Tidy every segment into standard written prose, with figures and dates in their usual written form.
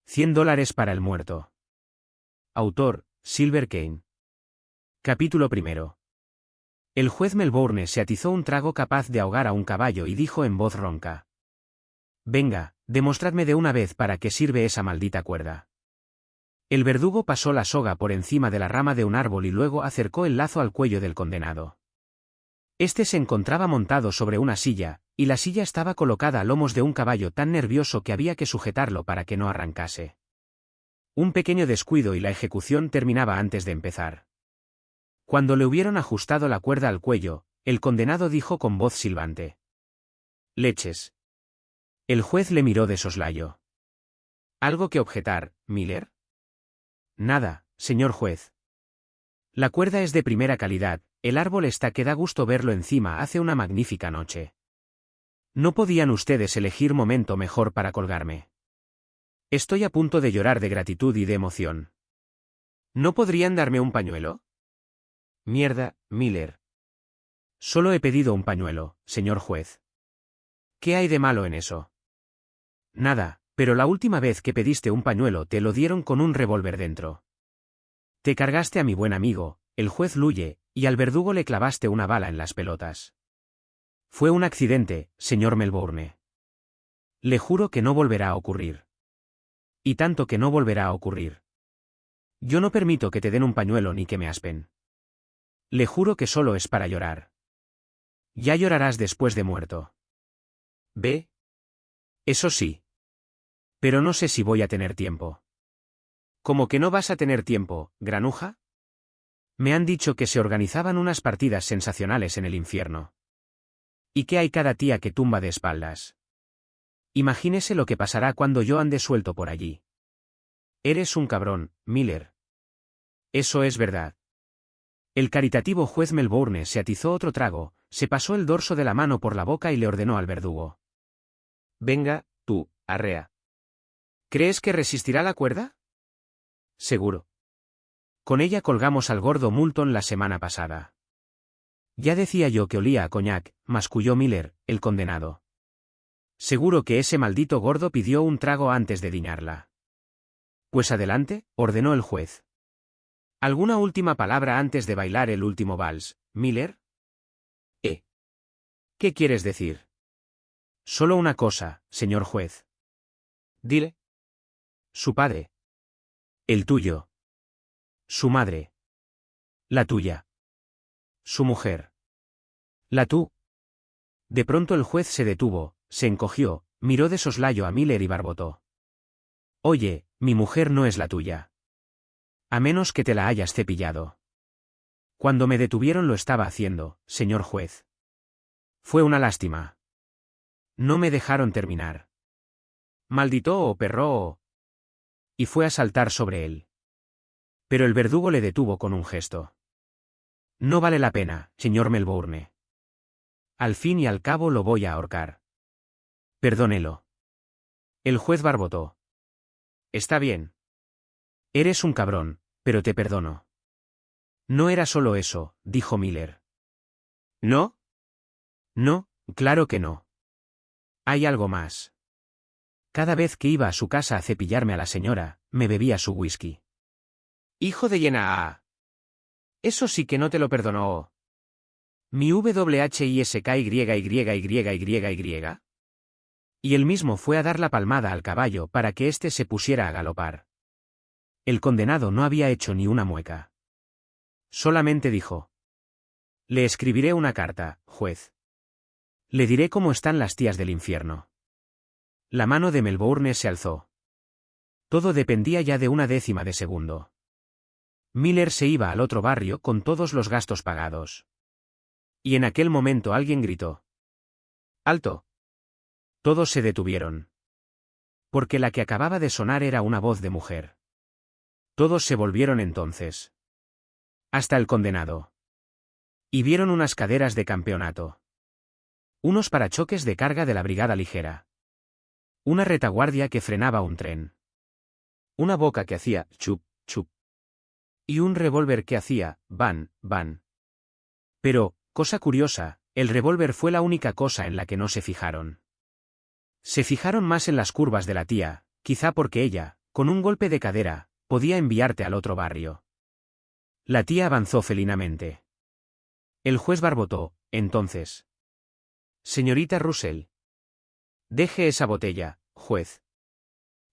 $100 para el muerto. Autor, Silver Kane. Capítulo 1. El juez Melbourne se atizó un trago capaz de ahogar a un caballo y dijo en voz ronca: «Venga, demostradme de una vez para qué sirve esa maldita cuerda». El verdugo pasó la soga por encima de la rama de un árbol y luego acercó el lazo al cuello del condenado. Este se encontraba montado sobre una silla, y la silla estaba colocada a lomos de un caballo tan nervioso que había que sujetarlo para que no arrancase. Un pequeño descuido y la ejecución terminaba antes de empezar. Cuando le hubieron ajustado la cuerda al cuello, el condenado dijo con voz silbante: «Leches». El juez le miró de soslayo. «¿Algo que objetar, Miller?» «Nada, señor juez. La cuerda es de primera calidad, el árbol está que da gusto verlo encima, hace una magnífica noche. ¿No podían ustedes elegir momento mejor para colgarme? Estoy a punto de llorar de gratitud y de emoción. ¿No podrían darme un pañuelo?» «Mierda, Miller. Solo he pedido un pañuelo, señor juez. ¿Qué hay de malo en eso?» «Nada, pero la última vez que pediste un pañuelo te lo dieron con un revólver dentro. Te cargaste a mi buen amigo, el juez Luye, y al verdugo le clavaste una bala en las pelotas. Fue un accidente, señor Melbourne. Le juro que no volverá a ocurrir. Y tanto que no volverá a ocurrir. Yo no permito que te den un pañuelo ni que me aspen. Le juro que solo es para llorar. Ya llorarás después de muerto. ¿Ve? Eso sí. Pero no sé si voy a tener tiempo». «¿Cómo que no vas a tener tiempo, granuja?» «Me han dicho que se organizaban unas partidas sensacionales en el infierno. ¿Y qué hay cada tía que tumba de espaldas? Imagínese lo que pasará cuando yo ande suelto por allí». «Eres un cabrón, Miller». «Eso es verdad». El caritativo juez Melbourne se atizó otro trago, se pasó el dorso de la mano por la boca y le ordenó al verdugo: «Venga, tú, arrea. ¿Crees que resistirá la cuerda?» «Seguro. Con ella colgamos al gordo Moulton la semana pasada». «Ya decía yo que olía a coñac», masculló Miller, el condenado. «Seguro que ese maldito gordo pidió un trago antes de diñarla». «Pues adelante», ordenó el juez. «¿Alguna última palabra antes de bailar el último vals, Miller?» «¿Qué quieres decir?» «Solo una cosa, señor juez». «Dile». «Su padre». «El tuyo». «Su madre». «La tuya». «Su mujer». «La tú». De pronto el juez se detuvo, se encogió, miró de soslayo a Miller y barbotó: «Oye, mi mujer no es la tuya. A menos que te la hayas cepillado. Cuando me detuvieron lo estaba haciendo, señor juez. Fue una lástima. No me dejaron terminar. Maldito o perro. Y fue a saltar sobre él. Pero el verdugo le detuvo con un gesto. «No vale la pena, señor Melbourne. Al fin y al cabo lo voy a ahorcar. Perdónelo». El juez barbotó: «Está bien. Eres un cabrón, pero te perdono». «No era solo eso», dijo Miller. «¿No?» «No, claro que no. Hay algo más. Cada vez que iba a su casa a cepillarme a la señora, me bebía su whisky». «Hijo de llena. Eso sí que no te lo perdonó. Mi WHISKYYYYYY. Y él mismo fue a dar la palmada al caballo para que éste se pusiera a galopar». El condenado no había hecho ni una mueca. Solamente dijo: «Le escribiré una carta, juez. Le diré cómo están las tías del infierno». La mano de Melbourne se alzó. Todo dependía ya de una décima de segundo. Miller se iba al otro barrio con todos los gastos pagados. Y en aquel momento alguien gritó: «¡Alto!». Todos se detuvieron. Porque la que acababa de sonar era una voz de mujer. Todos se volvieron entonces. Hasta el condenado. Y vieron unas caderas de campeonato. Unos parachoques de carga de la brigada ligera. Una retaguardia que frenaba un tren. Una boca que hacía chup, chup. Y un revólver que hacía van, van. Pero, cosa curiosa, el revólver fue la única cosa en la que no se fijaron. Se fijaron más en las curvas de la tía, quizá porque ella, Con un golpe de cadera, podía enviarte al otro barrio. La tía avanzó felinamente. El juez barbotó, entonces. Señorita Russell. Deje esa botella, juez.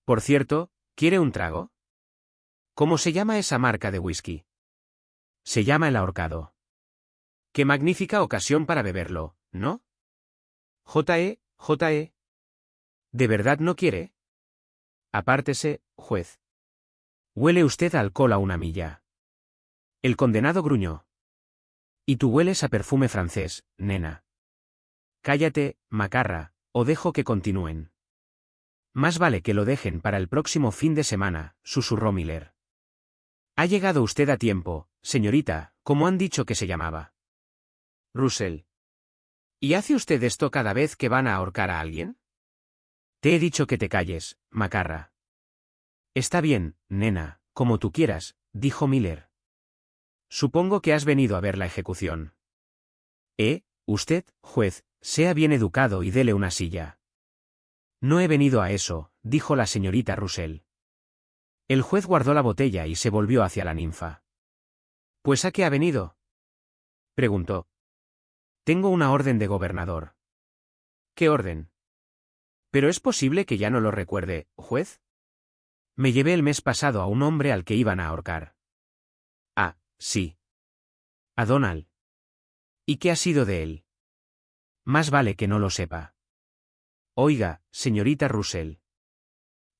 Por cierto, ¿quiere un trago? ¿Cómo se llama esa marca de whisky? Se llama El Ahorcado. Qué magnífica ocasión para beberlo, ¿no? J.E. ¿De verdad no quiere? Apártese, juez. Huele usted a alcohol a una milla. El condenado gruñó. Y tú hueles a perfume francés, nena. Cállate, macarra, o dejo que continúen. Más vale que lo dejen para el próximo fin de semana, susurró Miller. Ha llegado usted a tiempo, señorita, como han dicho que se llamaba. Russell. ¿Y hace usted esto cada vez que van a ahorcar a alguien? Te he dicho que te calles, macarra. Está bien, nena, como tú quieras, dijo Miller. Supongo que has venido a ver la ejecución. Usted, juez, sea bien educado y dele una silla. No he venido a eso, dijo la señorita Russell. El juez guardó la botella y se volvió hacia la ninfa. ¿Pues a qué ha venido? Preguntó. Tengo una orden de gobernador. ¿Qué orden? ¿Pero es posible que ya no lo recuerde, juez? Me llevé el mes pasado a un hombre al que iban a ahorcar. Ah, sí. A Donald. ¿Y qué ha sido de él? Más vale que no lo sepa. Oiga, señorita Russell.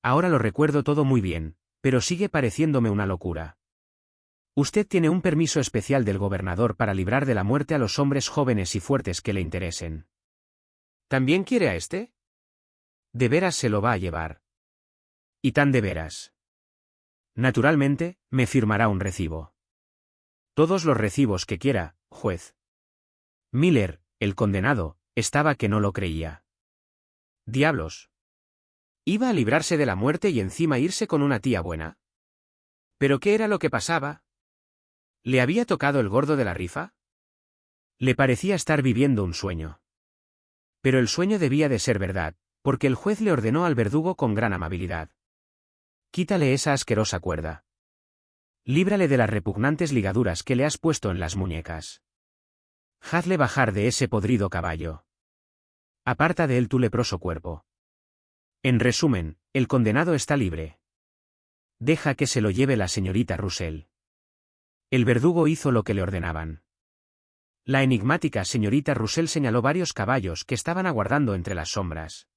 Ahora lo recuerdo todo muy bien, pero sigue pareciéndome una locura. Usted tiene un permiso especial del gobernador para librar de la muerte a los hombres jóvenes y fuertes que le interesen. ¿También quiere a este? De veras se lo va a llevar. Y tan de veras. Naturalmente, me firmará un recibo. Todos los recibos que quiera, juez. Miller, el condenado, estaba que no lo creía. Diablos. ¿Iba a librarse de la muerte y encima irse con una tía buena? ¿Pero qué era lo que pasaba? ¿Le había tocado el gordo de la rifa? Le parecía estar viviendo un sueño. Pero el sueño debía de ser verdad, porque el juez le ordenó al verdugo con gran amabilidad. Quítale esa asquerosa cuerda. Líbrale de las repugnantes ligaduras que le has puesto en las muñecas. Hazle bajar de ese podrido caballo. Aparta de él tu leproso cuerpo. En resumen, el condenado está libre. Deja que se lo lleve la señorita Russell. El verdugo hizo lo que le ordenaban. La enigmática señorita Russell señaló varios caballos que estaban aguardando entre las sombras.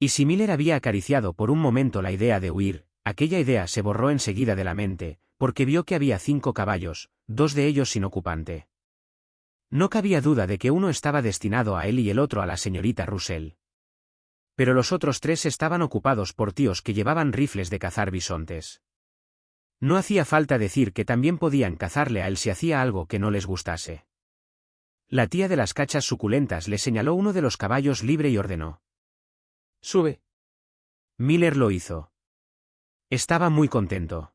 Y si Miller había acariciado por un momento la idea de huir, aquella idea se borró enseguida de la mente, porque vio que había 5 caballos, 2 de ellos sin ocupante. No cabía duda de que uno estaba destinado a él y el otro a la señorita Russell. Pero los otros 3 estaban ocupados por tíos que llevaban rifles de cazar bisontes. No hacía falta decir que también podían cazarle a él si hacía algo que no les gustase. La tía de las cachas suculentas le señaló uno de los caballos libre y ordenó. «Sube». Miller lo hizo. Estaba muy contento.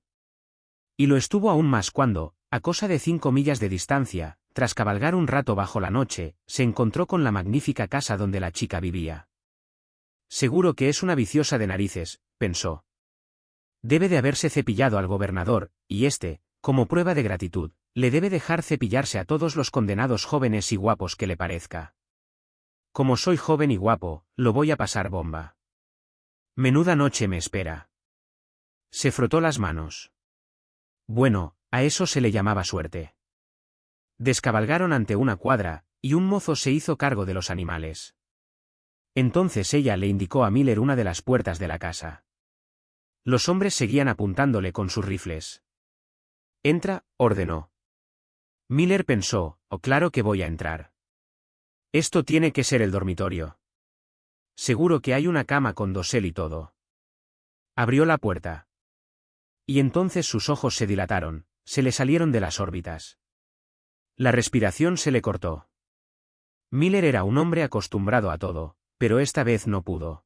Y lo estuvo aún más cuando, a cosa de 5 millas de distancia, tras cabalgar un rato bajo la noche, se encontró con la magnífica casa donde la chica vivía. Seguro que es una viciosa de narices, pensó. Debe de haberse cepillado al gobernador, y este, como prueba de gratitud, le debe dejar cepillarse a todos los condenados jóvenes y guapos que le parezca. Como soy joven y guapo, lo voy a pasar bomba. Menuda noche me espera. Se frotó las manos. Bueno, a eso se le llamaba suerte. Descabalgaron ante una cuadra, y un mozo se hizo cargo de los animales. Entonces ella le indicó a Miller una de las puertas de la casa. Los hombres seguían apuntándole con sus rifles. «Entra», ordenó. Miller pensó, «Oh, claro que voy a entrar. Esto tiene que ser el dormitorio. Seguro que hay una cama con dosel y todo». Abrió la puerta. Y entonces sus ojos se dilataron, se le salieron de las órbitas. La respiración se le cortó. Miller era un hombre acostumbrado a todo, pero esta vez no pudo.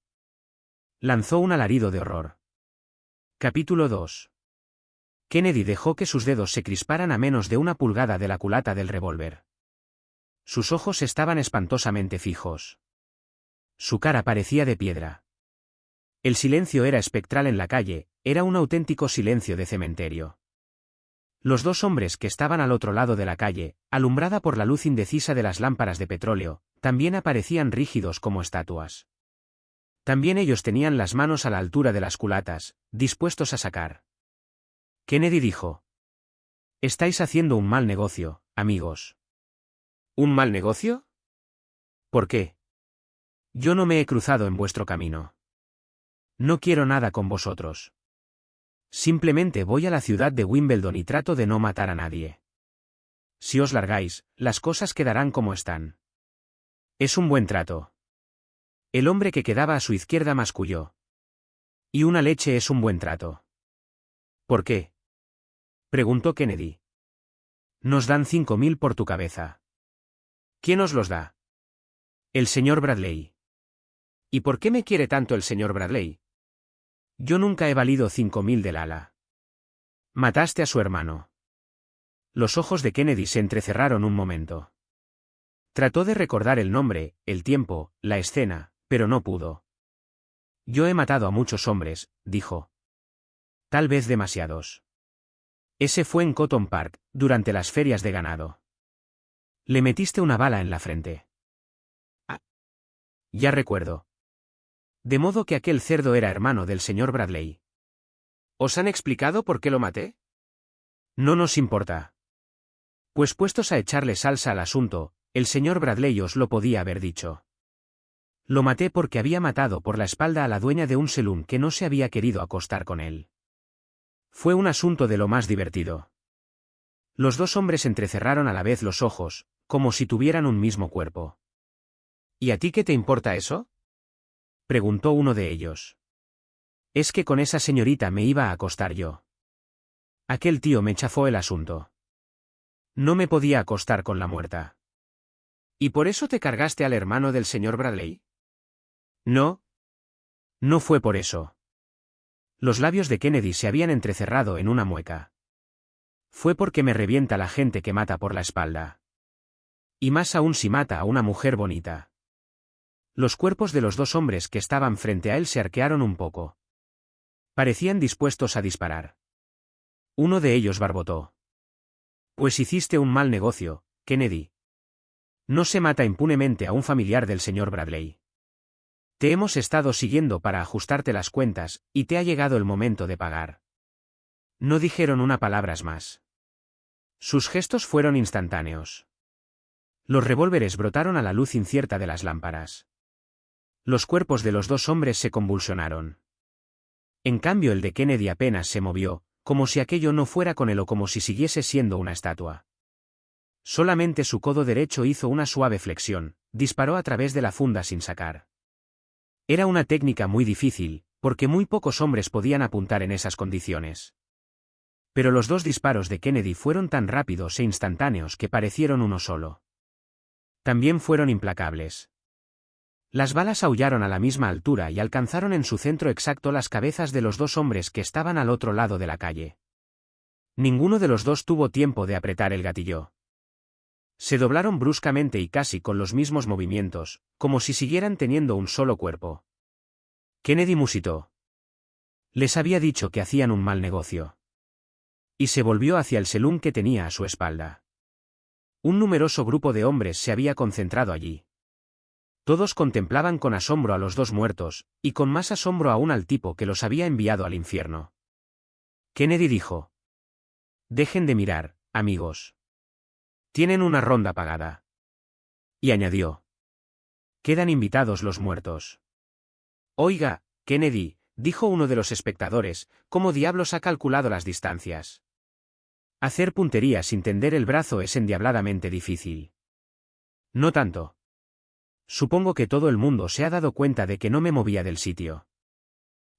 Lanzó un alarido de horror. Capítulo 2. Kennedy dejó que sus dedos se crisparan a menos de 1 pulgada de la culata del revólver. Sus ojos estaban espantosamente fijos. Su cara parecía de piedra. El silencio era espectral en la calle, era un auténtico silencio de cementerio. Los dos hombres que estaban al otro lado de la calle, alumbrada por la luz indecisa de las lámparas de petróleo, también aparecían rígidos como estatuas. También ellos tenían las manos a la altura de las culatas, dispuestos a sacar. Kennedy dijo: «Estáis haciendo un mal negocio, amigos». ¿Un mal negocio? ¿Por qué? Yo no me he cruzado en vuestro camino. No quiero nada con vosotros. Simplemente voy a la ciudad de Wimbledon y trato de no matar a nadie. Si os largáis, las cosas quedarán como están. Es un buen trato. El hombre que quedaba a su izquierda masculló. Y una leche es un buen trato. ¿Por qué?, preguntó Kennedy. Nos dan 5.000 por tu cabeza. ¿Quién os los da? El señor Bradley. ¿Y por qué me quiere tanto el señor Bradley? Yo nunca he valido 5.000 del ala. Mataste a su hermano. Los ojos de Kennedy se entrecerraron un momento. Trató de recordar el nombre, el tiempo, la escena, pero no pudo. Yo he matado a muchos hombres, dijo. Tal vez demasiados. Ese fue en Cotton Park, durante las ferias de ganado. Le metiste una bala en la frente. Ah. Ya recuerdo. De modo que aquel cerdo era hermano del señor Bradley. ¿Os han explicado por qué lo maté? No nos importa. Pues puestos a echarle salsa al asunto, el señor Bradley os lo podía haber dicho. Lo maté porque había matado por la espalda a la dueña de un saloon que no se había querido acostar con él. Fue un asunto de lo más divertido. Los dos hombres entrecerraron a la vez los ojos, como si tuvieran un mismo cuerpo. ¿Y a ti qué te importa eso?, preguntó uno de ellos. Es que con esa señorita me iba a acostar yo. Aquel tío me chafó el asunto. No me podía acostar con la muerta. ¿Y por eso te cargaste al hermano del señor Bradley? No. No fue por eso. Los labios de Kennedy se habían entrecerrado en una mueca. Fue porque me revienta la gente que mata por la espalda. Y más aún si mata a una mujer bonita. Los cuerpos de los dos hombres que estaban frente a él se arquearon un poco. Parecían dispuestos a disparar. Uno de ellos barbotó. Pues hiciste un mal negocio, Kennedy. No se mata impunemente a un familiar del señor Bradley. Te hemos estado siguiendo para ajustarte las cuentas, y te ha llegado el momento de pagar. No dijeron una palabra más. Sus gestos fueron instantáneos. Los revólveres brotaron a la luz incierta de las lámparas. Los cuerpos de los dos hombres se convulsionaron. En cambio el de Kennedy apenas se movió, como si aquello no fuera con él o como si siguiese siendo una estatua. Solamente su codo derecho hizo una suave flexión, disparó a través de la funda sin sacar. Era una técnica muy difícil, porque muy pocos hombres podían apuntar en esas condiciones. Pero los dos disparos de Kennedy fueron tan rápidos e instantáneos que parecieron uno solo. También fueron implacables. Las balas aullaron a la misma altura y alcanzaron en su centro exacto las cabezas de los dos hombres que estaban al otro lado de la calle. Ninguno de los dos tuvo tiempo de apretar el gatillo. Se doblaron bruscamente y casi con los mismos movimientos, como si siguieran teniendo un solo cuerpo. Kennedy musitó. Les había dicho que hacían un mal negocio. Y se volvió hacia el saloon que tenía a su espalda. Un numeroso grupo de hombres se había concentrado allí. Todos contemplaban con asombro a los dos muertos, y con más asombro aún al tipo que los había enviado al infierno. Kennedy dijo: «Dejen de mirar, amigos. Tienen una ronda pagada». Y añadió: «Quedan invitados los muertos». «Oiga, Kennedy», dijo uno de los espectadores, «¿cómo diablos ha calculado las distancias? Hacer puntería sin tender el brazo es endiabladamente difícil». «No tanto. Supongo que todo el mundo se ha dado cuenta de que no me movía del sitio.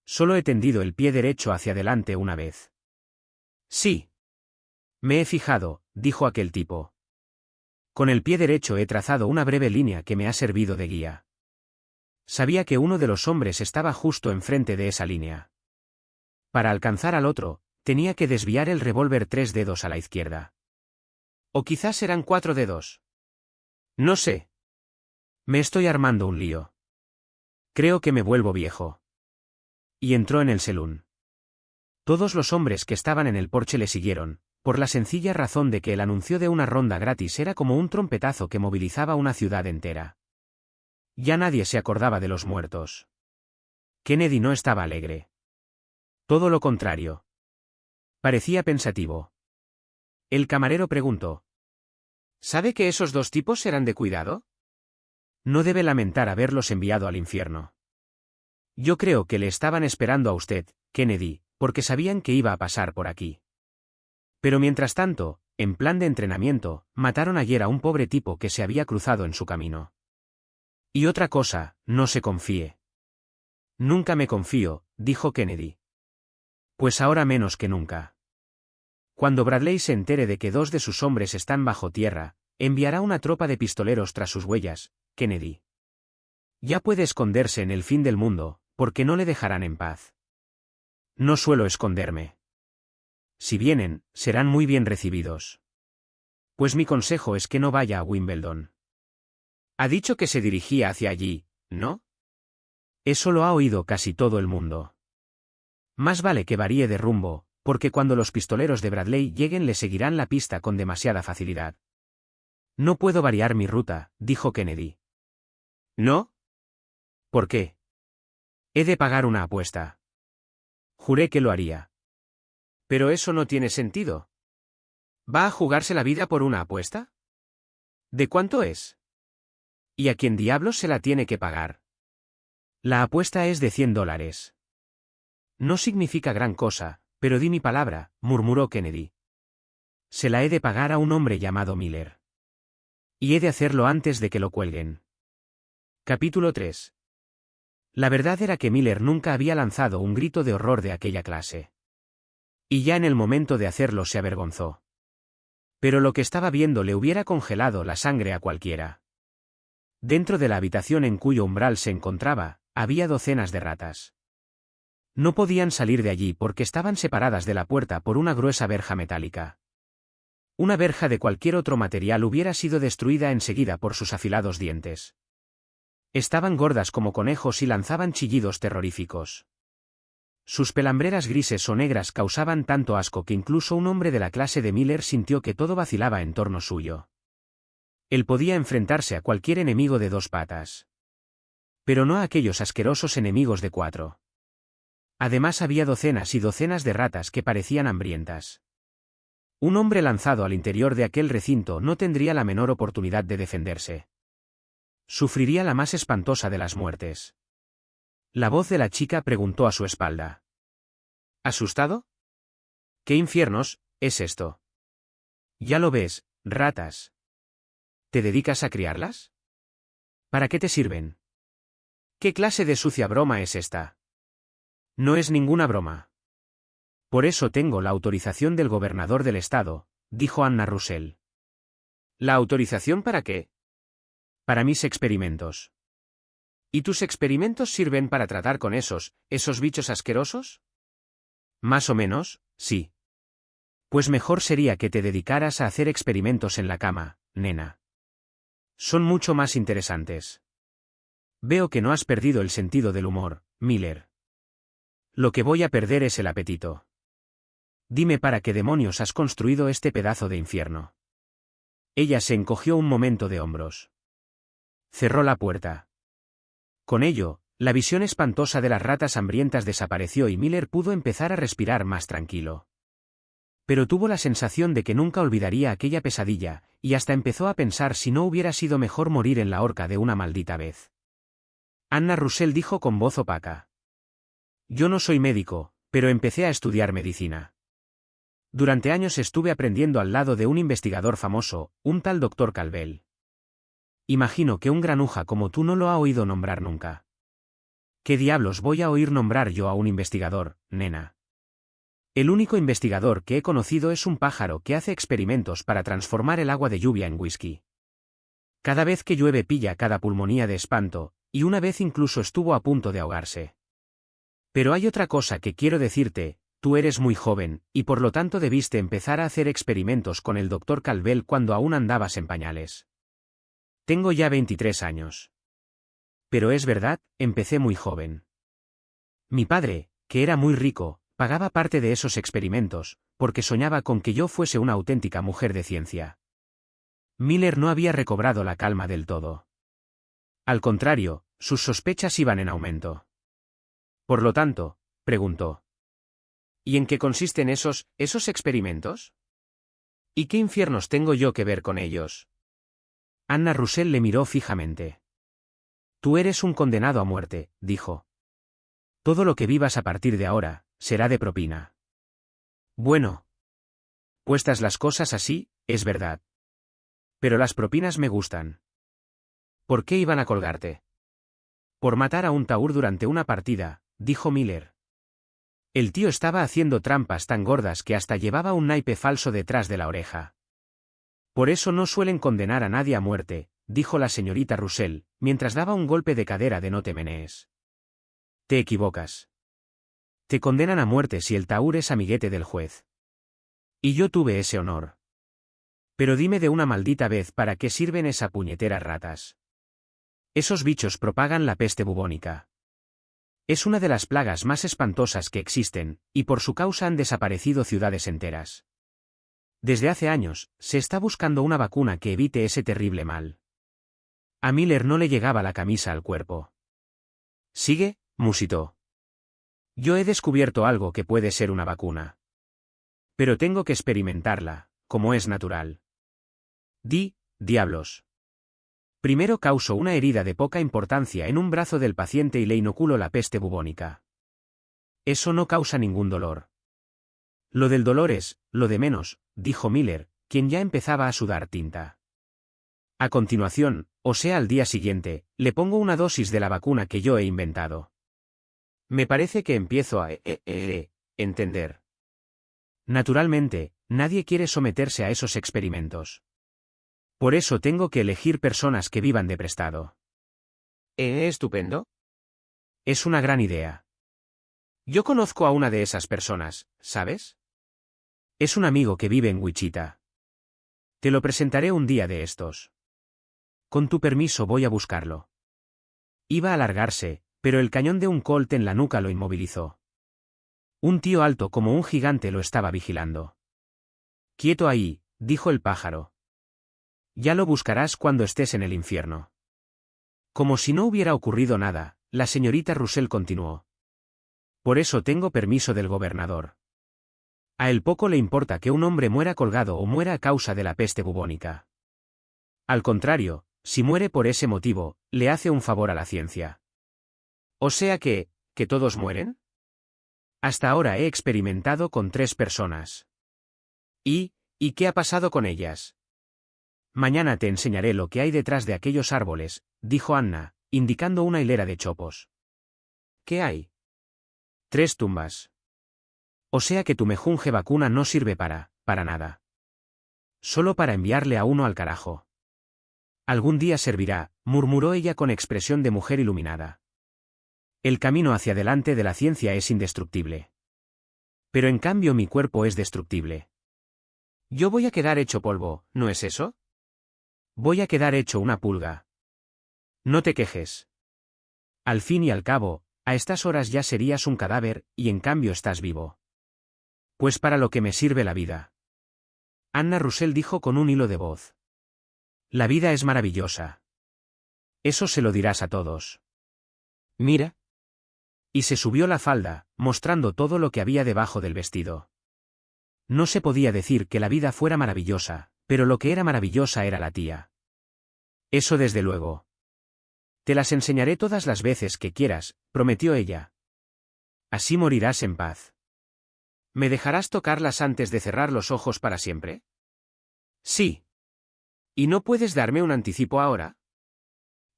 Solo he tendido el pie derecho hacia adelante una vez». «Sí. Me he fijado», dijo aquel tipo. «Con el pie derecho he trazado una breve línea que me ha servido de guía. Sabía que uno de los hombres estaba justo enfrente de esa línea. Para alcanzar al otro, tenía que desviar el revólver 3 dedos a la izquierda. O quizás eran 4 dedos. No sé. Me estoy armando un lío. Creo que me vuelvo viejo». Y entró en el salón. Todos los hombres que estaban en el porche le siguieron, por la sencilla razón de que el anuncio de una ronda gratis era como un trompetazo que movilizaba una ciudad entera. Ya nadie se acordaba de los muertos. Kennedy no estaba alegre. Todo lo contrario. Parecía pensativo. El camarero preguntó: ¿Sabe que esos dos tipos serán de cuidado? No debe lamentar haberlos enviado al infierno. Yo creo que le estaban esperando a usted, Kennedy, porque sabían que iba a pasar por aquí. Pero mientras tanto, en plan de entrenamiento, mataron ayer a un pobre tipo que se había cruzado en su camino. Y otra cosa, no se confíe. Nunca me confío, dijo Kennedy. Pues ahora menos que nunca. Cuando Bradley se entere de que 2 de sus hombres están bajo tierra, enviará una tropa de pistoleros tras sus huellas, Kennedy. Ya puede esconderse en el fin del mundo, porque no le dejarán en paz. No suelo esconderme. Si vienen, serán muy bien recibidos. Pues mi consejo es que no vaya a Wimbledon. Ha dicho que se dirigía hacia allí, ¿no? Eso lo ha oído casi todo el mundo. Más vale que varíe de rumbo, porque cuando los pistoleros de Bradley lleguen le seguirán la pista con demasiada facilidad. No puedo variar mi ruta, dijo Kennedy. ¿No? ¿Por qué? He de pagar una apuesta. Juré que lo haría. Pero eso no tiene sentido. ¿Va a jugarse la vida por una apuesta? ¿De cuánto es? ¿Y a quién diablos se la tiene que pagar? La apuesta es de $100. No significa gran cosa, pero di mi palabra, murmuró Kennedy. Se la he de pagar a un hombre llamado Miller. Y he de hacerlo antes de que lo cuelguen. Capítulo 3. La verdad era que Miller nunca había lanzado un grito de horror de aquella clase. Y ya en el momento de hacerlo se avergonzó. Pero lo que estaba viendo le hubiera congelado la sangre a cualquiera. Dentro de la habitación en cuyo umbral se encontraba, había docenas de ratas. No podían salir de allí porque estaban separadas de la puerta por una gruesa verja metálica. Una verja de cualquier otro material hubiera sido destruida enseguida por sus afilados dientes. Estaban gordas como conejos y lanzaban chillidos terroríficos. Sus pelambreras grises o negras causaban tanto asco que incluso un hombre de la clase de Miller sintió que todo vacilaba en torno suyo. Él podía enfrentarse a cualquier enemigo de 2 patas. Pero no a aquellos asquerosos enemigos de 4. Además había docenas y docenas de ratas que parecían hambrientas. Un hombre lanzado al interior de aquel recinto no tendría la menor oportunidad de defenderse. Sufriría la más espantosa de las muertes. La voz de la chica preguntó a su espalda. ¿Asustado? ¿Qué infiernos es esto? Ya lo ves, ratas. ¿Te dedicas a criarlas? ¿Para qué te sirven? ¿Qué clase de sucia broma es esta? No es ninguna broma. Por eso tengo la autorización del gobernador del estado, dijo Anna Russell. ¿La autorización para qué? Para mis experimentos. ¿Y tus experimentos sirven para tratar con esos bichos asquerosos? Más o menos, sí. Pues mejor sería que te dedicaras a hacer experimentos en la cama, nena. Son mucho más interesantes. Veo que no has perdido el sentido del humor, Miller. Lo que voy a perder es el apetito. Dime para qué demonios has construido este pedazo de infierno. Ella se encogió un momento de hombros. Cerró la puerta. Con ello, la visión espantosa de las ratas hambrientas desapareció y Miller pudo empezar a respirar más tranquilo. Pero tuvo la sensación de que nunca olvidaría aquella pesadilla, y hasta empezó a pensar si no hubiera sido mejor morir en la horca de una maldita vez. Anna Russell dijo con voz opaca. Yo no soy médico, pero empecé a estudiar medicina. Durante años estuve aprendiendo al lado de un investigador famoso, un tal Dr. Calvel. Imagino que un granuja como tú no lo ha oído nombrar nunca. ¿Qué diablos voy a oír nombrar yo a un investigador, nena? El único investigador que he conocido es un pájaro que hace experimentos para transformar el agua de lluvia en whisky. Cada vez que llueve pilla cada pulmonía de espanto, y una vez incluso estuvo a punto de ahogarse. Pero hay otra cosa que quiero decirte, tú eres muy joven, y por lo tanto debiste empezar a hacer experimentos con el Dr. Calvel cuando aún andabas en pañales. Tengo ya 23 años. Pero es verdad, empecé muy joven. Mi padre, que era muy rico, pagaba parte de esos experimentos, porque soñaba con que yo fuese una auténtica mujer de ciencia. Miller no había recobrado la calma del todo. Al contrario, sus sospechas iban en aumento. Por lo tanto, preguntó. ¿Y en qué consisten esos experimentos? ¿Y qué infiernos tengo yo que ver con ellos? Anna Russell le miró fijamente. Tú eres un condenado a muerte, dijo. Todo lo que vivas a partir de ahora, será de propina. Bueno. Puestas las cosas así, es verdad. Pero las propinas me gustan. ¿Por qué iban a colgarte? Por matar a un taur durante una partida, dijo Miller. El tío estaba haciendo trampas tan gordas que hasta llevaba un naipe falso detrás de la oreja. Por eso no suelen condenar a nadie a muerte, dijo la señorita Russell, mientras daba un golpe de cadera de no te menees. Te equivocas. Te condenan a muerte si el taur es amiguete del juez. Y yo tuve ese honor. Pero dime de una maldita vez para qué sirven esas puñeteras ratas. Esos bichos propagan la peste bubónica. Es una de las plagas más espantosas que existen, y por su causa han desaparecido ciudades enteras. Desde hace años, se está buscando una vacuna que evite ese terrible mal. A Miller no le llegaba la camisa al cuerpo. Sigue, musitó. Yo he descubierto algo que puede ser una vacuna. Pero tengo que experimentarla, como es natural. Diablos. Primero causo una herida de poca importancia en un brazo del paciente y le inoculo la peste bubónica. Eso no causa ningún dolor. Lo del dolor es, lo de menos, dijo Miller, quien ya empezaba a sudar tinta. A continuación, o sea al día siguiente, le pongo una dosis de la vacuna que yo he inventado. Me parece que empiezo a entender. Naturalmente, nadie quiere someterse a esos experimentos. Por eso tengo que elegir personas que vivan de prestado. Estupendo. Es una gran idea. Yo conozco a una de esas personas, ¿sabes? Es un amigo que vive en Wichita. Te lo presentaré un día de estos. Con tu permiso voy a buscarlo. Iba a largarse, pero el cañón de un Colt en la nuca lo inmovilizó. Un tío alto como un gigante lo estaba vigilando. Quieto ahí, dijo el pájaro. Ya lo buscarás cuando estés en el infierno. Como si no hubiera ocurrido nada, la señorita Russell continuó. Por eso tengo permiso del gobernador. A él poco le importa que un hombre muera colgado o muera a causa de la peste bubónica. Al contrario, si muere por ese motivo, le hace un favor a la ciencia. O sea ¿que todos mueren? Hasta ahora he experimentado con 3 personas. ¿Y qué ha pasado con ellas? Mañana te enseñaré lo que hay detrás de aquellos árboles, dijo Anna, indicando una hilera de chopos. ¿Qué hay? 3 tumbas. O sea que tu mejunje vacuna no sirve para nada. Solo para enviarle a uno al carajo. Algún día servirá, murmuró ella con expresión de mujer iluminada. El camino hacia adelante de la ciencia es indestructible. Pero en cambio mi cuerpo es destructible. Yo voy a quedar hecho polvo, ¿no es eso? Voy a quedar hecho una pulga. No te quejes. Al fin y al cabo, a estas horas ya serías un cadáver, y en cambio estás vivo. Pues para lo que me sirve la vida. Anna Russell dijo con un hilo de voz. La vida es maravillosa. Eso se lo dirás a todos. Mira. Y se subió la falda, mostrando todo lo que había debajo del vestido. No se podía decir que la vida fuera maravillosa, pero lo que era maravillosa era la tía. Eso desde luego. Te las enseñaré todas las veces que quieras, prometió ella. Así morirás en paz. ¿Me dejarás tocarlas antes de cerrar los ojos para siempre? Sí. ¿Y no puedes darme un anticipo ahora?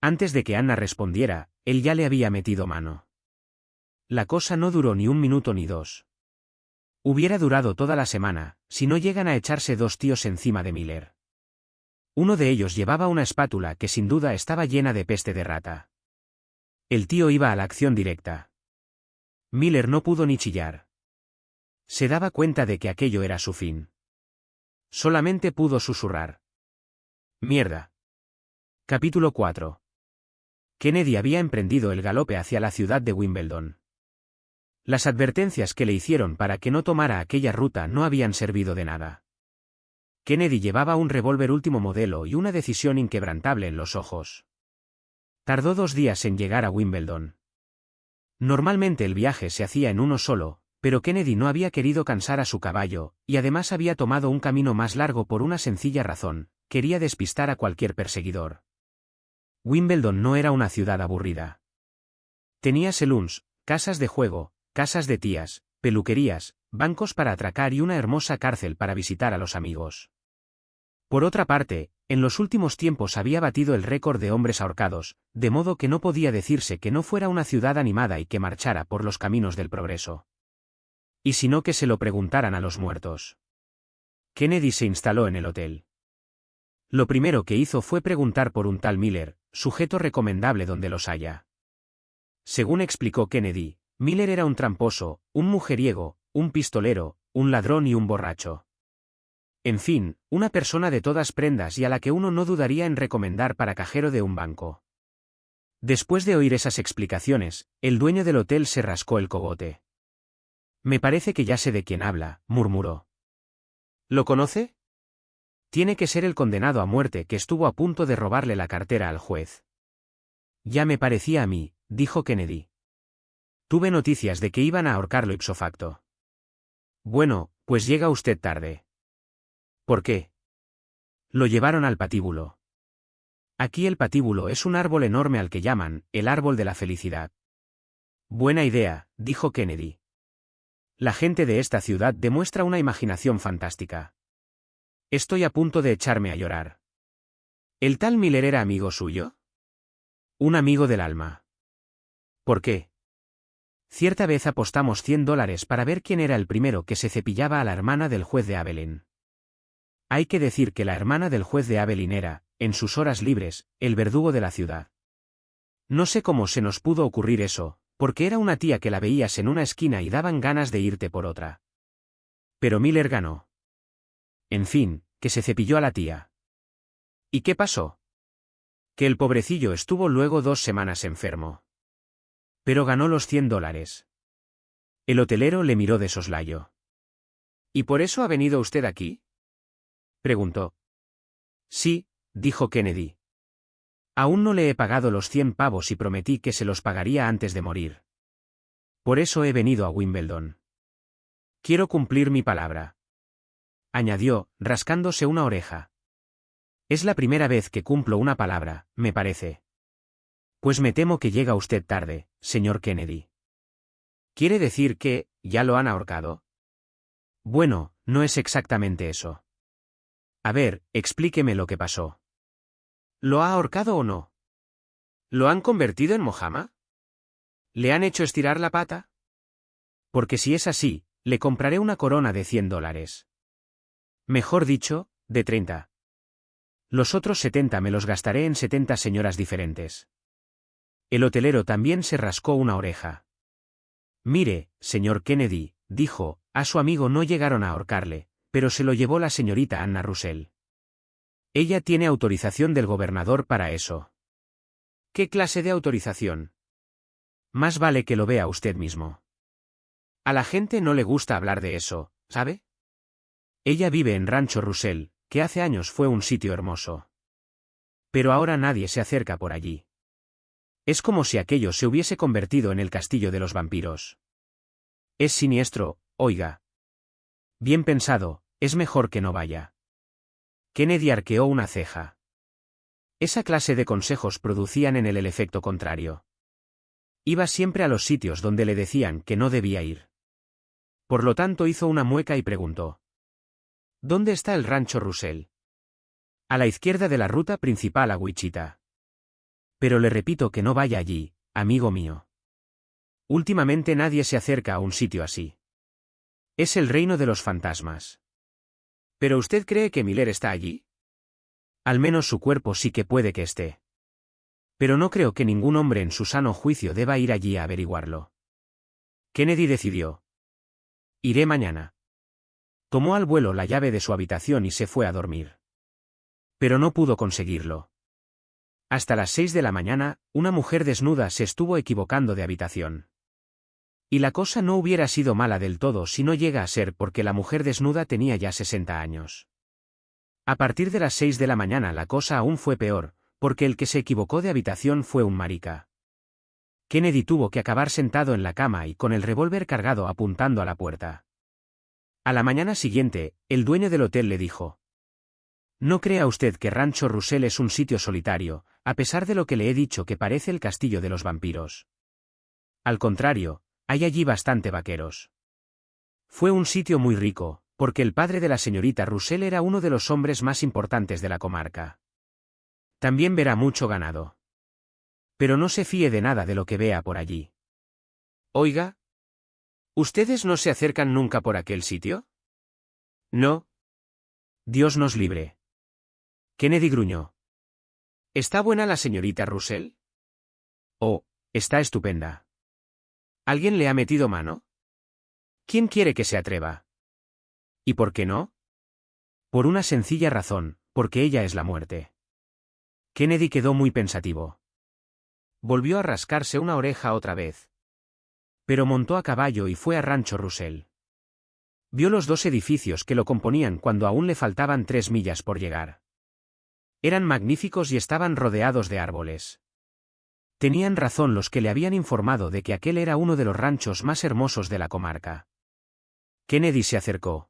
Antes de que Anna respondiera, él ya le había metido mano. La cosa no duró ni 1 minuto ni 2. Hubiera durado toda la semana, si no llegan a echarse 2 tíos encima de Miller. Uno de ellos llevaba una espátula que sin duda estaba llena de peste de rata. El tío iba a la acción directa. Miller no pudo ni chillar. Se daba cuenta de que aquello era su fin. Solamente pudo susurrar. Mierda. Capítulo 4. Kennedy había emprendido el galope hacia la ciudad de Wimbledon. Las advertencias que le hicieron para que no tomara aquella ruta no habían servido de nada. Kennedy llevaba un revólver último modelo y una decisión inquebrantable en los ojos. Tardó 2 días en llegar a Wimbledon. Normalmente el viaje se hacía en uno solo, pero Kennedy no había querido cansar a su caballo, y además había tomado un camino más largo por una sencilla razón: quería despistar a cualquier perseguidor. Wimbledon no era una ciudad aburrida. Tenía saloons, casas de juego, casas de tías, peluquerías, bancos para atracar y una hermosa cárcel para visitar a los amigos. Por otra parte, en los últimos tiempos había batido el récord de hombres ahorcados, de modo que no podía decirse que no fuera una ciudad animada y que marchara por los caminos del progreso. Y si no, que se lo preguntaran a los muertos. Kennedy se instaló en el hotel. Lo primero que hizo fue preguntar por un tal Miller, sujeto recomendable donde los haya. Según explicó Kennedy, Miller era un tramposo, un mujeriego, un pistolero, un ladrón y un borracho. En fin, una persona de todas prendas y a la que uno no dudaría en recomendar para cajero de un banco. Después de oír esas explicaciones, el dueño del hotel se rascó el cogote. Me parece que ya sé de quién habla, murmuró. ¿Lo conoce? Tiene que ser el condenado a muerte que estuvo a punto de robarle la cartera al juez. Ya me parecía a mí, dijo Kennedy. Tuve noticias de que iban a ahorcarlo ipso facto. Bueno, pues llega usted tarde. ¿Por qué? Lo llevaron al patíbulo. Aquí el patíbulo es un árbol enorme al que llaman el árbol de la felicidad. Buena idea, dijo Kennedy. La gente de esta ciudad demuestra una imaginación fantástica. Estoy a punto de echarme a llorar. ¿El tal Miller era amigo suyo? Un amigo del alma. ¿Por qué? Cierta vez apostamos $100 para ver quién era el primero que se cepillaba a la hermana del juez de Abilene. Hay que decir que la hermana del juez de Abilene era, en sus horas libres, el verdugo de la ciudad. No sé cómo se nos pudo ocurrir eso, porque era una tía que la veías en una esquina y daban ganas de irte por otra. Pero Miller ganó. En fin, que se cepilló a la tía. ¿Y qué pasó? Que el pobrecillo estuvo luego 2 semanas enfermo. Pero ganó los $100. El hotelero le miró de soslayo. ¿Y por eso ha venido usted aquí?, preguntó. Sí, dijo Kennedy. Aún no le he pagado los 100 pavos y prometí que se los pagaría antes de morir. Por eso he venido a Wimbledon. Quiero cumplir mi palabra, añadió, rascándose una oreja. Es la primera vez que cumplo una palabra, me parece. Pues me temo que llega usted tarde, señor Kennedy. ¿Quiere decir que ya lo han ahorcado? Bueno, no es exactamente eso. A ver, explíqueme lo que pasó. ¿Lo ha ahorcado o no? ¿Lo han convertido en mojama? ¿Le han hecho estirar la pata? Porque si es así, le compraré una corona de $100. Mejor dicho, de 30. Los otros 70 me los gastaré en 70 señoras diferentes. El hotelero también se rascó una oreja. Mire, señor Kennedy, dijo, a su amigo no llegaron a ahorcarle, pero se lo llevó la señorita Anna Russell. Ella tiene autorización del gobernador para eso. ¿Qué clase de autorización? Más vale que lo vea usted mismo. A la gente no le gusta hablar de eso, ¿sabe? Ella vive en Rancho Russell, que hace años fue un sitio hermoso. Pero ahora nadie se acerca por allí. Es como si aquello se hubiese convertido en el castillo de los vampiros. Es siniestro, oiga. Bien pensado, es mejor que no vaya. Kennedy arqueó una ceja. Esa clase de consejos producían en él el efecto contrario. Iba siempre a los sitios donde le decían que no debía ir. Por lo tanto hizo una mueca y preguntó. ¿Dónde está el rancho Russell? A la izquierda de la ruta principal a Wichita. Pero le repito que no vaya allí, amigo mío. Últimamente nadie se acerca a un sitio así. Es el reino de los fantasmas. ¿Pero usted cree que Miller está allí? Al menos su cuerpo sí que puede que esté. Pero no creo que ningún hombre en su sano juicio deba ir allí a averiguarlo. Kennedy decidió. Iré mañana. Tomó al vuelo la llave de su habitación y se fue a dormir. Pero no pudo conseguirlo. Hasta las 6 de la mañana, una mujer desnuda se estuvo equivocando de habitación. Y la cosa no hubiera sido mala del todo si no llega a ser porque la mujer desnuda tenía ya 60 años. A partir de las 6 de la mañana la cosa aún fue peor, porque el que se equivocó de habitación fue un marica. Kennedy tuvo que acabar sentado en la cama y con el revólver cargado apuntando a la puerta. A la mañana siguiente, el dueño del hotel le dijo: «No crea usted que Rancho Russell es un sitio solitario, a pesar de lo que le he dicho que parece el castillo de los vampiros. Al contrario, hay allí bastante vaqueros. Fue un sitio muy rico, porque el padre de la señorita Russell era uno de los hombres más importantes de la comarca. También verá mucho ganado. Pero no se fíe de nada de lo que vea por allí». Oiga, ¿ustedes no se acercan nunca por aquel sitio? No. Dios nos libre. Kennedy gruñó. ¿Está buena la señorita Russell? Oh, está estupenda. ¿Alguien le ha metido mano? ¿Quién quiere que se atreva? ¿Y por qué no? Por una sencilla razón, porque ella es la muerte. Kennedy quedó muy pensativo. Volvió a rascarse una oreja otra vez. Pero montó a caballo y fue a Rancho Russell. Vio los 2 edificios que lo componían cuando aún le faltaban 3 millas por llegar. Eran magníficos y estaban rodeados de árboles. Tenían razón los que le habían informado de que aquel era uno de los ranchos más hermosos de la comarca. Kennedy se acercó.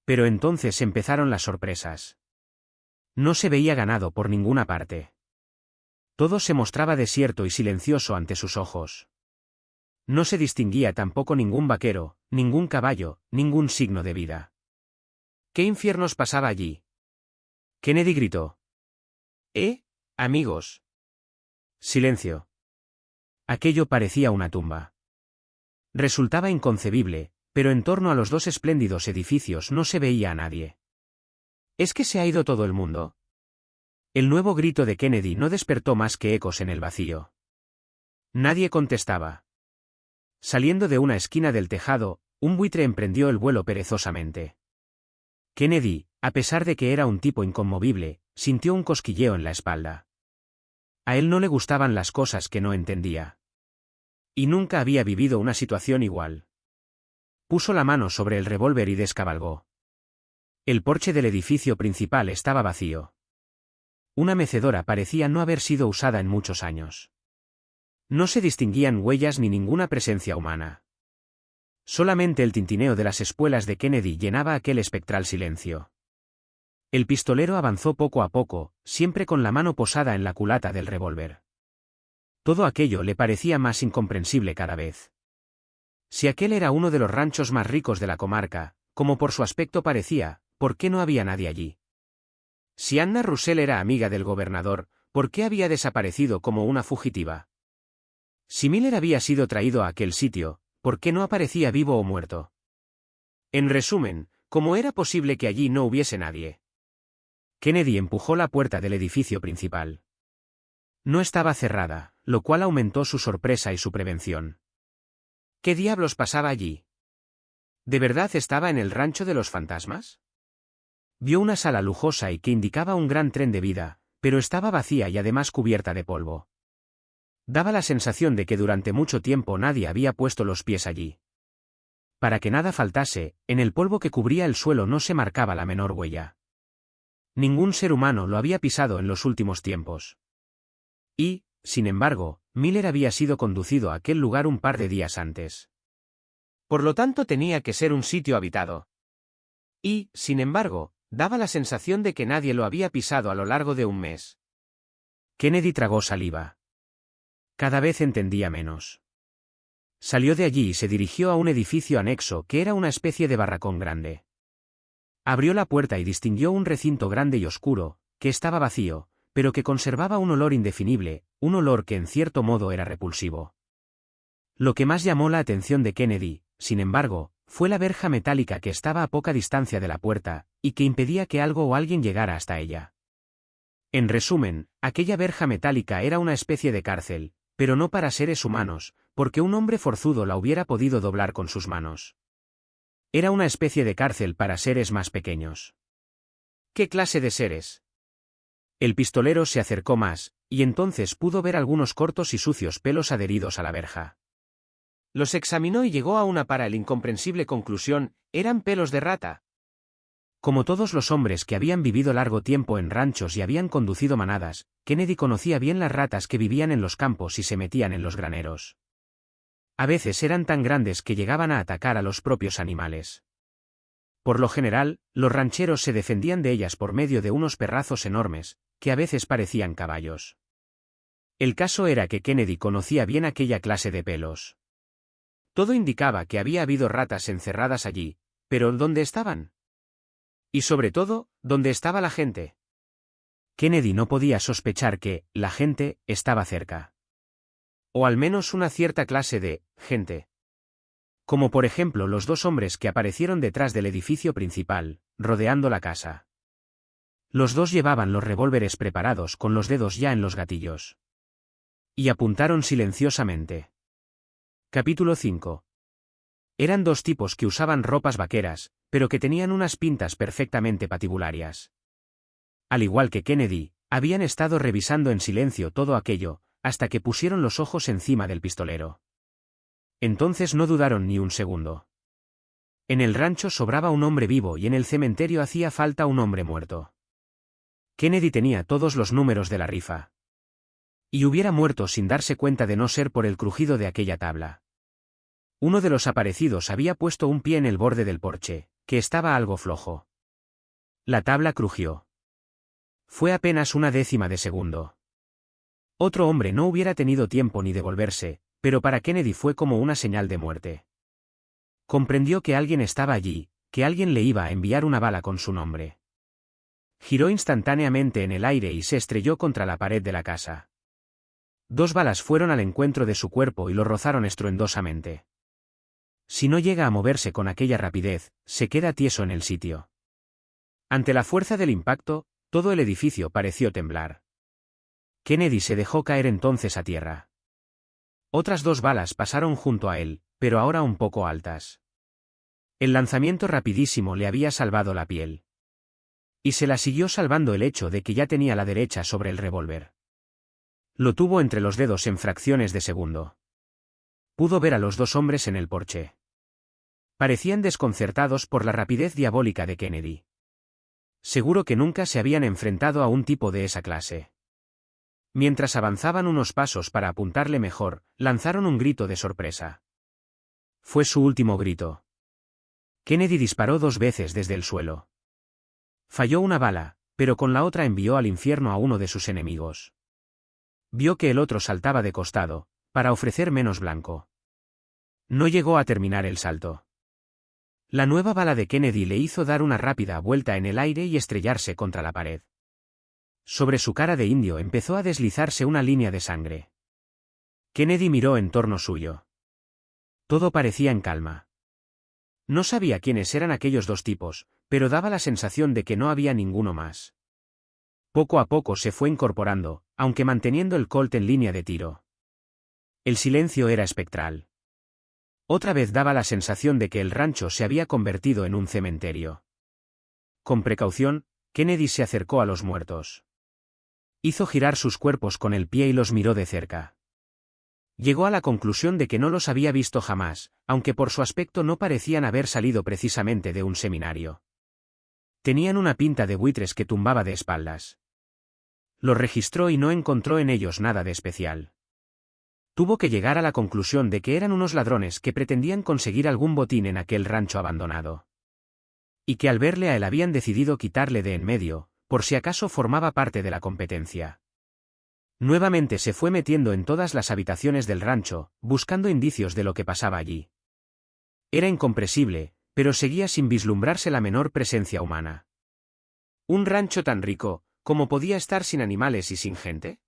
Pero entonces empezaron las sorpresas. No se veía ganado por ninguna parte. Todo se mostraba desierto y silencioso ante sus ojos. No se distinguía tampoco ningún vaquero, ningún caballo, ningún signo de vida. ¿Qué infiernos pasaba allí? Kennedy gritó. Amigos. Silencio. Aquello parecía una tumba. Resultaba inconcebible, pero en torno a los 2 espléndidos edificios no se veía a nadie. ¿Es que se ha ido todo el mundo? El nuevo grito de Kennedy no despertó más que ecos en el vacío. Nadie contestaba. Saliendo de una esquina del tejado, un buitre emprendió el vuelo perezosamente. Kennedy, a pesar de que era un tipo inconmovible, sintió un cosquilleo en la espalda. A él no le gustaban las cosas que no entendía. Y nunca había vivido una situación igual. Puso la mano sobre el revólver y descabalgó. El porche del edificio principal estaba vacío. Una mecedora parecía no haber sido usada en muchos años. No se distinguían huellas ni ninguna presencia humana. Solamente el tintineo de las espuelas de Kennedy llenaba aquel espectral silencio. El pistolero avanzó poco a poco, siempre con la mano posada en la culata del revólver. Todo aquello le parecía más incomprensible cada vez. Si aquel era uno de los ranchos más ricos de la comarca, como por su aspecto parecía, ¿por qué no había nadie allí? Si Anna Russell era amiga del gobernador, ¿por qué había desaparecido como una fugitiva? Si Miller había sido traído a aquel sitio, ¿por qué no aparecía vivo o muerto? En resumen, ¿cómo era posible que allí no hubiese nadie? Kennedy empujó la puerta del edificio principal. No estaba cerrada, lo cual aumentó su sorpresa y su prevención. ¿Qué diablos pasaba allí? ¿De verdad estaba en el rancho de los fantasmas? Vio una sala lujosa y que indicaba un gran tren de vida, pero estaba vacía y además cubierta de polvo. Daba la sensación de que durante mucho tiempo nadie había puesto los pies allí. Para que nada faltase, en el polvo que cubría el suelo no se marcaba la menor huella. Ningún ser humano lo había pisado en los últimos tiempos. Y, sin embargo, Miller había sido conducido a aquel lugar un par de días antes. Por lo tanto tenía que ser un sitio habitado. Y, sin embargo, daba la sensación de que nadie lo había pisado a lo largo de un mes. Kennedy tragó saliva. Cada vez entendía menos. Salió de allí y se dirigió a un edificio anexo que era una especie de barracón grande. Abrió la puerta y distinguió un recinto grande y oscuro, que estaba vacío, pero que conservaba un olor indefinible, un olor que en cierto modo era repulsivo. Lo que más llamó la atención de Kennedy, sin embargo, fue la verja metálica que estaba a poca distancia de la puerta, y que impedía que algo o alguien llegara hasta ella. En resumen, aquella verja metálica era una especie de cárcel, pero no para seres humanos, porque un hombre forzudo la hubiera podido doblar con sus manos. Era una especie de cárcel para seres más pequeños. ¿Qué clase de seres? El pistolero se acercó más, y entonces pudo ver algunos cortos y sucios pelos adheridos a la verja. Los examinó y llegó a una para él incomprensible conclusión: eran pelos de rata. Como todos los hombres que habían vivido largo tiempo en ranchos y habían conducido manadas, Kennedy conocía bien las ratas que vivían en los campos y se metían en los graneros. A veces eran tan grandes que llegaban a atacar a los propios animales. Por lo general, los rancheros se defendían de ellas por medio de unos perrazos enormes, que a veces parecían caballos. El caso era que Kennedy conocía bien aquella clase de pelos. Todo indicaba que había habido ratas encerradas allí, pero ¿dónde estaban? Y sobre todo, ¿dónde estaba la gente? Kennedy no podía sospechar que la gente estaba cerca. O al menos una cierta clase de gente. Como por ejemplo los dos hombres que aparecieron detrás del edificio principal, rodeando la casa. Los dos llevaban los revólveres preparados con los dedos ya en los gatillos. Y apuntaron silenciosamente. Capítulo 5. Eran dos tipos que usaban ropas vaqueras, pero que tenían unas pintas perfectamente patibularias. Al igual que Kennedy, habían estado revisando en silencio todo aquello, hasta que pusieron los ojos encima del pistolero. Entonces no dudaron ni un segundo. En el rancho sobraba un hombre vivo y en el cementerio hacía falta un hombre muerto. Kennedy tenía todos los números de la rifa. Y hubiera muerto sin darse cuenta de no ser por el crujido de aquella tabla. Uno de los aparecidos había puesto un pie en el borde del porche, que estaba algo flojo. La tabla crujió. Fue apenas una décima de segundo. Otro hombre no hubiera tenido tiempo ni de volverse, pero para Kennedy fue como una señal de muerte. Comprendió que alguien estaba allí, que alguien le iba a enviar una bala con su nombre. Giró instantáneamente en el aire y se estrelló contra la pared de la casa. Dos balas fueron al encuentro de su cuerpo y lo rozaron estruendosamente. Si no llega a moverse con aquella rapidez, se queda tieso en el sitio. Ante la fuerza del impacto, todo el edificio pareció temblar. Kennedy se dejó caer entonces a tierra. Otras dos balas pasaron junto a él, pero ahora un poco altas. El lanzamiento rapidísimo le había salvado la piel. Y se la siguió salvando el hecho de que ya tenía la derecha sobre el revólver. Lo tuvo entre los dedos en fracciones de segundo. Pudo ver a los dos hombres en el porche. Parecían desconcertados por la rapidez diabólica de Kennedy. Seguro que nunca se habían enfrentado a un tipo de esa clase. Mientras avanzaban unos pasos para apuntarle mejor, lanzaron un grito de sorpresa. Fue su último grito. Kennedy disparó 2 veces desde el suelo. Falló una bala, pero con la otra envió al infierno a uno de sus enemigos. Vio que el otro saltaba de costado, para ofrecer menos blanco. No llegó a terminar el salto. La nueva bala de Kennedy le hizo dar una rápida vuelta en el aire y estrellarse contra la pared. Sobre su cara de indio empezó a deslizarse una línea de sangre. Kennedy miró en torno suyo. Todo parecía en calma. No sabía quiénes eran aquellos dos tipos, pero daba la sensación de que no había ninguno más. Poco a poco se fue incorporando, aunque manteniendo el Colt en línea de tiro. El silencio era espectral. Otra vez daba la sensación de que el rancho se había convertido en un cementerio. Con precaución, Kennedy se acercó a los muertos. Hizo girar sus cuerpos con el pie y los miró de cerca. Llegó a la conclusión de que no los había visto jamás, aunque por su aspecto no parecían haber salido precisamente de un seminario. Tenían una pinta de buitres que tumbaba de espaldas. Los registró y no encontró en ellos nada de especial. Tuvo que llegar a la conclusión de que eran unos ladrones que pretendían conseguir algún botín en aquel rancho abandonado. Y que al verle a él habían decidido quitarle de en medio, por si acaso formaba parte de la competencia. Nuevamente se fue metiendo en todas las habitaciones del rancho, buscando indicios de lo que pasaba allí. Era incomprensible, pero seguía sin vislumbrarse la menor presencia humana. ¿Un rancho tan rico, cómo podía estar sin animales y sin gente?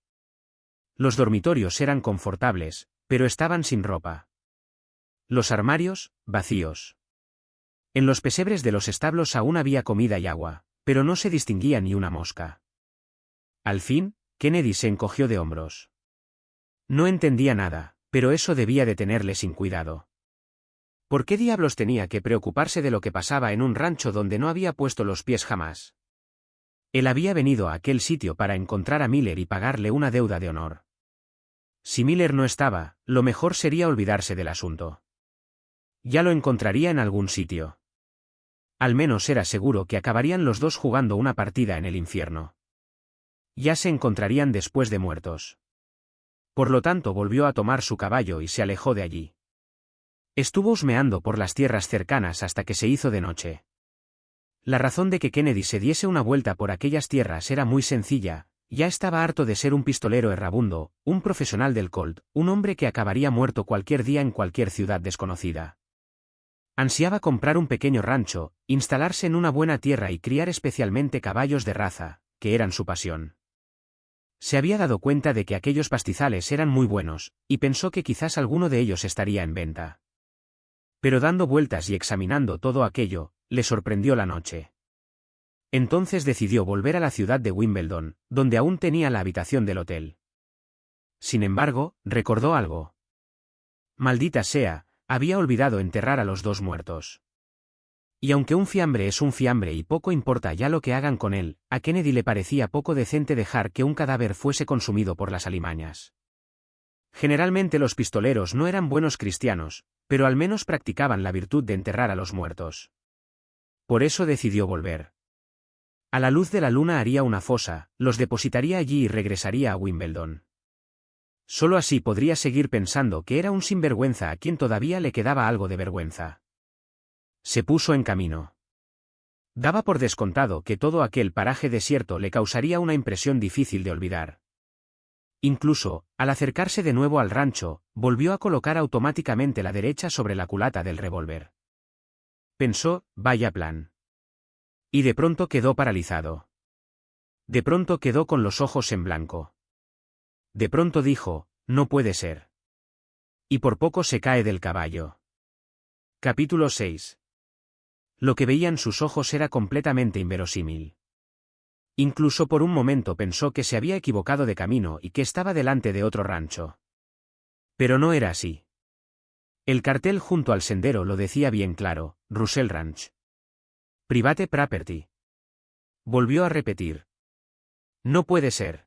Los dormitorios eran confortables, pero estaban sin ropa. Los armarios, vacíos. En los pesebres de los establos aún había comida y agua, pero no se distinguía ni una mosca. Al fin, Kennedy se encogió de hombros. No entendía nada, pero eso debía de tenerle sin cuidado. ¿Por qué diablos tenía que preocuparse de lo que pasaba en un rancho donde no había puesto los pies jamás? Él había venido a aquel sitio para encontrar a Miller y pagarle una deuda de honor. Si Miller no estaba, lo mejor sería olvidarse del asunto. Ya lo encontraría en algún sitio. Al menos era seguro que acabarían los dos jugando una partida en el infierno. Ya se encontrarían después de muertos. Por lo tanto volvió a tomar su caballo y se alejó de allí. Estuvo husmeando por las tierras cercanas hasta que se hizo de noche. La razón de que Kennedy se diese una vuelta por aquellas tierras era muy sencilla. Ya estaba harto de ser un pistolero errabundo, un profesional del Colt, un hombre que acabaría muerto cualquier día en cualquier ciudad desconocida. Ansiaba comprar un pequeño rancho, instalarse en una buena tierra y criar especialmente caballos de raza, que eran su pasión. Se había dado cuenta de que aquellos pastizales eran muy buenos, y pensó que quizás alguno de ellos estaría en venta. Pero dando vueltas y examinando todo aquello, le sorprendió la noche. Entonces decidió volver a la ciudad de Wimbledon, donde aún tenía la habitación del hotel. Sin embargo, recordó algo. Maldita sea, había olvidado enterrar a los dos muertos. Y aunque un fiambre es un fiambre y poco importa ya lo que hagan con él, a Kennedy le parecía poco decente dejar que un cadáver fuese consumido por las alimañas. Generalmente los pistoleros no eran buenos cristianos, pero al menos practicaban la virtud de enterrar a los muertos. Por eso decidió volver. A la luz de la luna haría una fosa, los depositaría allí y regresaría a Wimbledon. Solo así podría seguir pensando que era un sinvergüenza a quien todavía le quedaba algo de vergüenza. Se puso en camino. Daba por descontado que todo aquel paraje desierto le causaría una impresión difícil de olvidar. Incluso, al acercarse de nuevo al rancho, volvió a colocar automáticamente la derecha sobre la culata del revólver. Pensó, vaya plan. Y de pronto quedó paralizado. De pronto quedó con los ojos en blanco. De pronto dijo, no puede ser. Y por poco se cae del caballo. Capítulo 6. Lo que veían sus ojos era completamente inverosímil. Incluso por un momento pensó que se había equivocado de camino y que estaba delante de otro rancho. Pero no era así. El cartel junto al sendero lo decía bien claro, Russell Ranch. Private Property. Volvió a repetir. No puede ser.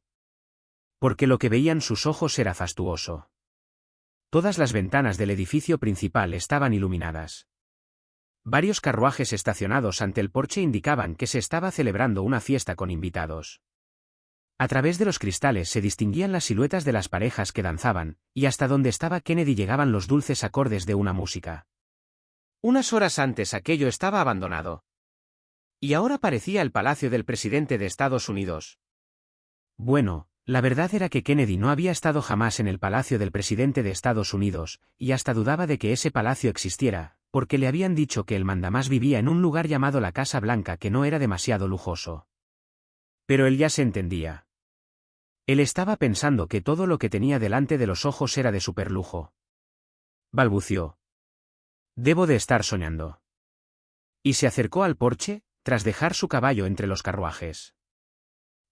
Porque lo que veían sus ojos era fastuoso. Todas las ventanas del edificio principal estaban iluminadas. Varios carruajes estacionados ante el porche indicaban que se estaba celebrando una fiesta con invitados. A través de los cristales se distinguían las siluetas de las parejas que danzaban, y hasta donde estaba Kennedy llegaban los dulces acordes de una música. Unas horas antes aquello estaba abandonado. Y ahora parecía el palacio del presidente de Estados Unidos. Bueno, la verdad era que Kennedy no había estado jamás en el palacio del presidente de Estados Unidos, y hasta dudaba de que ese palacio existiera, porque le habían dicho que el mandamás vivía en un lugar llamado la Casa Blanca que no era demasiado lujoso. Pero él ya se entendía. Él estaba pensando que todo lo que tenía delante de los ojos era de superlujo. Balbució. Debo de estar soñando. Y se acercó al porche, tras dejar su caballo entre los carruajes.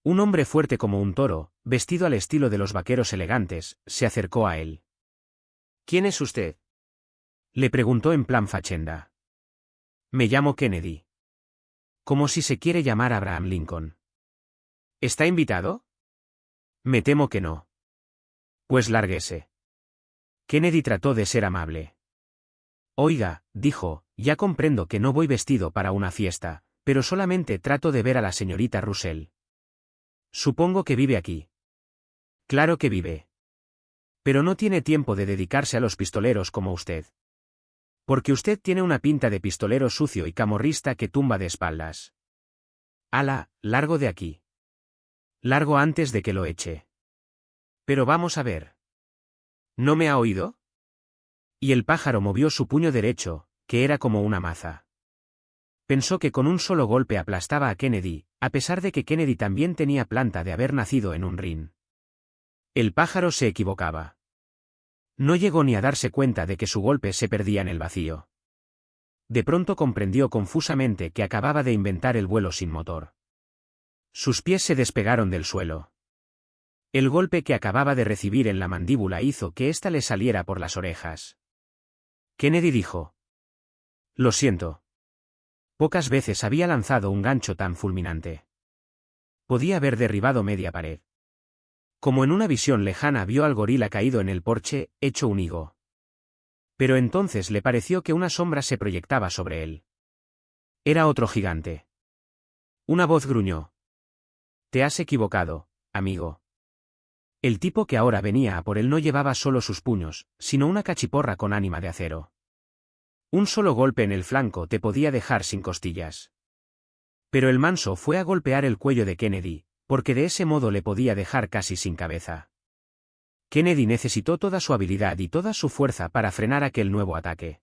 Un hombre fuerte como un toro, vestido al estilo de los vaqueros elegantes, se acercó a él. ¿Quién es usted?, le preguntó en plan fachenda. Me llamo Kennedy. Como si se quiere llamar Abraham Lincoln. ¿Está invitado? Me temo que no. Pues lárguese. Kennedy trató de ser amable. Oiga, dijo, ya comprendo que no voy vestido para una fiesta, pero solamente trato de ver a la señorita Russell. Supongo que vive aquí. Claro que vive. Pero no tiene tiempo de dedicarse a los pistoleros como usted. Porque usted tiene una pinta de pistolero sucio y camorrista que tumba de espaldas. Ala, largo de aquí. Largo antes de que lo eche. Pero vamos a ver. ¿No me ha oído? Y el pájaro movió su puño derecho, que era como una maza. Pensó que con un solo golpe aplastaba a Kennedy, a pesar de que Kennedy también tenía planta de haber nacido en un ring. El pájaro se equivocaba. No llegó ni a darse cuenta de que su golpe se perdía en el vacío. De pronto comprendió confusamente que acababa de inventar el vuelo sin motor. Sus pies se despegaron del suelo. El golpe que acababa de recibir en la mandíbula hizo que ésta le saliera por las orejas. Kennedy dijo. Lo siento. Pocas veces había lanzado un gancho tan fulminante. Podía haber derribado media pared. Como en una visión lejana vio al gorila caído en el porche, hecho un higo. Pero entonces le pareció que una sombra se proyectaba sobre él. Era otro gigante. Una voz gruñó. Te has equivocado, amigo. El tipo que ahora venía a por él no llevaba solo sus puños, sino una cachiporra con ánima de acero. Un solo golpe en el flanco te podía dejar sin costillas. Pero el manso fue a golpear el cuello de Kennedy, porque de ese modo le podía dejar casi sin cabeza. Kennedy necesitó toda su habilidad y toda su fuerza para frenar aquel nuevo ataque.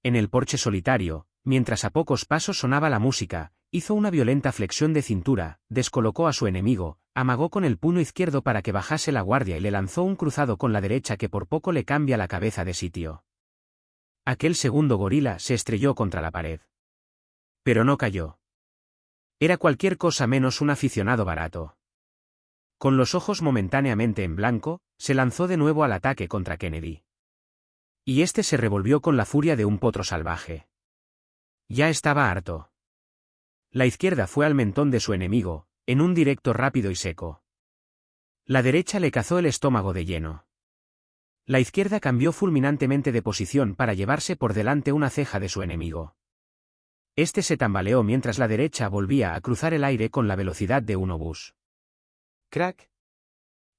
En el porche solitario, mientras a pocos pasos sonaba la música, hizo una violenta flexión de cintura, descolocó a su enemigo, amagó con el puño izquierdo para que bajase la guardia y le lanzó un cruzado con la derecha que por poco le cambia la cabeza de sitio. Aquel segundo gorila se estrelló contra la pared. Pero no cayó. Era cualquier cosa menos un aficionado barato. Con los ojos momentáneamente en blanco, se lanzó de nuevo al ataque contra Kennedy. Y este se revolvió con la furia de un potro salvaje. Ya estaba harto. La izquierda fue al mentón de su enemigo, en un directo rápido y seco. La derecha le cazó el estómago de lleno. La izquierda cambió fulminantemente de posición para llevarse por delante una ceja de su enemigo. Este se tambaleó mientras la derecha volvía a cruzar el aire con la velocidad de un obús. ¡Crack!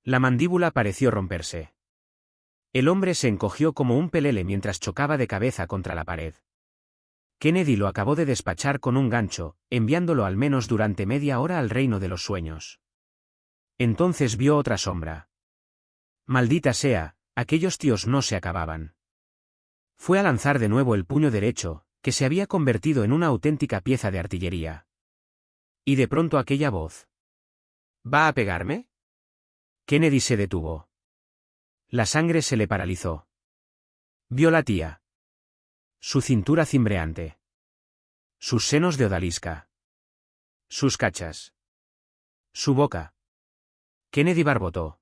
La mandíbula pareció romperse. El hombre se encogió como un pelele mientras chocaba de cabeza contra la pared. Kennedy lo acabó de despachar con un gancho, enviándolo al menos durante media hora al reino de los sueños. Entonces vio otra sombra. Maldita sea, aquellos tíos no se acababan. Fue a lanzar de nuevo el puño derecho, que se había convertido en una auténtica pieza de artillería. Y de pronto aquella voz. ¿Va a pegarme? Kennedy se detuvo. La sangre se le paralizó. Vio la tía. Su cintura cimbreante. Sus senos de odalisca. Sus cachas. Su boca. Kennedy barbotó.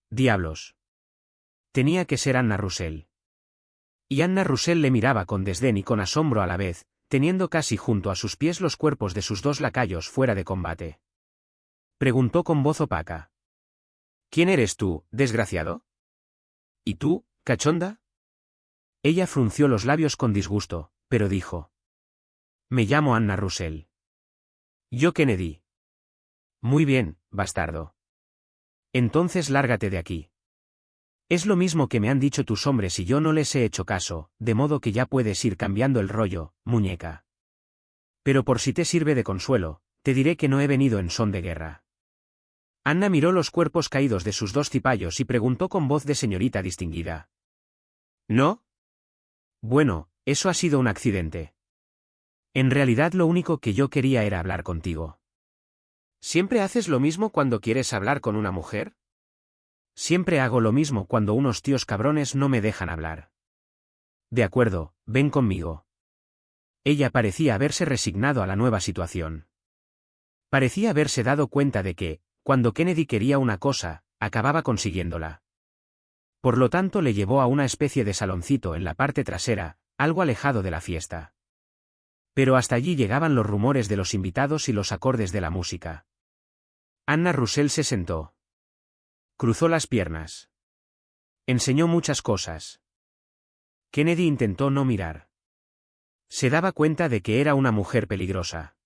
Diablos. Tenía que ser Anna Russell. Y Anna Russell le miraba con desdén y con asombro a la vez, teniendo casi junto a sus pies los cuerpos de sus dos lacayos fuera de combate. Preguntó con voz opaca. ¿Quién eres tú, desgraciado? ¿Y tú, cachonda? Ella frunció los labios con disgusto, pero dijo. Me llamo Anna Russell. Yo Kennedy. Muy bien, bastardo. Entonces lárgate de aquí. Es lo mismo que me han dicho tus hombres y yo no les he hecho caso, de modo que ya puedes ir cambiando el rollo, muñeca. Pero por si te sirve de consuelo, te diré que no he venido en son de guerra. Anna miró los cuerpos caídos de sus dos cipayos y preguntó con voz de señorita distinguida. ¿No? Bueno, eso ha sido un accidente. En realidad lo único que yo quería era hablar contigo. ¿Siempre haces lo mismo cuando quieres hablar con una mujer? Siempre hago lo mismo cuando unos tíos cabrones no me dejan hablar. De acuerdo, ven conmigo. Ella parecía haberse resignado a la nueva situación. Parecía haberse dado cuenta de que, cuando Kennedy quería una cosa, acababa consiguiéndola. Por lo tanto le llevó a una especie de saloncito en la parte trasera, algo alejado de la fiesta. Pero hasta allí llegaban los rumores de los invitados y los acordes de la música. Anna Russell se sentó. Cruzó las piernas. Enseñó muchas cosas. Kennedy intentó no mirar. Se daba cuenta de que era una mujer peligrosa.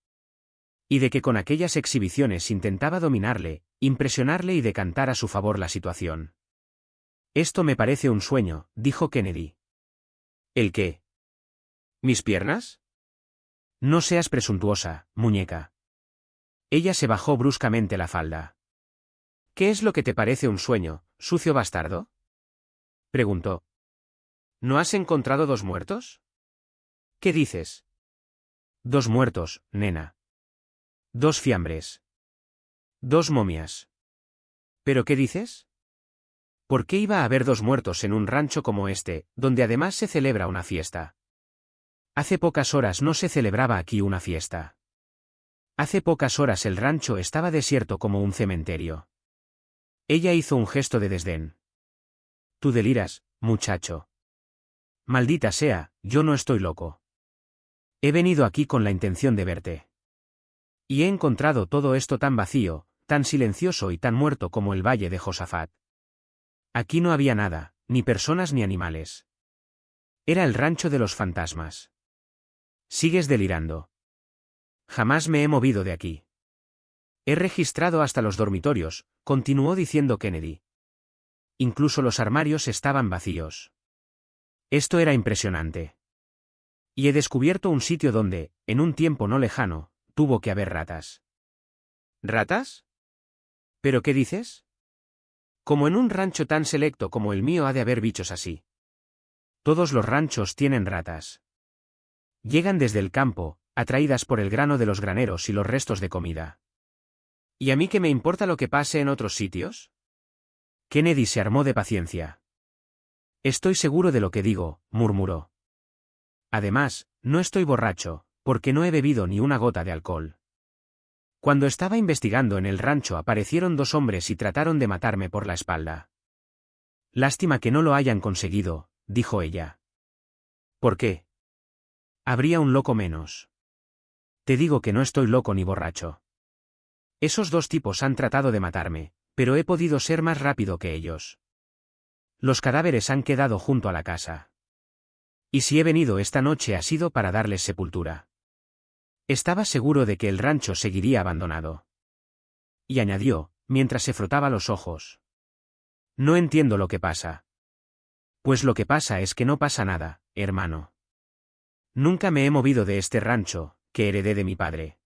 Y de que con aquellas exhibiciones intentaba dominarle, impresionarle y decantar a su favor la situación. Esto me parece un sueño, dijo Kennedy. ¿El qué? ¿Mis piernas? No seas presuntuosa, muñeca. Ella se bajó bruscamente la falda. ¿Qué es lo que te parece un sueño, sucio bastardo? Preguntó. ¿No has encontrado 2 muertos? ¿Qué dices? 2 muertos, nena. 2 fiambres. 2 momias. ¿Pero qué dices? ¿Por qué iba a haber 2 muertos en un rancho como este, donde además se celebra una fiesta? Hace pocas horas no se celebraba aquí una fiesta. Hace pocas horas el rancho estaba desierto como un cementerio. Ella hizo un gesto de desdén. Tú deliras, muchacho. Maldita sea, yo no estoy loco. He venido aquí con la intención de verte. Y he encontrado todo esto tan vacío, tan silencioso y tan muerto como el valle de Josafat. Aquí no había nada, ni personas ni animales. Era el rancho de los fantasmas. Sigues delirando. Jamás me he movido de aquí. He registrado hasta los dormitorios, continuó diciendo Kennedy. Incluso los armarios estaban vacíos. Esto era impresionante. Y he descubierto un sitio donde, en un tiempo no lejano, tuvo que haber ratas. ¿Ratas? ¿Pero qué dices? Como en un rancho tan selecto como el mío ha de haber bichos así. Todos los ranchos tienen ratas. Llegan desde el campo, atraídas por el grano de los graneros y los restos de comida. ¿Y a mí qué me importa lo que pase en otros sitios? Kennedy se armó de paciencia. Estoy seguro de lo que digo, murmuró. Además, no estoy borracho, porque no he bebido ni una gota de alcohol. Cuando estaba investigando en el rancho aparecieron 2 hombres y trataron de matarme por la espalda. Lástima que no lo hayan conseguido, dijo ella. ¿Por qué? Habría un loco menos. Te digo que no estoy loco ni borracho. Esos 2 tipos han tratado de matarme, pero he podido ser más rápido que ellos. Los cadáveres han quedado junto a la casa. Y si he venido esta noche ha sido para darles sepultura. Estaba seguro de que el rancho seguiría abandonado. Y añadió, mientras se frotaba los ojos. No entiendo lo que pasa. Pues lo que pasa es que no pasa nada, hermano. Nunca me he movido de este rancho, que heredé de mi padre.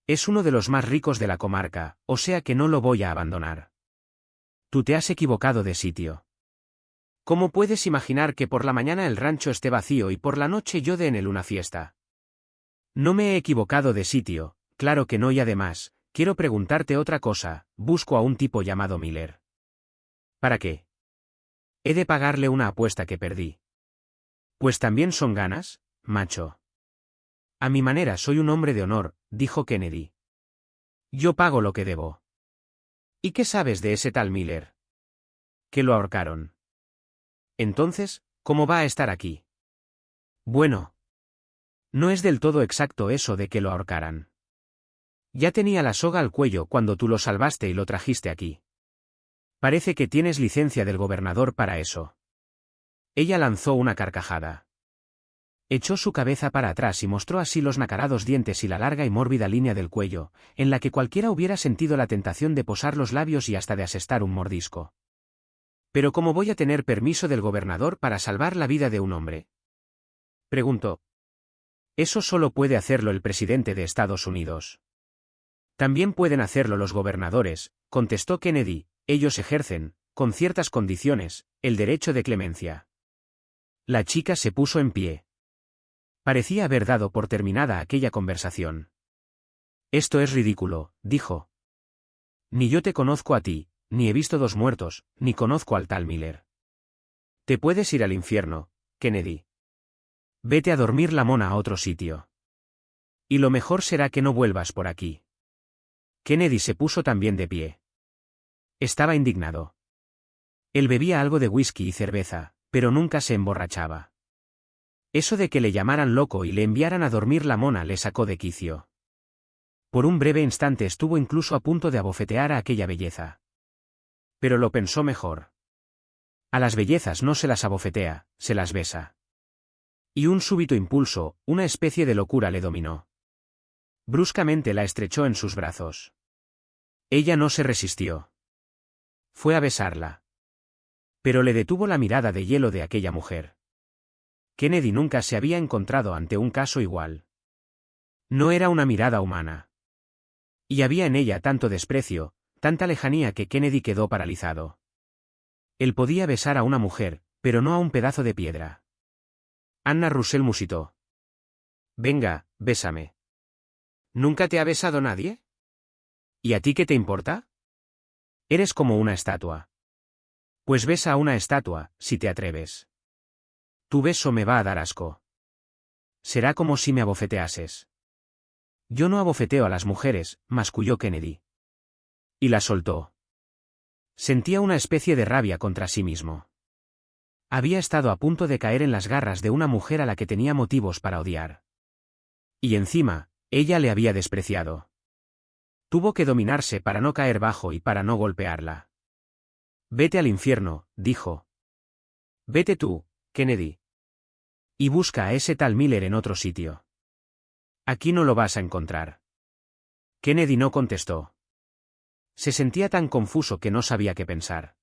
Es uno de los más ricos de la comarca, o sea que no lo voy a abandonar. Tú te has equivocado de sitio. ¿Cómo puedes imaginar que por la mañana el rancho esté vacío y por la noche yo dé en él una fiesta? No me he equivocado de sitio, claro que no, y además, quiero preguntarte otra cosa, busco a un tipo llamado Miller. ¿Para qué? He de pagarle una apuesta que perdí. Pues también son ganas, macho. A mi manera soy un hombre de honor, dijo Kennedy. Yo pago lo que debo. ¿Y qué sabes de ese tal Miller? Que lo ahorcaron. Entonces, ¿cómo va a estar aquí? Bueno. No es del todo exacto eso de que lo ahorcaran. Ya tenía la soga al cuello cuando tú lo salvaste y lo trajiste aquí. Parece que tienes licencia del gobernador para eso. Ella lanzó una carcajada. Echó su cabeza para atrás y mostró así los nacarados dientes y la larga y mórbida línea del cuello, en la que cualquiera hubiera sentido la tentación de posar los labios y hasta de asestar un mordisco. ¿Pero cómo voy a tener permiso del gobernador para salvar la vida de un hombre?, preguntó. Eso solo puede hacerlo el presidente de Estados Unidos. También pueden hacerlo los gobernadores, contestó Kennedy, ellos ejercen, con ciertas condiciones, el derecho de clemencia. La chica se puso en pie. Parecía haber dado por terminada aquella conversación. Esto es ridículo, dijo. Ni yo te conozco a ti, ni he visto 2 muertos, ni conozco al tal Miller. Te puedes ir al infierno, Kennedy. Vete a dormir la mona a otro sitio. Y lo mejor será que no vuelvas por aquí. Kennedy se puso también de pie. Estaba indignado. Él bebía algo de whisky y cerveza, pero nunca se emborrachaba. Eso de que le llamaran loco y le enviaran a dormir la mona le sacó de quicio. Por un breve instante estuvo incluso a punto de abofetear a aquella belleza. Pero lo pensó mejor. A las bellezas no se las abofetea, se las besa. Y un súbito impulso, una especie de locura le dominó. Bruscamente la estrechó en sus brazos. Ella no se resistió. Fue a besarla. Pero le detuvo la mirada de hielo de aquella mujer. Kennedy nunca se había encontrado ante un caso igual. No era una mirada humana. Y había en ella tanto desprecio, tanta lejanía que Kennedy quedó paralizado. Él podía besar a una mujer, pero no a un pedazo de piedra. Anna Russell musitó. Venga, bésame. ¿Nunca te ha besado nadie? ¿Y a ti qué te importa? Eres como una estatua. Pues besa a una estatua, si te atreves. Tu beso me va a dar asco. Será como si me abofeteases. Yo no abofeteo a las mujeres, masculló Kennedy. Y la soltó. Sentía una especie de rabia contra sí mismo. Había estado a punto de caer en las garras de una mujer a la que tenía motivos para odiar. Y encima, ella le había despreciado. Tuvo que dominarse para no caer bajo y para no golpearla. Vete al infierno, dijo. Vete tú, Kennedy. Y busca a ese tal Miller en otro sitio. Aquí no lo vas a encontrar. Kennedy no contestó. Se sentía tan confuso que no sabía qué pensar.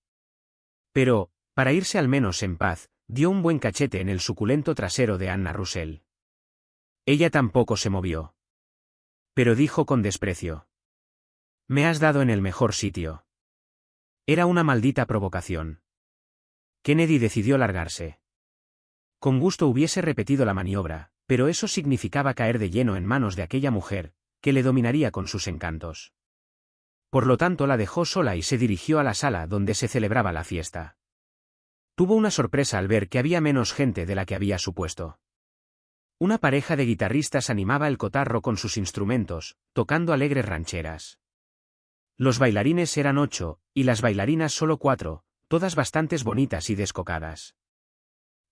Pero, para irse al menos en paz, dio un buen cachete en el suculento trasero de Anna Russell. Ella tampoco se movió. Pero dijo con desprecio. Me has dado en el mejor sitio. Era una maldita provocación. Kennedy decidió largarse. Con gusto hubiese repetido la maniobra, pero eso significaba caer de lleno en manos de aquella mujer, que le dominaría con sus encantos. Por lo tanto la dejó sola y se dirigió a la sala donde se celebraba la fiesta. Tuvo una sorpresa al ver que había menos gente de la que había supuesto. Una pareja de guitarristas animaba el cotarro con sus instrumentos, tocando alegres rancheras. Los bailarines eran 8, y las bailarinas solo 4, todas bastante bonitas y descocadas.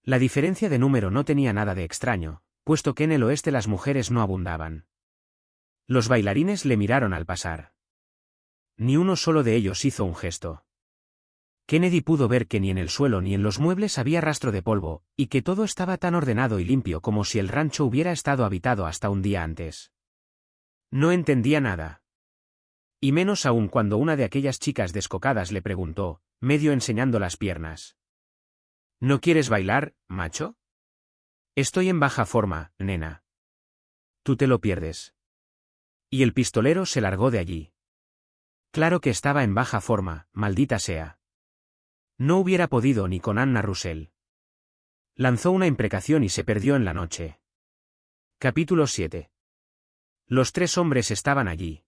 La diferencia de número no tenía nada de extraño, puesto que en el oeste las mujeres no abundaban. Los bailarines le miraron al pasar. Ni uno solo de ellos hizo un gesto. Kennedy pudo ver que ni en el suelo ni en los muebles había rastro de polvo, y que todo estaba tan ordenado y limpio como si el rancho hubiera estado habitado hasta un día antes. No entendía nada. Y menos aún cuando una de aquellas chicas descocadas le preguntó, medio enseñando las piernas. ¿No quieres bailar, macho? Estoy en baja forma, nena. Tú te lo pierdes. Y el pistolero se largó de allí. Claro que estaba en baja forma, maldita sea. No hubiera podido ni con Anna Russell. Lanzó una imprecación y se perdió en la noche. Capítulo 7. Los 3 hombres estaban allí.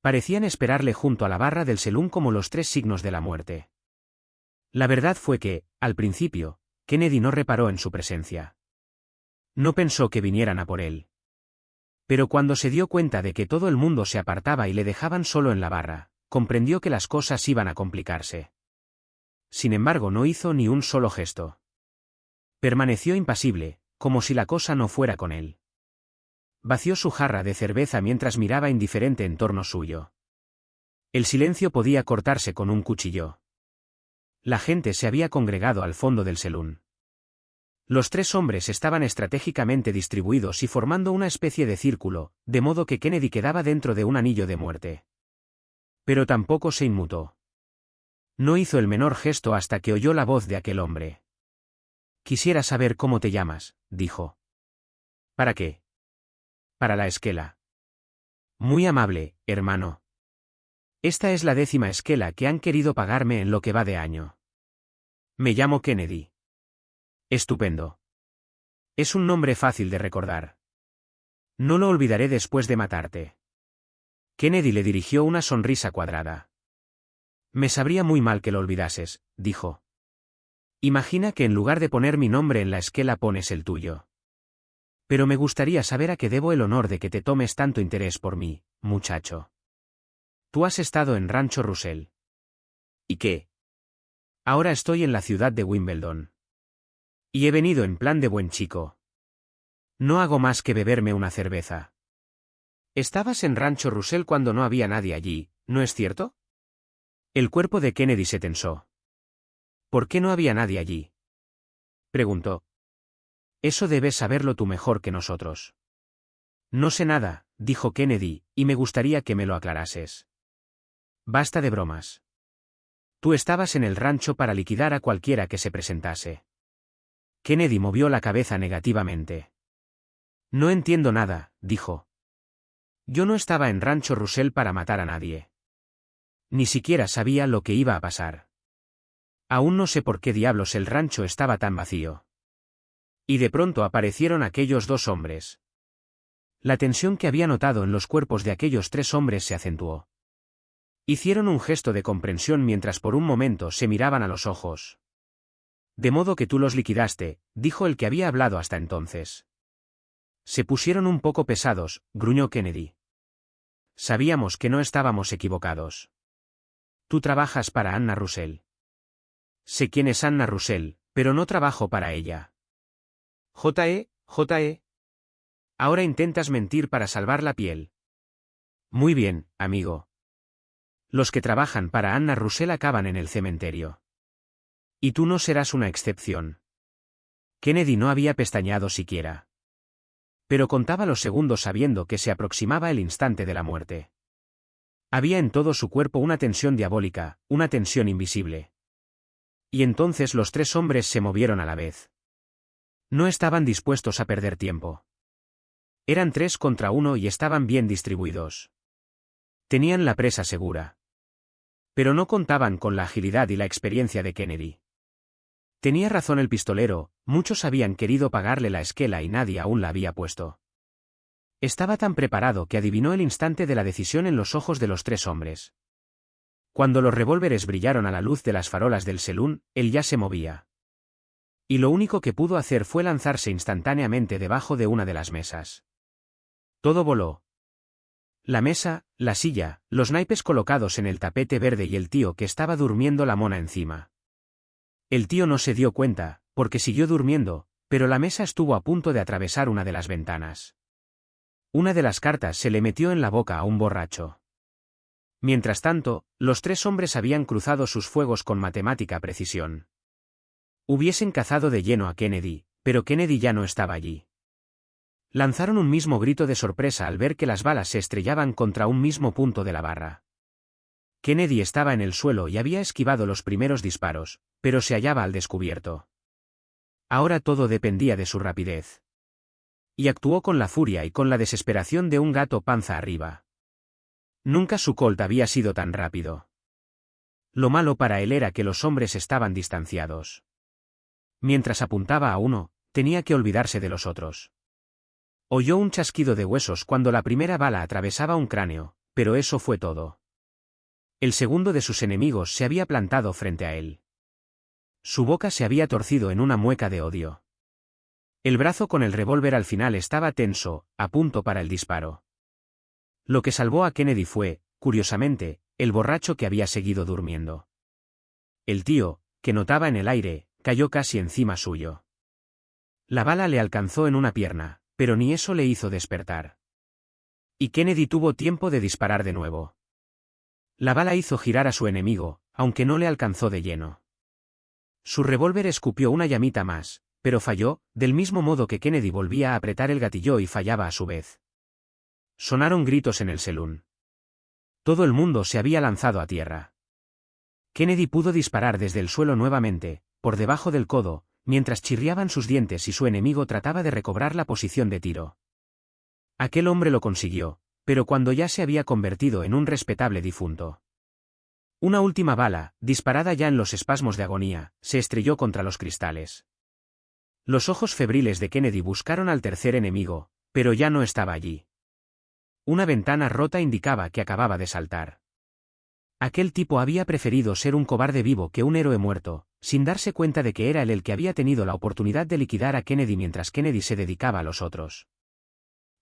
Parecían esperarle junto a la barra del selún como los 3 signos de la muerte. La verdad fue que, al principio, Kennedy no reparó en su presencia. No pensó que vinieran a por él. Pero cuando se dio cuenta de que todo el mundo se apartaba y le dejaban solo en la barra, comprendió que las cosas iban a complicarse. Sin embargo, no hizo ni un solo gesto. Permaneció impasible, como si la cosa no fuera con él. Vació su jarra de cerveza mientras miraba indiferente en torno suyo. El silencio podía cortarse con un cuchillo. La gente se había congregado al fondo del selún. Los 3 hombres estaban estratégicamente distribuidos y formando una especie de círculo, de modo que Kennedy quedaba dentro de un anillo de muerte. Pero tampoco se inmutó. No hizo el menor gesto hasta que oyó la voz de aquel hombre. Quisiera saber cómo te llamas, dijo. ¿Para qué? Para la esquela. Muy amable, hermano. Esta es la 10ª esquela que han querido pagarme en lo que va de año. Me llamo Kennedy. Estupendo. Es un nombre fácil de recordar. No lo olvidaré después de matarte. Kennedy le dirigió una sonrisa cuadrada. Me sabría muy mal que lo olvidases, dijo. Imagina que en lugar de poner mi nombre en la esquela pones el tuyo. Pero me gustaría saber a qué debo el honor de que te tomes tanto interés por mí, muchacho. Tú has estado en Rancho Russell. ¿Y qué? Ahora estoy en la ciudad de Wimbledon. Y he venido en plan de buen chico. No hago más que beberme una cerveza. Estabas en Rancho Russell cuando no había nadie allí, ¿no es cierto? El cuerpo de Kennedy se tensó. ¿Por qué no había nadie allí? Preguntó. Eso debes saberlo tú mejor que nosotros. No sé nada, dijo Kennedy, y me gustaría que me lo aclarases. Basta de bromas. Tú estabas en el rancho para liquidar a cualquiera que se presentase. Kennedy movió la cabeza negativamente. No entiendo nada, dijo. Yo no estaba en Rancho Russell para matar a nadie. Ni siquiera sabía lo que iba a pasar. Aún no sé por qué diablos el rancho estaba tan vacío. Y de pronto aparecieron aquellos 2 hombres. La tensión que había notado en los cuerpos de aquellos 3 hombres se acentuó. Hicieron un gesto de comprensión mientras por un momento se miraban a los ojos. De modo que tú los liquidaste, dijo el que había hablado hasta entonces. Se pusieron un poco pesados, gruñó Kennedy. Sabíamos que no estábamos equivocados. Tú trabajas para Anna Russell. Sé quién es Anna Russell, pero no trabajo para ella. J.E. Ahora intentas mentir para salvar la piel. Muy bien, amigo. Los que trabajan para Anna Russell acaban en el cementerio. Y tú no serás una excepción. Kennedy no había pestañeado siquiera. Pero contaba los segundos sabiendo que se aproximaba el instante de la muerte. Había en todo su cuerpo una tensión diabólica, una tensión invisible. Y entonces los tres hombres se movieron a la vez. No estaban dispuestos a perder tiempo. Eran 3 contra 1 y estaban bien distribuidos. Tenían la presa segura. Pero no contaban con la agilidad y la experiencia de Kennedy. Tenía razón el pistolero, muchos habían querido pagarle la esquela y nadie aún la había puesto. Estaba tan preparado que adivinó el instante de la decisión en los ojos de los 3 hombres. Cuando los revólveres brillaron a la luz de las farolas del saloon, él ya se movía. Y lo único que pudo hacer fue lanzarse instantáneamente debajo de una de las mesas. Todo voló. La mesa, la silla, los naipes colocados en el tapete verde y el tío que estaba durmiendo la mona encima. El tío no se dio cuenta, porque siguió durmiendo, pero la mesa estuvo a punto de atravesar una de las ventanas. Una de las cartas se le metió en la boca a un borracho. Mientras tanto, los 3 hombres habían cruzado sus fuegos con matemática precisión. Hubiesen cazado de lleno a Kennedy, pero Kennedy ya no estaba allí. Lanzaron un mismo grito de sorpresa al ver que las balas se estrellaban contra un mismo punto de la barra. Kennedy estaba en el suelo y había esquivado los primeros disparos, pero se hallaba al descubierto. Ahora todo dependía de su rapidez. Y actuó con la furia y con la desesperación de un gato panza arriba. Nunca su Colt había sido tan rápido. Lo malo para él era que los hombres estaban distanciados. Mientras apuntaba a uno, tenía que olvidarse de los otros. Oyó un chasquido de huesos cuando la primera bala atravesaba un cráneo, pero eso fue todo. El segundo de sus enemigos se había plantado frente a él. Su boca se había torcido en una mueca de odio. El brazo con el revólver al final estaba tenso, a punto para el disparo. Lo que salvó a Kennedy fue, curiosamente, el borracho que había seguido durmiendo. El tío, que notaba en el aire, cayó casi encima suyo. La bala le alcanzó en una pierna, pero ni eso le hizo despertar. Y Kennedy tuvo tiempo de disparar de nuevo. La bala hizo girar a su enemigo, aunque no le alcanzó de lleno. Su revólver escupió una llamita más, pero falló, del mismo modo que Kennedy volvía a apretar el gatillo y fallaba a su vez. Sonaron gritos en el saloon. Todo el mundo se había lanzado a tierra. Kennedy pudo disparar desde el suelo nuevamente, por debajo del codo, mientras chirriaban sus dientes y su enemigo trataba de recobrar la posición de tiro. Aquel hombre lo consiguió, pero cuando ya se había convertido en un respetable difunto. Una última bala, disparada ya en los espasmos de agonía, se estrelló contra los cristales. Los ojos febriles de Kennedy buscaron al tercer enemigo, pero ya no estaba allí. Una ventana rota indicaba que acababa de saltar. Aquel tipo había preferido ser un cobarde vivo que un héroe muerto, sin darse cuenta de que era él el que había tenido la oportunidad de liquidar a Kennedy mientras Kennedy se dedicaba a los otros.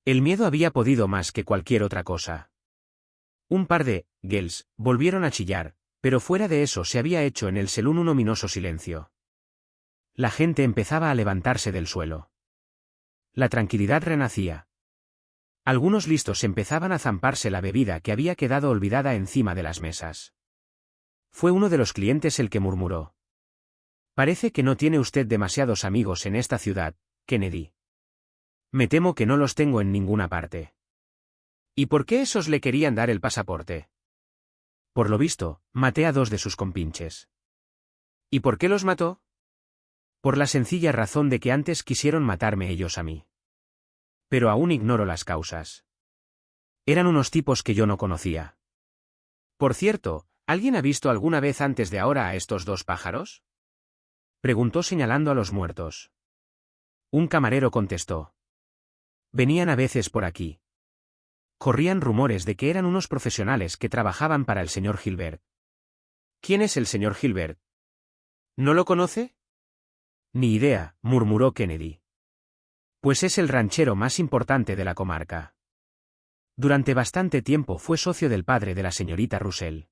El miedo había podido más que cualquier otra cosa. Un par de «girls» volvieron a chillar, pero fuera de eso se había hecho en el saloon un ominoso silencio. La gente empezaba a levantarse del suelo. La tranquilidad renacía. Algunos listos empezaban a zamparse la bebida que había quedado olvidada encima de las mesas. Fue uno de los clientes el que murmuró: «Parece que no tiene usted demasiados amigos en esta ciudad, Kennedy». «Me temo que no los tengo en ninguna parte». «¿Y por qué esos le querían dar el pasaporte?» «Por lo visto, maté a 2 de sus compinches». «¿Y por qué los mató?» «Por la sencilla razón de que antes quisieron matarme ellos a mí. Pero aún ignoro las causas. Eran unos tipos que yo no conocía». «Por cierto, ¿alguien ha visto alguna vez antes de ahora a estos 2 pájaros?» preguntó señalando a los muertos. Un camarero contestó: «Venían a veces por aquí». Corrían rumores de que eran unos profesionales que trabajaban para el señor Gilbert. «¿Quién es el señor Gilbert? ¿No lo conoce?» «Ni idea», murmuró Kennedy. «Pues es el ranchero más importante de la comarca. Durante bastante tiempo fue socio del padre de la señorita Russell».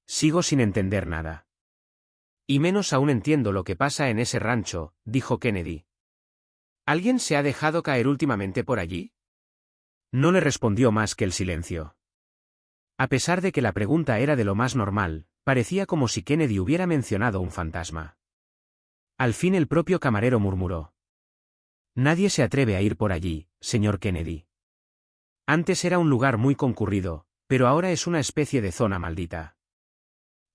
«Sigo sin entender nada». «Y menos aún entiendo lo que pasa en ese rancho», dijo Kennedy. «¿Alguien se ha dejado caer últimamente por allí?» No le respondió más que el silencio. A pesar de que la pregunta era de lo más normal, parecía como si Kennedy hubiera mencionado un fantasma. Al fin el propio camarero murmuró. Nadie se atreve a ir por allí, señor Kennedy. Antes era un lugar muy concurrido, pero ahora es una especie de zona maldita.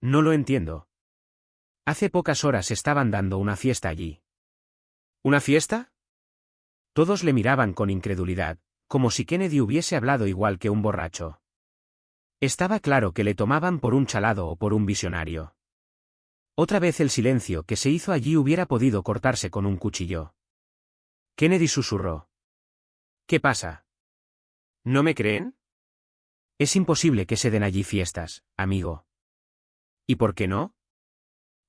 No lo entiendo. Hace pocas horas estaban dando una fiesta allí. ¿Una fiesta? Todos le miraban con incredulidad, como si Kennedy hubiese hablado igual que un borracho. Estaba claro que le tomaban por un chalado o por un visionario. Otra vez el silencio que se hizo allí hubiera podido cortarse con un cuchillo. Kennedy susurró. ¿Qué pasa? ¿No me creen? Es imposible que se den allí fiestas, amigo. ¿Y por qué no?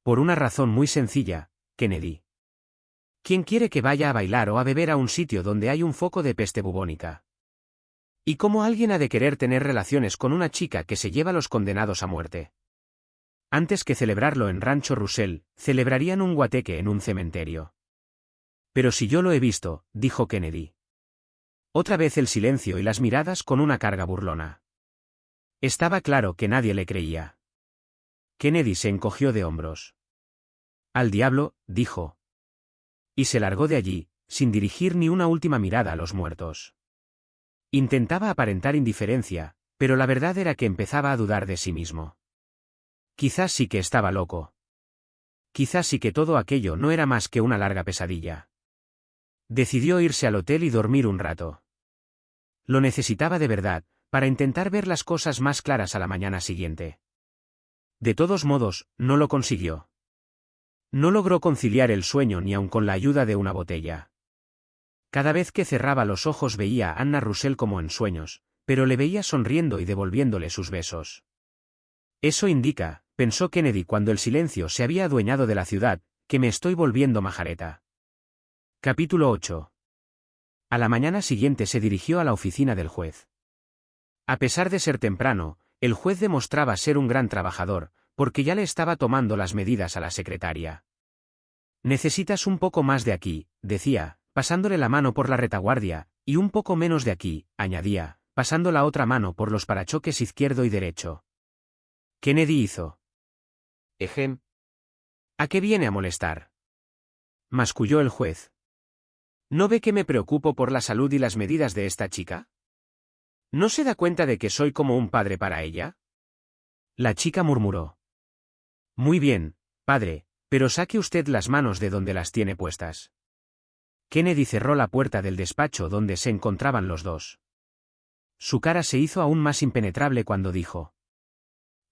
Por una razón muy sencilla, Kennedy. ¿Quién quiere que vaya a bailar o a beber a un sitio donde hay un foco de peste bubónica? ¿Y cómo alguien ha de querer tener relaciones con una chica que se lleva a los condenados a muerte? Antes que celebrarlo en Rancho Roussel, celebrarían un guateque en un cementerio. Pero si yo lo he visto, dijo Kennedy. Otra vez el silencio y las miradas con una carga burlona. Estaba claro que nadie le creía. Kennedy se encogió de hombros. Al diablo, dijo. Y se largó de allí, sin dirigir ni una última mirada a los muertos. Intentaba aparentar indiferencia, pero la verdad era que empezaba a dudar de sí mismo. Quizás sí que estaba loco. Quizás sí que todo aquello no era más que una larga pesadilla. Decidió irse al hotel y dormir un rato. Lo necesitaba de verdad, para intentar ver las cosas más claras a la mañana siguiente. De todos modos, no lo consiguió. No logró conciliar el sueño ni aun con la ayuda de una botella. Cada vez que cerraba los ojos veía a Anna Roussel como en sueños, pero le veía sonriendo y devolviéndole sus besos. Eso indica, pensó Kennedy cuando el silencio se había adueñado de la ciudad, que me estoy volviendo majareta. Capítulo 8. A la mañana siguiente se dirigió a la oficina del juez. A pesar de ser temprano, el juez demostraba ser un gran trabajador, porque ya le estaba tomando las medidas a la secretaria. Necesitas un poco más de aquí, decía, pasándole la mano por la retaguardia, y un poco menos de aquí, añadía, pasando la otra mano por los parachoques izquierdo y derecho. Kennedy hizo. Ejem. ¿A qué viene a molestar? Masculló el juez. ¿No ve que me preocupo por la salud y las medidas de esta chica? ¿No se da cuenta de que soy como un padre para ella? La chica murmuró. Muy bien, padre, pero saque usted las manos de donde las tiene puestas. Kennedy cerró la puerta del despacho donde se encontraban los dos. Su cara se hizo aún más impenetrable cuando dijo.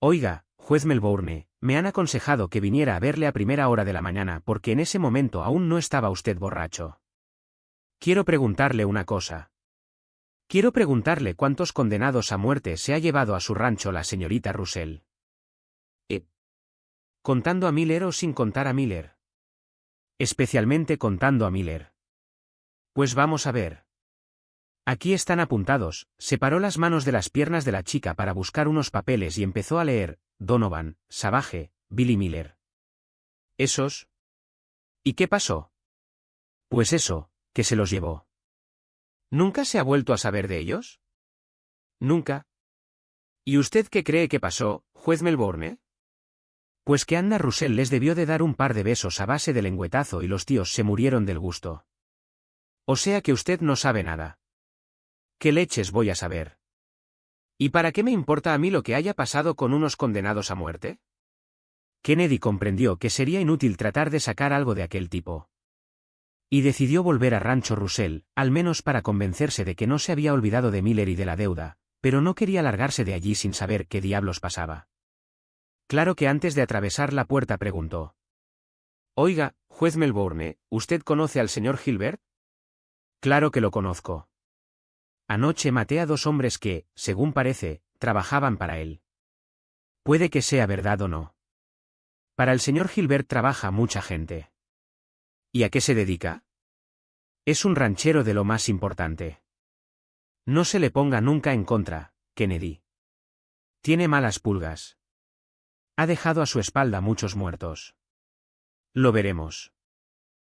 Oiga, juez Melbourne, me han aconsejado que viniera a verle a primera hora de la mañana porque en ese momento aún no estaba usted borracho. Quiero preguntarle una cosa. Quiero preguntarle cuántos condenados a muerte se ha llevado a su rancho la señorita Roussel. ¿Contando a Miller o sin contar a Miller? Especialmente contando a Miller. Pues vamos a ver. Aquí están apuntados. Separó las manos de las piernas de la chica para buscar unos papeles y empezó a leer, Donovan, Savage, Billy Miller. ¿Esos? ¿Y qué pasó? Pues eso, que se los llevó. ¿Nunca se ha vuelto a saber de ellos? Nunca. ¿Y usted qué cree que pasó, juez Melbourne? Pues que Anna Roussel les debió de dar un par de besos a base de lengüetazo y los tíos se murieron del gusto. O sea que usted no sabe nada. ¿Qué leches voy a saber? ¿Y para qué me importa a mí lo que haya pasado con unos condenados a muerte? Kennedy comprendió que sería inútil tratar de sacar algo de aquel tipo. Y decidió volver a Rancho Roussel, al menos para convencerse de que no se había olvidado de Miller y de la deuda, pero no quería largarse de allí sin saber qué diablos pasaba. Claro que antes de atravesar la puerta preguntó. Oiga, juez Melbourne, ¿usted conoce al señor Gilbert? Claro que lo conozco. Anoche maté a 2 hombres que, según parece, trabajaban para él. Puede que sea verdad o no. Para el señor Gilbert trabaja mucha gente. ¿Y a qué se dedica? Es un ranchero de lo más importante. No se le ponga nunca en contra, Kennedy. Tiene malas pulgas. Ha dejado a su espalda muchos muertos. Lo veremos.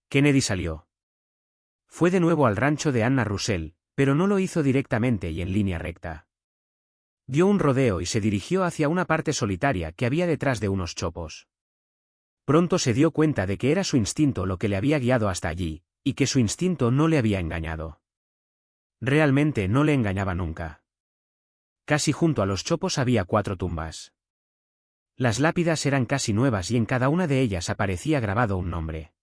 Kennedy salió. Fue de nuevo al rancho de Anna Roussel, Pero no lo hizo directamente y en línea recta. Dio un rodeo y se dirigió hacia una parte solitaria que había detrás de unos chopos. Pronto se dio cuenta de que era su instinto lo que le había guiado hasta allí, y que su instinto no le había engañado. Realmente no le engañaba nunca. Casi junto a los chopos había 4 tumbas. Las lápidas eran casi nuevas y en cada una de ellas aparecía grabado un nombre.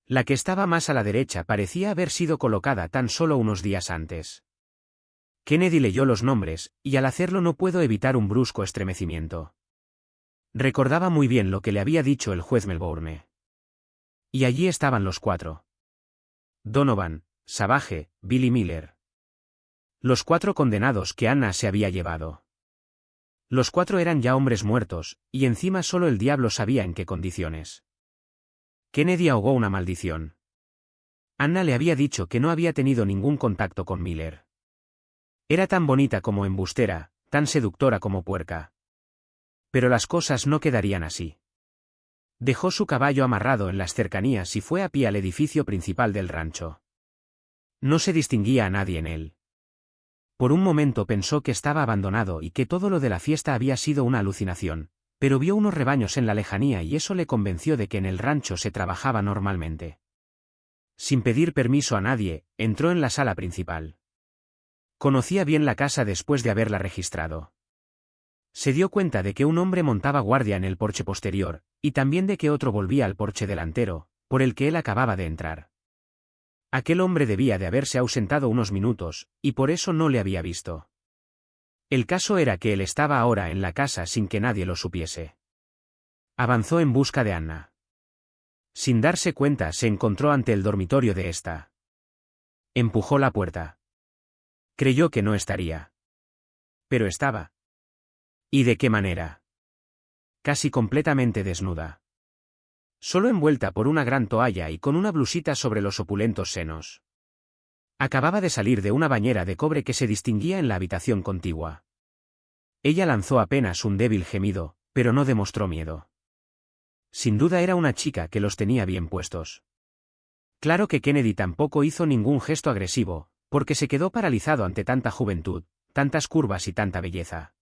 La que estaba más a la derecha parecía haber sido colocada tan solo unos días antes. Kennedy leyó los nombres, y al hacerlo no pudo evitar un brusco estremecimiento. Recordaba muy bien lo que le había dicho el juez Melbourne. Y allí estaban los 4. Donovan, Savage, Billy Miller. Los 4 condenados que Anna se había llevado. Los 4 eran ya hombres muertos, y encima solo el diablo sabía en qué condiciones. Kennedy ahogó una maldición. Anna le había dicho que no había tenido ningún contacto con Miller. Era tan bonita como embustera, tan seductora como puerca. Pero las cosas no quedarían así. Dejó su caballo amarrado en las cercanías y fue a pie al edificio principal del rancho. No se distinguía a nadie en él. Por un momento pensó que estaba abandonado y que todo lo de la fiesta había sido una alucinación, pero vio unos rebaños en la lejanía y eso le convenció de que en el rancho se trabajaba normalmente. Sin pedir permiso a nadie, entró en la sala principal. Conocía bien la casa después de haberla registrado. Se dio cuenta de que un hombre montaba guardia en el porche posterior, y también de que otro volvía al porche delantero, por el que él acababa de entrar. Aquel hombre debía de haberse ausentado unos minutos, y por eso no le había visto. El caso era que él estaba ahora en la casa sin que nadie lo supiese. Avanzó en busca de Anna. Sin darse cuenta se encontró ante el dormitorio de esta. Empujó la puerta. Creyó que no estaría. Pero estaba. ¿Y de qué manera? Casi completamente desnuda. Solo envuelta por una gran toalla y con una blusita sobre los opulentos senos. Acababa de salir de una bañera de cobre que se distinguía en la habitación contigua. Ella lanzó apenas un débil gemido, pero no demostró miedo. Sin duda era una chica que los tenía bien puestos. Claro que Kennedy tampoco hizo ningún gesto agresivo, porque se quedó paralizado ante tanta juventud, tantas curvas y tanta belleza.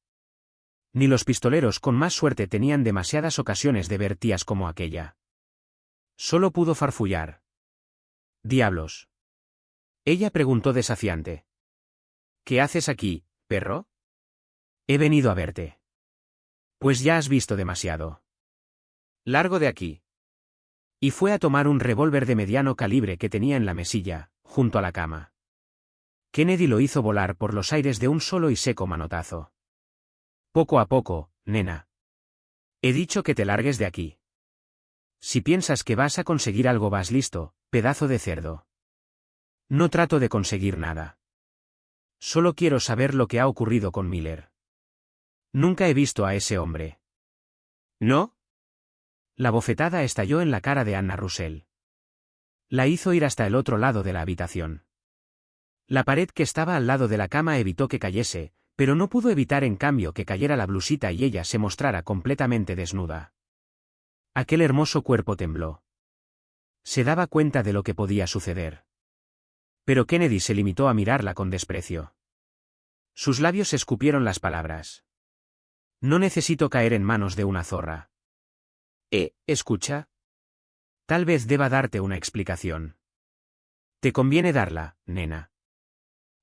Ni los pistoleros con más suerte tenían demasiadas ocasiones de ver tías como aquella. Solo pudo farfullar. «Diablos». Ella preguntó desafiante. «¿Qué haces aquí, perro?» «He venido a verte». «Pues ya has visto demasiado». «Largo de aquí». Y fue a tomar un revólver de mediano calibre que tenía en la mesilla, junto a la cama. Kennedy lo hizo volar por los aires de un solo y seco manotazo. «Poco a poco, nena. He dicho que te largues de aquí. Si piensas que vas a conseguir algo vas listo, pedazo de cerdo. No trato de conseguir nada. Solo quiero saber lo que ha ocurrido con Miller. Nunca he visto a ese hombre». «¿No?» La bofetada estalló en la cara de Anna Russell. La hizo ir hasta el otro lado de la habitación. La pared que estaba al lado de la cama evitó que cayese, pero no pudo evitar en cambio que cayera la blusita y ella se mostrara completamente desnuda. Aquel hermoso cuerpo tembló. Se daba cuenta de lo que podía suceder. Pero Kennedy se limitó a mirarla con desprecio. Sus labios escupieron las palabras. «No necesito caer en manos de una zorra». Escucha. Tal vez deba darte una explicación. Te conviene darla, nena.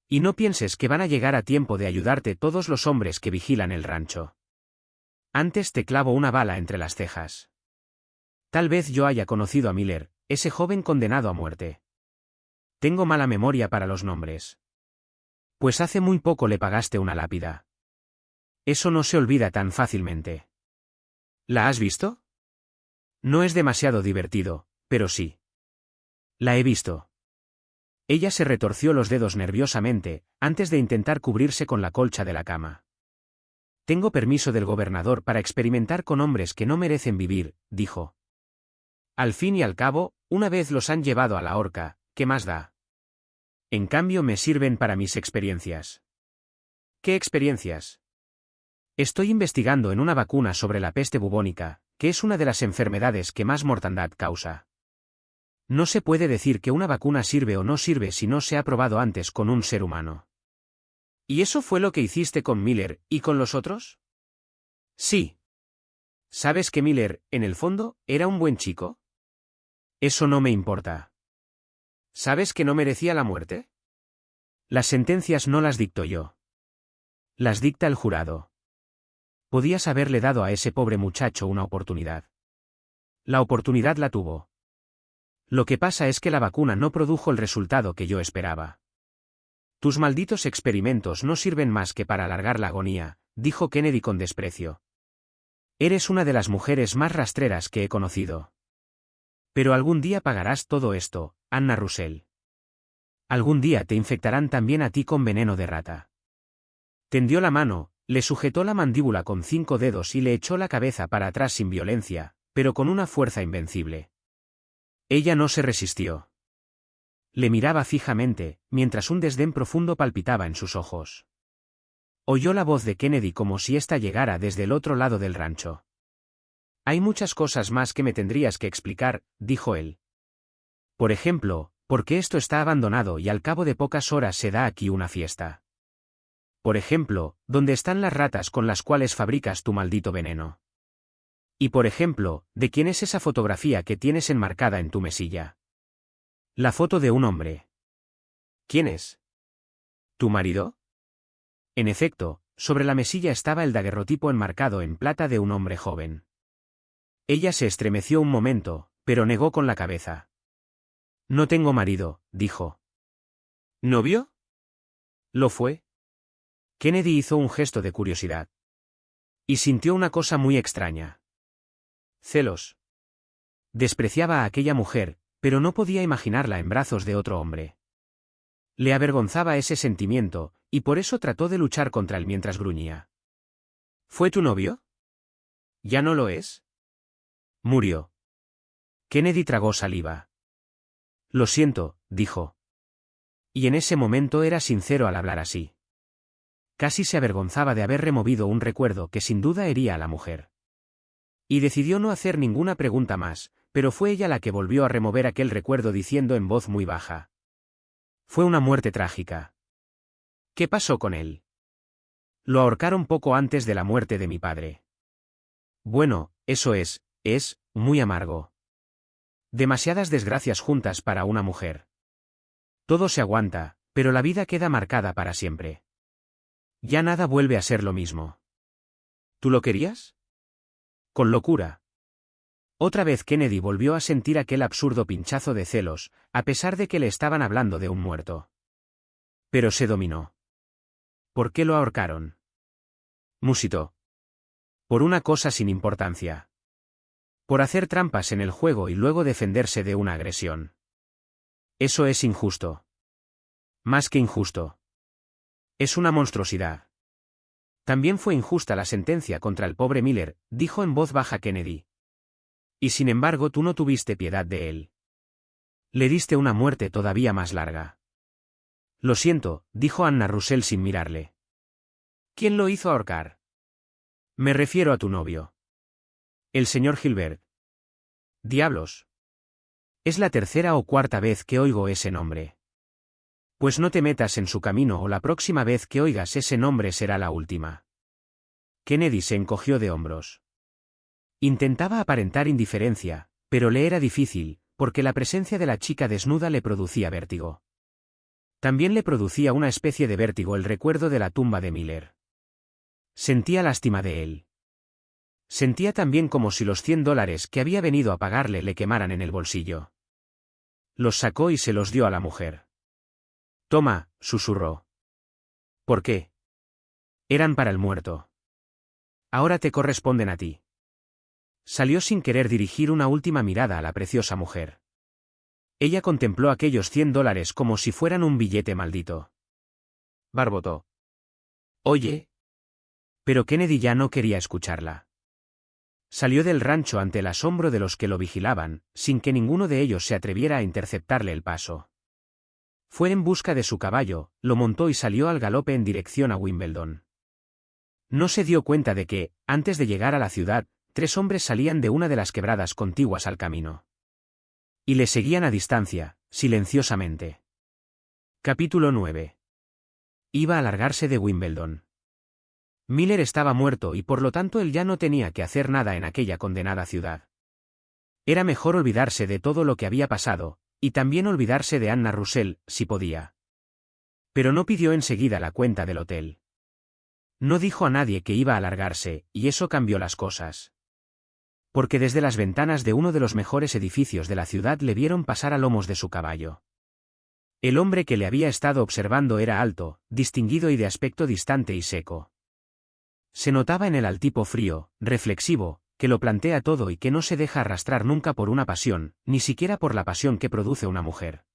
Y no pienses que van a llegar a tiempo de ayudarte todos los hombres que vigilan el rancho. Antes te clavo una bala entre las cejas. Tal vez yo haya conocido a Miller, ese joven condenado a muerte. Tengo mala memoria para los nombres. Pues hace muy poco le pagaste una lápida. Eso no se olvida tan fácilmente. ¿La has visto? No es demasiado divertido, pero sí. La he visto. Ella se retorció los dedos nerviosamente, antes de intentar cubrirse con la colcha de la cama. Tengo permiso del gobernador para experimentar con hombres que no merecen vivir, dijo. Al fin y al cabo, una vez los han llevado a la horca, ¿qué más da? En cambio me sirven para mis experiencias. ¿Qué experiencias? Estoy investigando en una vacuna sobre la peste bubónica, que es una de las enfermedades que más mortandad causa. No se puede decir que una vacuna sirve o no sirve si no se ha probado antes con un ser humano. ¿Y eso fue lo que hiciste con Miller y con los otros? Sí. ¿Sabes que Miller, en el fondo, era un buen chico? Eso no me importa. ¿Sabes que no merecía la muerte? Las sentencias no las dicto yo. Las dicta el jurado. Podías haberle dado a ese pobre muchacho una oportunidad. La oportunidad la tuvo. Lo que pasa es que la vacuna no produjo el resultado que yo esperaba. Tus malditos experimentos no sirven más que para alargar la agonía, dijo Kennedy con desprecio. Eres una de las mujeres más rastreras que he conocido. Pero algún día pagarás todo esto, Anna Russell. Algún día te infectarán también a ti con veneno de rata. Tendió la mano, le sujetó la mandíbula con 5 dedos y le echó la cabeza para atrás sin violencia, pero con una fuerza invencible. Ella no se resistió. Le miraba fijamente, mientras un desdén profundo palpitaba en sus ojos. Oyó la voz de Kennedy como si ésta llegara desde el otro lado del rancho. Hay muchas cosas más que me tendrías que explicar, dijo él. Por ejemplo, ¿por qué esto está abandonado y al cabo de pocas horas se da aquí una fiesta? Por ejemplo, ¿dónde están las ratas con las cuales fabricas tu maldito veneno? Y por ejemplo, ¿de quién es esa fotografía que tienes enmarcada en tu mesilla? La foto de un hombre. ¿Quién es? ¿Tu marido? En efecto, sobre la mesilla estaba el daguerrotipo enmarcado en plata de un hombre joven. Ella se estremeció un momento, pero negó con la cabeza. No tengo marido, dijo. ¿Novio? ¿Lo fue? Kennedy hizo un gesto de curiosidad. Y sintió una cosa muy extraña. Celos. Despreciaba a aquella mujer, pero no podía imaginarla en brazos de otro hombre. Le avergonzaba ese sentimiento, y por eso trató de luchar contra él mientras gruñía. ¿Fue tu novio? ¿Ya no lo es? Murió. Kennedy tragó saliva. Lo siento, dijo. Y en ese momento era sincero al hablar así. Casi se avergonzaba de haber removido un recuerdo que sin duda hería a la mujer. Y decidió no hacer ninguna pregunta más, pero fue ella la que volvió a remover aquel recuerdo diciendo en voz muy baja. Fue una muerte trágica. ¿Qué pasó con él? Lo ahorcaron poco antes de la muerte de mi padre. Bueno, eso es muy amargo. Demasiadas desgracias juntas para una mujer. Todo se aguanta, pero la vida queda marcada para siempre. Ya nada vuelve a ser lo mismo. ¿Tú lo querías? Con locura. Otra vez Kennedy volvió a sentir aquel absurdo pinchazo de celos, a pesar de que le estaban hablando de un muerto. Pero se dominó. ¿Por qué lo ahorcaron? Musitó. Por una cosa sin importancia. Por hacer trampas en el juego y luego defenderse de una agresión. Eso es injusto. Más que injusto. Es una monstruosidad. También fue injusta la sentencia contra el pobre Miller, dijo en voz baja Kennedy. Y sin embargo tú no tuviste piedad de él. Le diste una muerte todavía más larga. Lo siento, dijo Anna Russell sin mirarle. ¿Quién lo hizo ahorcar? Me refiero a tu novio. El señor Gilbert. Diablos. Es la tercera o cuarta vez que oigo ese nombre. Pues no te metas en su camino o la próxima vez que oigas ese nombre será la última. Kennedy se encogió de hombros. Intentaba aparentar indiferencia, pero le era difícil, porque la presencia de la chica desnuda le producía vértigo. También le producía una especie de vértigo el recuerdo de la tumba de Miller. Sentía lástima de él. Sentía también como si los $100 que había venido a pagarle le quemaran en el bolsillo. Los sacó y se los dio a la mujer. Toma, susurró. ¿Por qué? Eran para el muerto. Ahora te corresponden a ti. Salió sin querer dirigir una última mirada a la preciosa mujer. Ella contempló aquellos $100 como si fueran un billete maldito. Barbotó. Oye. Pero Kennedy ya no quería escucharla. Salió del rancho ante el asombro de los que lo vigilaban, sin que ninguno de ellos se atreviera a interceptarle el paso. Fue en busca de su caballo, lo montó y salió al galope en dirección a Wimbledon. No se dio cuenta de que, antes de llegar a la ciudad, 3 hombres salían de una de las quebradas contiguas al camino. Y le seguían a distancia, silenciosamente. Capítulo 9. Iba a largarse de Wimbledon. Miller estaba muerto y por lo tanto él ya no tenía que hacer nada en aquella condenada ciudad. Era mejor olvidarse de todo lo que había pasado, y también olvidarse de Anna Russell, si podía. Pero no pidió enseguida la cuenta del hotel. No dijo a nadie que iba a largarse, y eso cambió las cosas. Porque desde las ventanas de uno de los mejores edificios de la ciudad le vieron pasar a lomos de su caballo. El hombre que le había estado observando era alto, distinguido y de aspecto distante y seco. Se notaba en él al tipo frío, reflexivo, que lo plantea todo y que no se deja arrastrar nunca por una pasión, ni siquiera por la pasión que produce una mujer.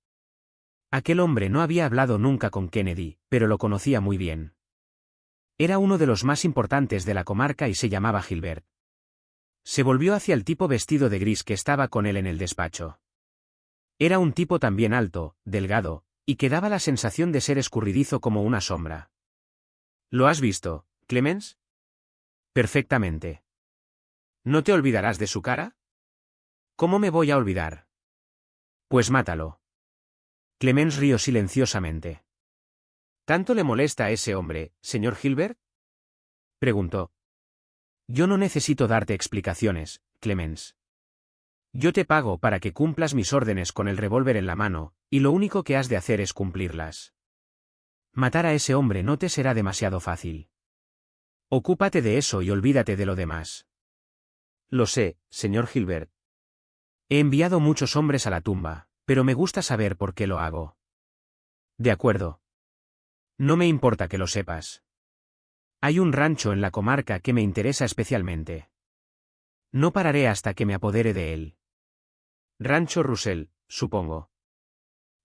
Aquel hombre no había hablado nunca con Kennedy, pero lo conocía muy bien. Era uno de los más importantes de la comarca y se llamaba Gilbert. Se volvió hacia el tipo vestido de gris que estaba con él en el despacho. Era un tipo también alto, delgado, y que daba la sensación de ser escurridizo como una sombra. ¿Lo has visto, Clemens? Perfectamente. ¿No te olvidarás de su cara? ¿Cómo me voy a olvidar? Pues mátalo. Clemens rió silenciosamente. ¿Tanto le molesta a ese hombre, señor Gilbert? Preguntó. Yo no necesito darte explicaciones, Clemens. Yo te pago para que cumplas mis órdenes con el revólver en la mano, y lo único que has de hacer es cumplirlas. Matar a ese hombre no te será demasiado fácil. Ocúpate de eso y olvídate de lo demás. Lo sé, señor Gilbert. He enviado muchos hombres a la tumba, pero me gusta saber por qué lo hago. De acuerdo. No me importa que lo sepas. Hay un rancho en la comarca que me interesa especialmente. No pararé hasta que me apodere de él. Rancho Russell, supongo.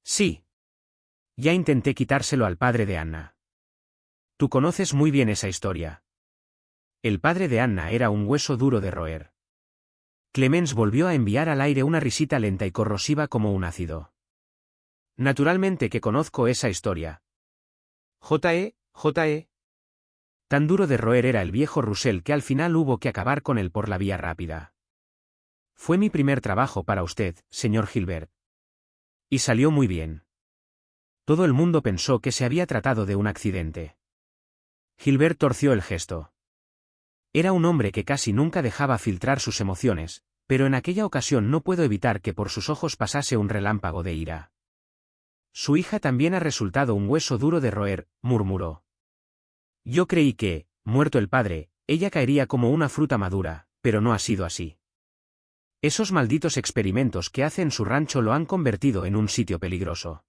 Sí. Ya intenté quitárselo al padre de Anna. Tú conoces muy bien esa historia. El padre de Anna era un hueso duro de roer. Clemens volvió a enviar al aire una risita lenta y corrosiva como un ácido. Naturalmente que conozco esa historia. J.E. Tan duro de roer era el viejo Russell que al final hubo que acabar con él por la vía rápida. Fue mi primer trabajo para usted, señor Gilbert. Y salió muy bien. Todo el mundo pensó que se había tratado de un accidente. Gilbert torció el gesto. Era un hombre que casi nunca dejaba filtrar sus emociones, pero en aquella ocasión no puedo evitar que por sus ojos pasase un relámpago de ira. Su hija también ha resultado un hueso duro de roer, murmuró. Yo creí que, muerto el padre, ella caería como una fruta madura, pero no ha sido así. Esos malditos experimentos que hace en su rancho lo han convertido en un sitio peligroso.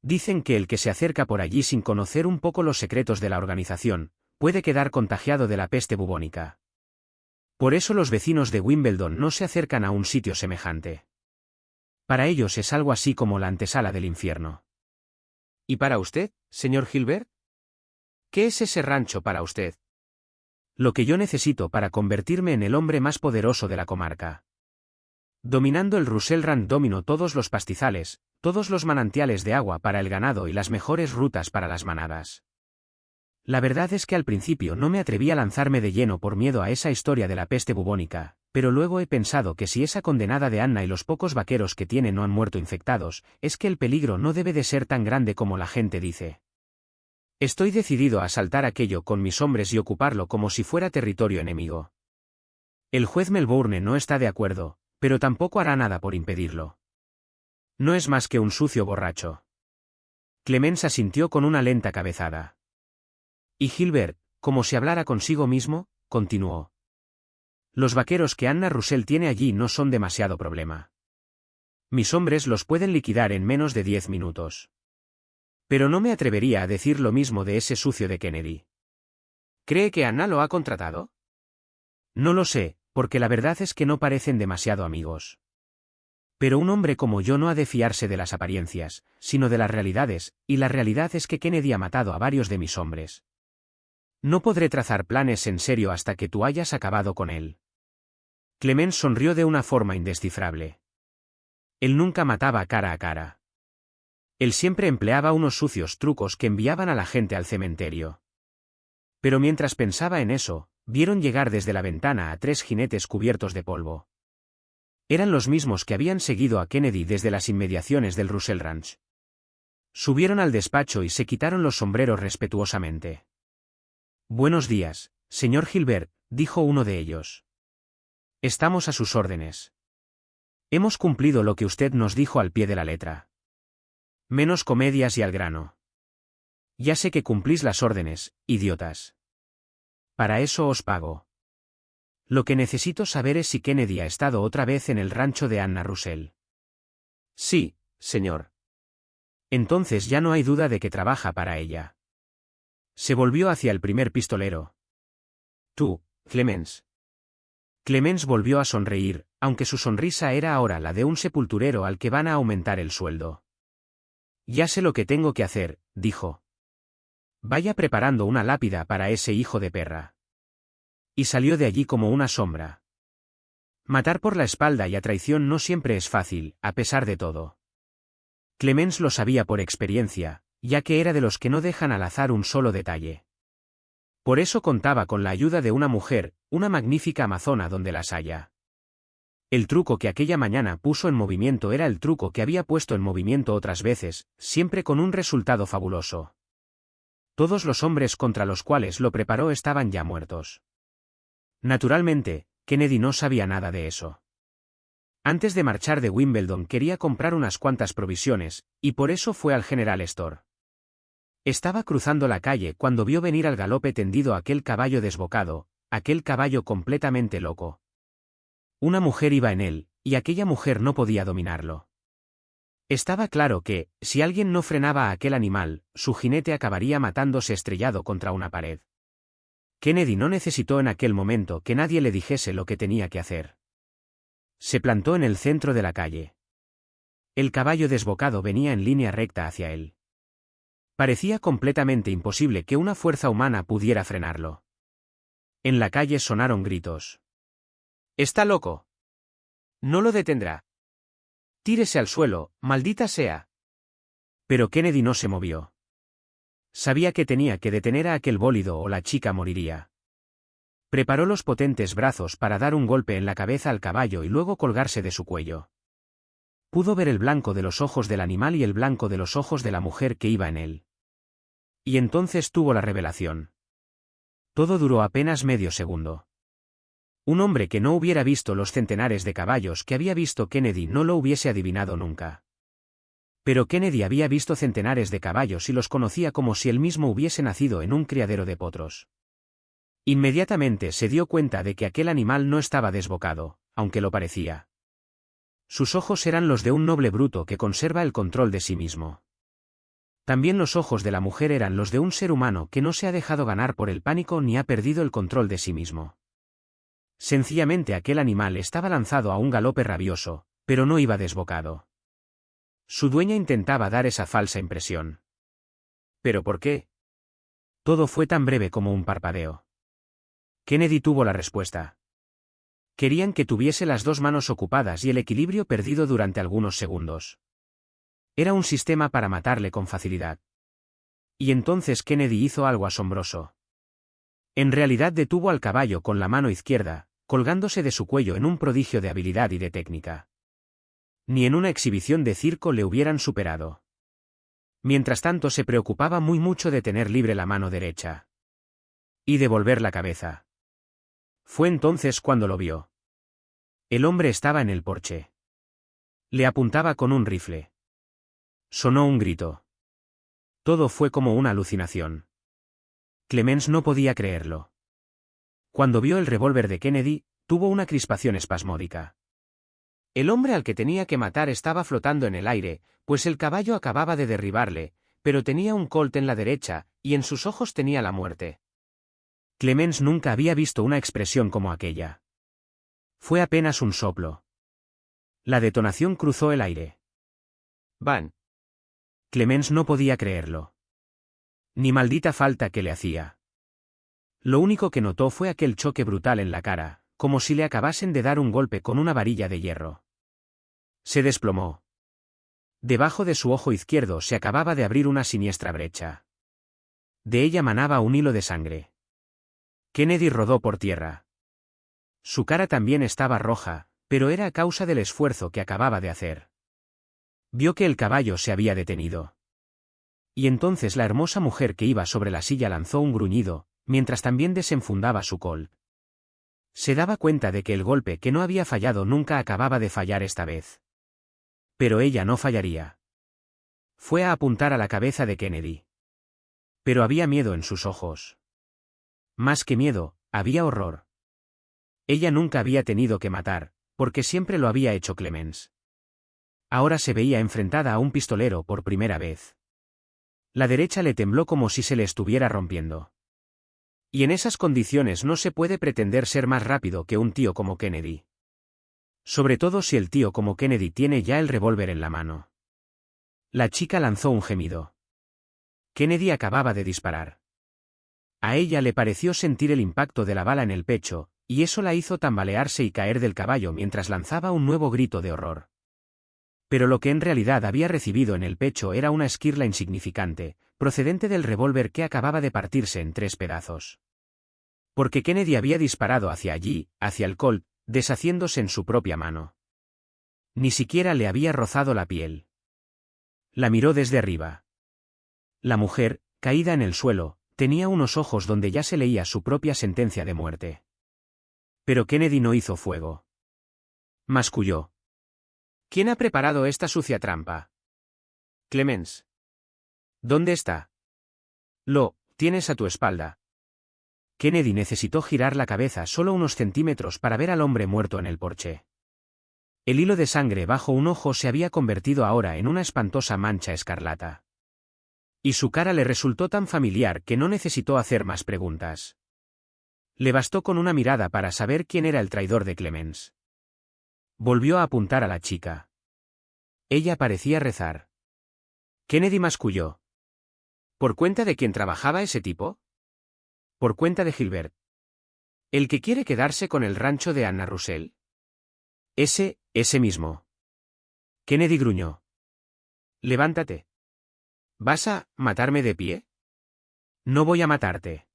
Dicen que el que se acerca por allí sin conocer un poco los secretos de la organización, puede quedar contagiado de la peste bubónica. Por eso los vecinos de Wimbledon no se acercan a un sitio semejante. Para ellos es algo así como la antesala del infierno. ¿Y para usted, señor Gilbert? ¿Qué es ese rancho para usted? Lo que yo necesito para convertirme en el hombre más poderoso de la comarca. Dominando el Russell Run domino todos los pastizales, todos los manantiales de agua para el ganado y las mejores rutas para las manadas. La verdad es que al principio no me atreví a lanzarme de lleno por miedo a esa historia de la peste bubónica, pero luego he pensado que si esa condenada de Anna y los pocos vaqueros que tiene no han muerto infectados, es que el peligro no debe de ser tan grande como la gente dice. Estoy decidido a asaltar aquello con mis hombres y ocuparlo como si fuera territorio enemigo. El juez Melbourne no está de acuerdo, pero tampoco hará nada por impedirlo. No es más que un sucio borracho. Clemens asintió con una lenta cabezada. Y Gilbert, como si hablara consigo mismo, continuó. Los vaqueros que Anna Russell tiene allí no son demasiado problema. Mis hombres los pueden liquidar en menos de 10 minutos. Pero no me atrevería a decir lo mismo de ese sucio de Kennedy. ¿Cree que Anna lo ha contratado? No lo sé, porque la verdad es que no parecen demasiado amigos. Pero un hombre como yo no ha de fiarse de las apariencias, sino de las realidades, y la realidad es que Kennedy ha matado a varios de mis hombres. No podré trazar planes en serio hasta que tú hayas acabado con él. Clemens sonrió de una forma indescifrable. Él nunca mataba cara a cara. Él siempre empleaba unos sucios trucos que enviaban a la gente al cementerio. Pero mientras pensaba en eso, vieron llegar desde la ventana a 3 jinetes cubiertos de polvo. Eran los mismos que habían seguido a Kennedy desde las inmediaciones del Russell Ranch. Subieron al despacho y se quitaron los sombreros respetuosamente. «Buenos días, señor Gilbert», dijo uno de ellos. «Estamos a sus órdenes. Hemos cumplido lo que usted nos dijo al pie de la letra. Menos comedias y al grano. Ya sé que cumplís las órdenes, idiotas. Para eso os pago. Lo que necesito saber es si Kennedy ha estado otra vez en el rancho de Anna Russell». «Sí, señor». «Entonces ya no hay duda de que trabaja para ella». Se volvió hacia el primer pistolero. «Tú, Clemens». Clemens volvió a sonreír, aunque su sonrisa era ahora la de un sepulturero al que van a aumentar el sueldo. «Ya sé lo que tengo que hacer», dijo. «Vaya preparando una lápida para ese hijo de perra». Y salió de allí como una sombra. Matar por la espalda y a traición no siempre es fácil, a pesar de todo. Clemens lo sabía por experiencia, ya que era de los que no dejan al azar un solo detalle. Por eso contaba con la ayuda de una mujer, una magnífica amazona donde las haya. El truco que aquella mañana puso en movimiento era el truco que había puesto en movimiento otras veces, siempre con un resultado fabuloso. Todos los hombres contra los cuales lo preparó estaban ya muertos. Naturalmente, Kennedy no sabía nada de eso. Antes de marchar de Wimbledon quería comprar unas cuantas provisiones, y por eso fue al General Store. Estaba cruzando la calle cuando vio venir al galope tendido aquel caballo desbocado, aquel caballo completamente loco. Una mujer iba en él, y aquella mujer no podía dominarlo. Estaba claro que, si alguien no frenaba a aquel animal, su jinete acabaría matándose estrellado contra una pared. Kennedy no necesitó en aquel momento que nadie le dijese lo que tenía que hacer. Se plantó en el centro de la calle. El caballo desbocado venía en línea recta hacia él. Parecía completamente imposible que una fuerza humana pudiera frenarlo. En la calle sonaron gritos. «¡Está loco! No lo detendrá! ¡Tírese al suelo, maldita sea!». Pero Kennedy no se movió. Sabía que tenía que detener a aquel bólido o la chica moriría. Preparó los potentes brazos para dar un golpe en la cabeza al caballo y luego colgarse de su cuello. Pudo ver el blanco de los ojos del animal y el blanco de los ojos de la mujer que iba en él. Y entonces tuvo la revelación. Todo duró apenas medio segundo. Un hombre que no hubiera visto los centenares de caballos que había visto Kennedy no lo hubiese adivinado nunca. Pero Kennedy había visto centenares de caballos y los conocía como si él mismo hubiese nacido en un criadero de potros. Inmediatamente se dio cuenta de que aquel animal no estaba desbocado, aunque lo parecía. Sus ojos eran los de un noble bruto que conserva el control de sí mismo. También los ojos de la mujer eran los de un ser humano que no se ha dejado ganar por el pánico ni ha perdido el control de sí mismo. Sencillamente aquel animal estaba lanzado a un galope rabioso, pero no iba desbocado. Su dueña intentaba dar esa falsa impresión. ¿Pero por qué? Todo fue tan breve como un parpadeo. Kennedy tuvo la respuesta. Querían que tuviese las dos manos ocupadas y el equilibrio perdido durante algunos segundos. Era un sistema para matarle con facilidad. Y entonces Kennedy hizo algo asombroso. En realidad detuvo al caballo con la mano izquierda, colgándose de su cuello en un prodigio de habilidad y de técnica. Ni en una exhibición de circo le hubieran superado. Mientras tanto se preocupaba muy mucho de tener libre la mano derecha. Y de volver la cabeza. Fue entonces cuando lo vio. El hombre estaba en el porche. Le apuntaba con un rifle. Sonó un grito. Todo fue como una alucinación. Clemens no podía creerlo. Cuando vio el revólver de Kennedy, tuvo una crispación espasmódica. El hombre al que tenía que matar estaba flotando en el aire, pues el caballo acababa de derribarle, pero tenía un colt en la derecha, y en sus ojos tenía la muerte. Clemens nunca había visto una expresión como aquella. Fue apenas un soplo. La detonación cruzó el aire. ¡Van! Clemens no podía creerlo. Ni maldita falta que le hacía. Lo único que notó fue aquel choque brutal en la cara, como si le acabasen de dar un golpe con una varilla de hierro. Se desplomó. Debajo de su ojo izquierdo se acababa de abrir una siniestra brecha. De ella manaba un hilo de sangre. Kennedy rodó por tierra. Su cara también estaba roja, Pero era a causa del esfuerzo que acababa de hacer. Vio que el caballo se había detenido. Y entonces la hermosa mujer que iba sobre la silla lanzó un gruñido, mientras también desenfundaba su colt. Se daba cuenta de que el golpe que no había fallado nunca acababa de fallar esta vez. Pero ella no fallaría. Fue a apuntar a la cabeza de Kennedy. Pero había miedo en sus ojos. Más que miedo, había horror. Ella nunca había tenido que matar, porque siempre lo había hecho Clemens. Ahora se veía enfrentada a un pistolero por primera vez. La derecha le tembló como si se le estuviera rompiendo. Y en esas condiciones no se puede pretender ser más rápido que un tío como Kennedy. Sobre todo si el tío como Kennedy tiene ya el revólver en la mano. La chica lanzó un gemido. Kennedy acababa de disparar. A ella le pareció sentir el impacto de la bala en el pecho, y eso la hizo tambalearse y caer del caballo mientras lanzaba un nuevo grito de horror. Pero lo que en realidad había recibido en el pecho era una esquirla insignificante, procedente del revólver que acababa de partirse en 3 pedazos. Porque Kennedy había disparado hacia allí, hacia el colt, deshaciéndose en su propia mano. Ni siquiera le había rozado la piel. La miró desde arriba. La mujer, caída en el suelo, tenía unos ojos donde ya se leía su propia sentencia de muerte. Pero Kennedy no hizo fuego. Masculló. ¿Quién ha preparado esta sucia trampa? Clemens. ¿Dónde está? Lo tienes a tu espalda. Kennedy necesitó girar la cabeza solo unos centímetros para ver al hombre muerto en el porche. El hilo de sangre bajo un ojo se había convertido ahora en una espantosa mancha escarlata. Y su cara le resultó tan familiar que no necesitó hacer más preguntas. Le bastó con una mirada para saber quién era el traidor de Clemens. Volvió a apuntar a la chica. Ella parecía rezar. Kennedy masculló. ¿Por cuenta de quién trabajaba ese tipo? Por cuenta de Gilbert. ¿El que quiere quedarse con el rancho de Anna Russell? Ese mismo. Kennedy gruñó. Levántate. ¿Vas a matarme de pie? No voy a matarte.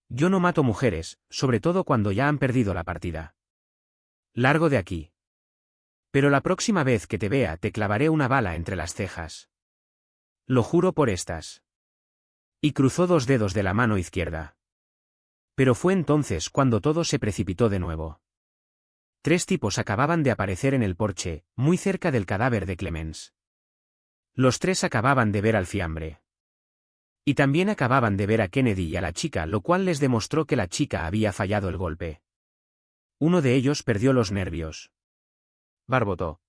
Yo no mato mujeres, sobre todo cuando ya han perdido la partida. Largo de aquí. Pero la próxima vez que te vea te clavaré una bala entre las cejas. Lo juro por estas. Y cruzó 2 dedos de la mano izquierda. Pero fue entonces cuando todo se precipitó de nuevo. 3 tipos acababan de aparecer en el porche, muy cerca del cadáver de Clemens. Los 3 acababan de ver al fiambre. Y también acababan de ver a Kennedy y a la chica, lo cual les demostró que la chica había fallado el golpe. Uno de ellos perdió los nervios. Barbotó.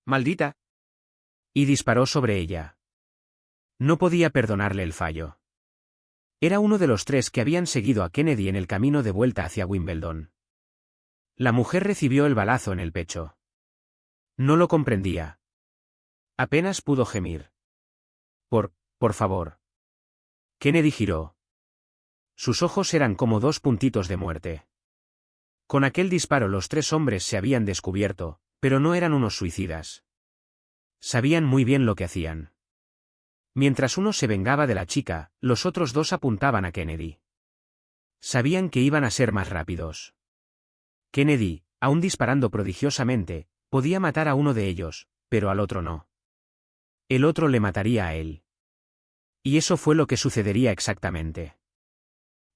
¡Maldita! Y disparó sobre ella. No podía perdonarle el fallo. Era uno de los 3 que habían seguido a Kennedy en el camino de vuelta hacia Wimbledon. La mujer recibió el balazo en el pecho. No lo comprendía. Apenas pudo gemir. Por favor. Kennedy giró. Sus ojos eran como 2 puntitos de muerte. Con aquel disparo los 3 hombres se habían descubierto, pero no eran unos suicidas. Sabían muy bien lo que hacían. Mientras uno se vengaba de la chica, los otros 2 apuntaban a Kennedy. Sabían que iban a ser más rápidos. Kennedy, aún disparando prodigiosamente, podía matar a uno de ellos, pero al otro no. El otro le mataría a él. Y eso fue lo que sucedería exactamente.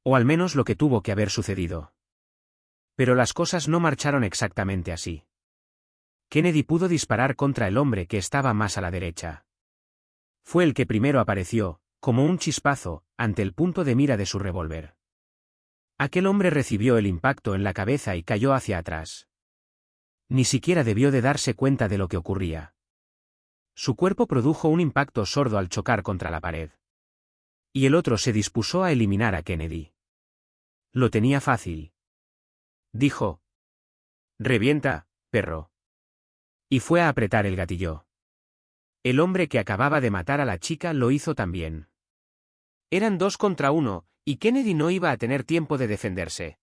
O al menos lo que tuvo que haber sucedido. Pero las cosas no marcharon exactamente así. Kennedy pudo disparar contra el hombre que estaba más a la derecha. Fue el que primero apareció, como un chispazo, ante el punto de mira de su revólver. Aquel hombre recibió el impacto en la cabeza y cayó hacia atrás. Ni siquiera debió de darse cuenta de lo que ocurría. Su cuerpo produjo un impacto sordo al chocar contra la pared. Y el otro se dispuso a eliminar a Kennedy. Lo tenía fácil. Dijo. «Revienta, perro». Y fue a apretar el gatillo. El hombre que acababa de matar a la chica lo hizo también. Eran 2 contra 1, y Kennedy no iba a tener tiempo de defenderse.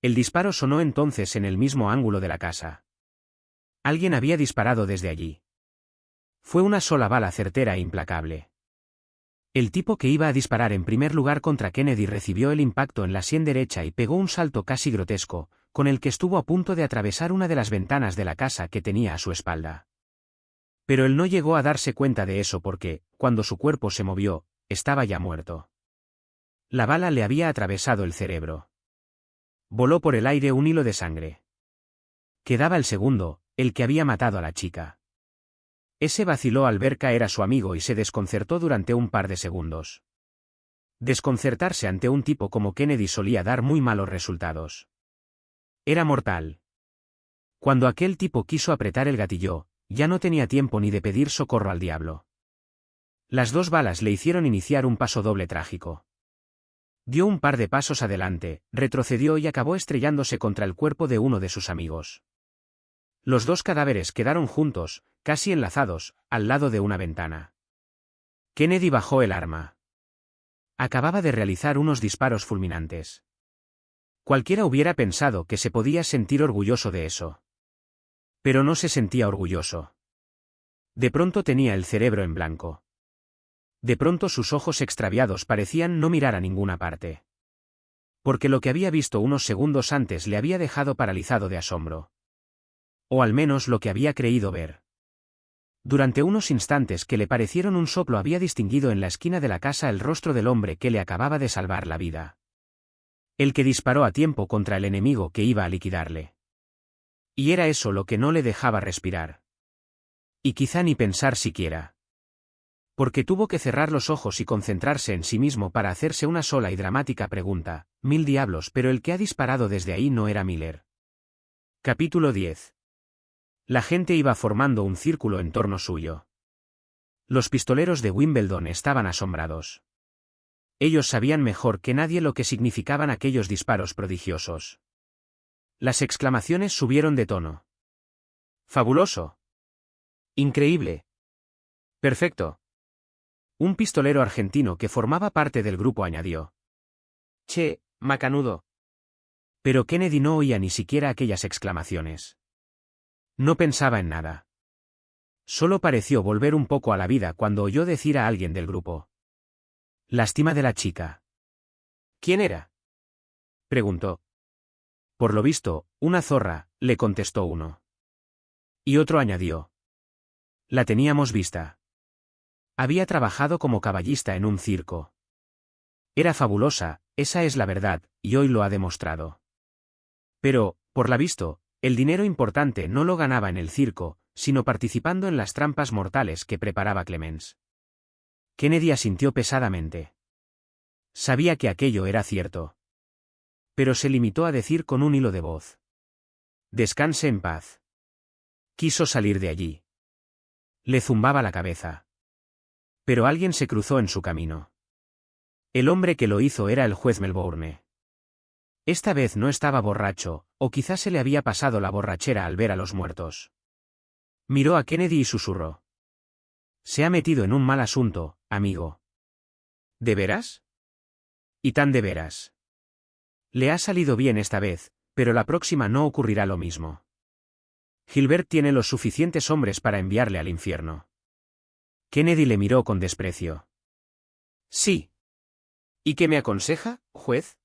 El disparo sonó entonces en el mismo ángulo de la casa. Alguien había disparado desde allí. Fue una sola bala certera e implacable. El tipo que iba a disparar en primer lugar contra Kennedy recibió el impacto en la sien derecha y pegó un salto casi grotesco, con el que estuvo a punto de atravesar una de las ventanas de la casa que tenía a su espalda. Pero él no llegó a darse cuenta de eso porque, cuando su cuerpo se movió, estaba ya muerto. La bala le había atravesado el cerebro. Voló por el aire un hilo de sangre. Quedaba el segundo, el que había matado a la chica. Ese vaciló al ver caer a su amigo y se desconcertó durante un par de segundos. Desconcertarse ante un tipo como Kennedy solía dar muy malos resultados. Era mortal. Cuando aquel tipo quiso apretar el gatillo, ya no tenía tiempo ni de pedir socorro al diablo. Las 2 balas le hicieron iniciar un paso doble trágico. Dio un par de pasos adelante, retrocedió y acabó estrellándose contra el cuerpo de uno de sus amigos. Los 2 cadáveres quedaron juntos, casi enlazados, al lado de una ventana. Kennedy bajó el arma. Acababa de realizar unos disparos fulminantes. Cualquiera hubiera pensado que se podía sentir orgulloso de eso. Pero no se sentía orgulloso. De pronto tenía el cerebro en blanco. De pronto sus ojos extraviados parecían no mirar a ninguna parte. Porque lo que había visto unos segundos antes le había dejado paralizado de asombro. O al menos lo que había creído ver. Durante unos instantes que le parecieron un soplo había distinguido en la esquina de la casa el rostro del hombre que le acababa de salvar la vida. El que disparó a tiempo contra el enemigo que iba a liquidarle. Y era eso lo que no le dejaba respirar. Y quizá ni pensar siquiera. Porque tuvo que cerrar los ojos y concentrarse en sí mismo para hacerse una sola y dramática pregunta: 1000 diablos, pero el que ha disparado desde ahí no era Miller. Capítulo 10. La gente iba formando un círculo en torno suyo. Los pistoleros de Wimbledon estaban asombrados. Ellos sabían mejor que nadie lo que significaban aquellos disparos prodigiosos. Las exclamaciones subieron de tono. ¡Fabuloso! ¡Increíble! ¡Perfecto! Un pistolero argentino que formaba parte del grupo añadió: «Che, macanudo». Pero Kennedy no oía ni siquiera aquellas exclamaciones. No pensaba en nada. Solo pareció volver un poco a la vida cuando oyó decir a alguien del grupo: «Lástima de la chica». «¿Quién era?», preguntó. «Por lo visto, una zorra», le contestó uno. Y otro añadió: «La teníamos vista. Había trabajado como caballista en un circo. Era fabulosa, esa es la verdad, y hoy lo ha demostrado. Pero, por lo visto, el dinero importante no lo ganaba en el circo, sino participando en las trampas mortales que preparaba Clemens». Kennedy asintió pesadamente. Sabía que aquello era cierto. Pero se limitó a decir con un hilo de voz: «Descanse en paz». Quiso salir de allí. Le zumbaba la cabeza. Pero alguien se cruzó en su camino. El hombre que lo hizo era el juez Melbourne. Esta vez no estaba borracho, o quizás se le había pasado la borrachera al ver a los muertos. Miró a Kennedy y susurró: «Se ha metido en un mal asunto, amigo». «¿De veras?». «Y tan de veras. Le ha salido bien esta vez, pero la próxima no ocurrirá lo mismo. Gilbert tiene los suficientes hombres para enviarle al infierno». Kennedy le miró con desprecio. «Sí. ¿Y qué me aconseja, juez?».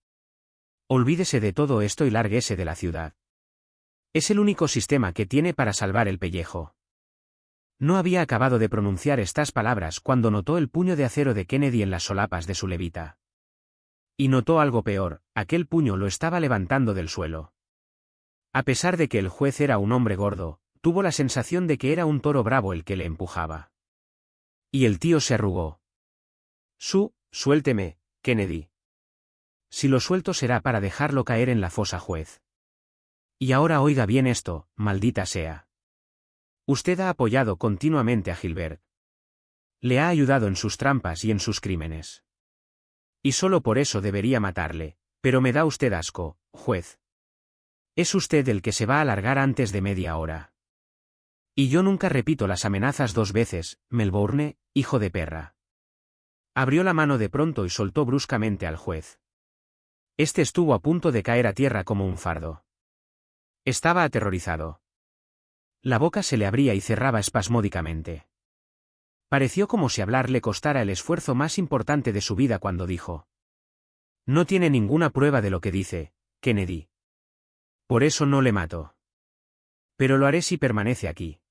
«Olvídese de todo esto y lárguese de la ciudad. Es el único sistema que tiene para salvar el pellejo». No había acabado de pronunciar estas palabras cuando notó el puño de acero de Kennedy en las solapas de su levita. Y notó algo peor: aquel puño lo estaba levantando del suelo. A pesar de que el juez era un hombre gordo, tuvo la sensación de que era un toro bravo el que le empujaba. Y el tío se arrugó. Suélteme, Kennedy. Si lo suelto será para dejarlo caer en la fosa, juez. Y ahora oiga bien esto, maldita sea. Usted ha apoyado continuamente a Gilbert. Le ha ayudado en sus trampas y en sus crímenes. Y solo por eso debería matarle, pero me da usted asco, juez. Es usted el que se va a largar antes de media hora. Y yo nunca repito las amenazas 2 veces, Melbourne, hijo de perra». Abrió la mano de pronto y soltó bruscamente al juez. Este estuvo a punto de caer a tierra como un fardo. Estaba aterrorizado. La boca se le abría y cerraba espasmódicamente. Pareció como si hablar le costara el esfuerzo más importante de su vida cuando dijo: «No tiene ninguna prueba de lo que dice, Kennedy». Por eso no le mato. Pero lo haré si permanece aquí.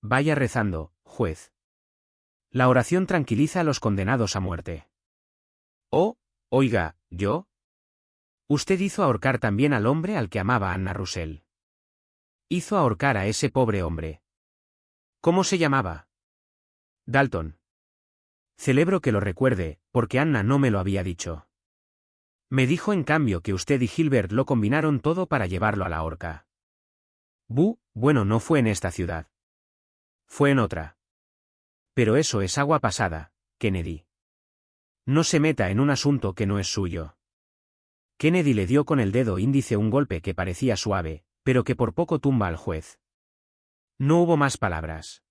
Vaya rezando, juez. La oración tranquiliza a los condenados a muerte. Oh, oiga, ¿yo? Usted hizo ahorcar también al hombre al que amaba Anna Russell. Hizo ahorcar a ese pobre hombre. ¿Cómo se llamaba? Dalton. Celebro que lo recuerde, porque Anna no me lo había dicho. Me dijo en cambio que usted y Gilbert lo combinaron todo para llevarlo a la horca. Bueno, no fue en esta ciudad. Fue en otra. Pero eso es agua pasada, Kennedy. No se meta en un asunto que no es suyo. Kennedy le dio con el dedo índice un golpe que parecía suave, pero que por poco tumba al juez. No hubo más palabras.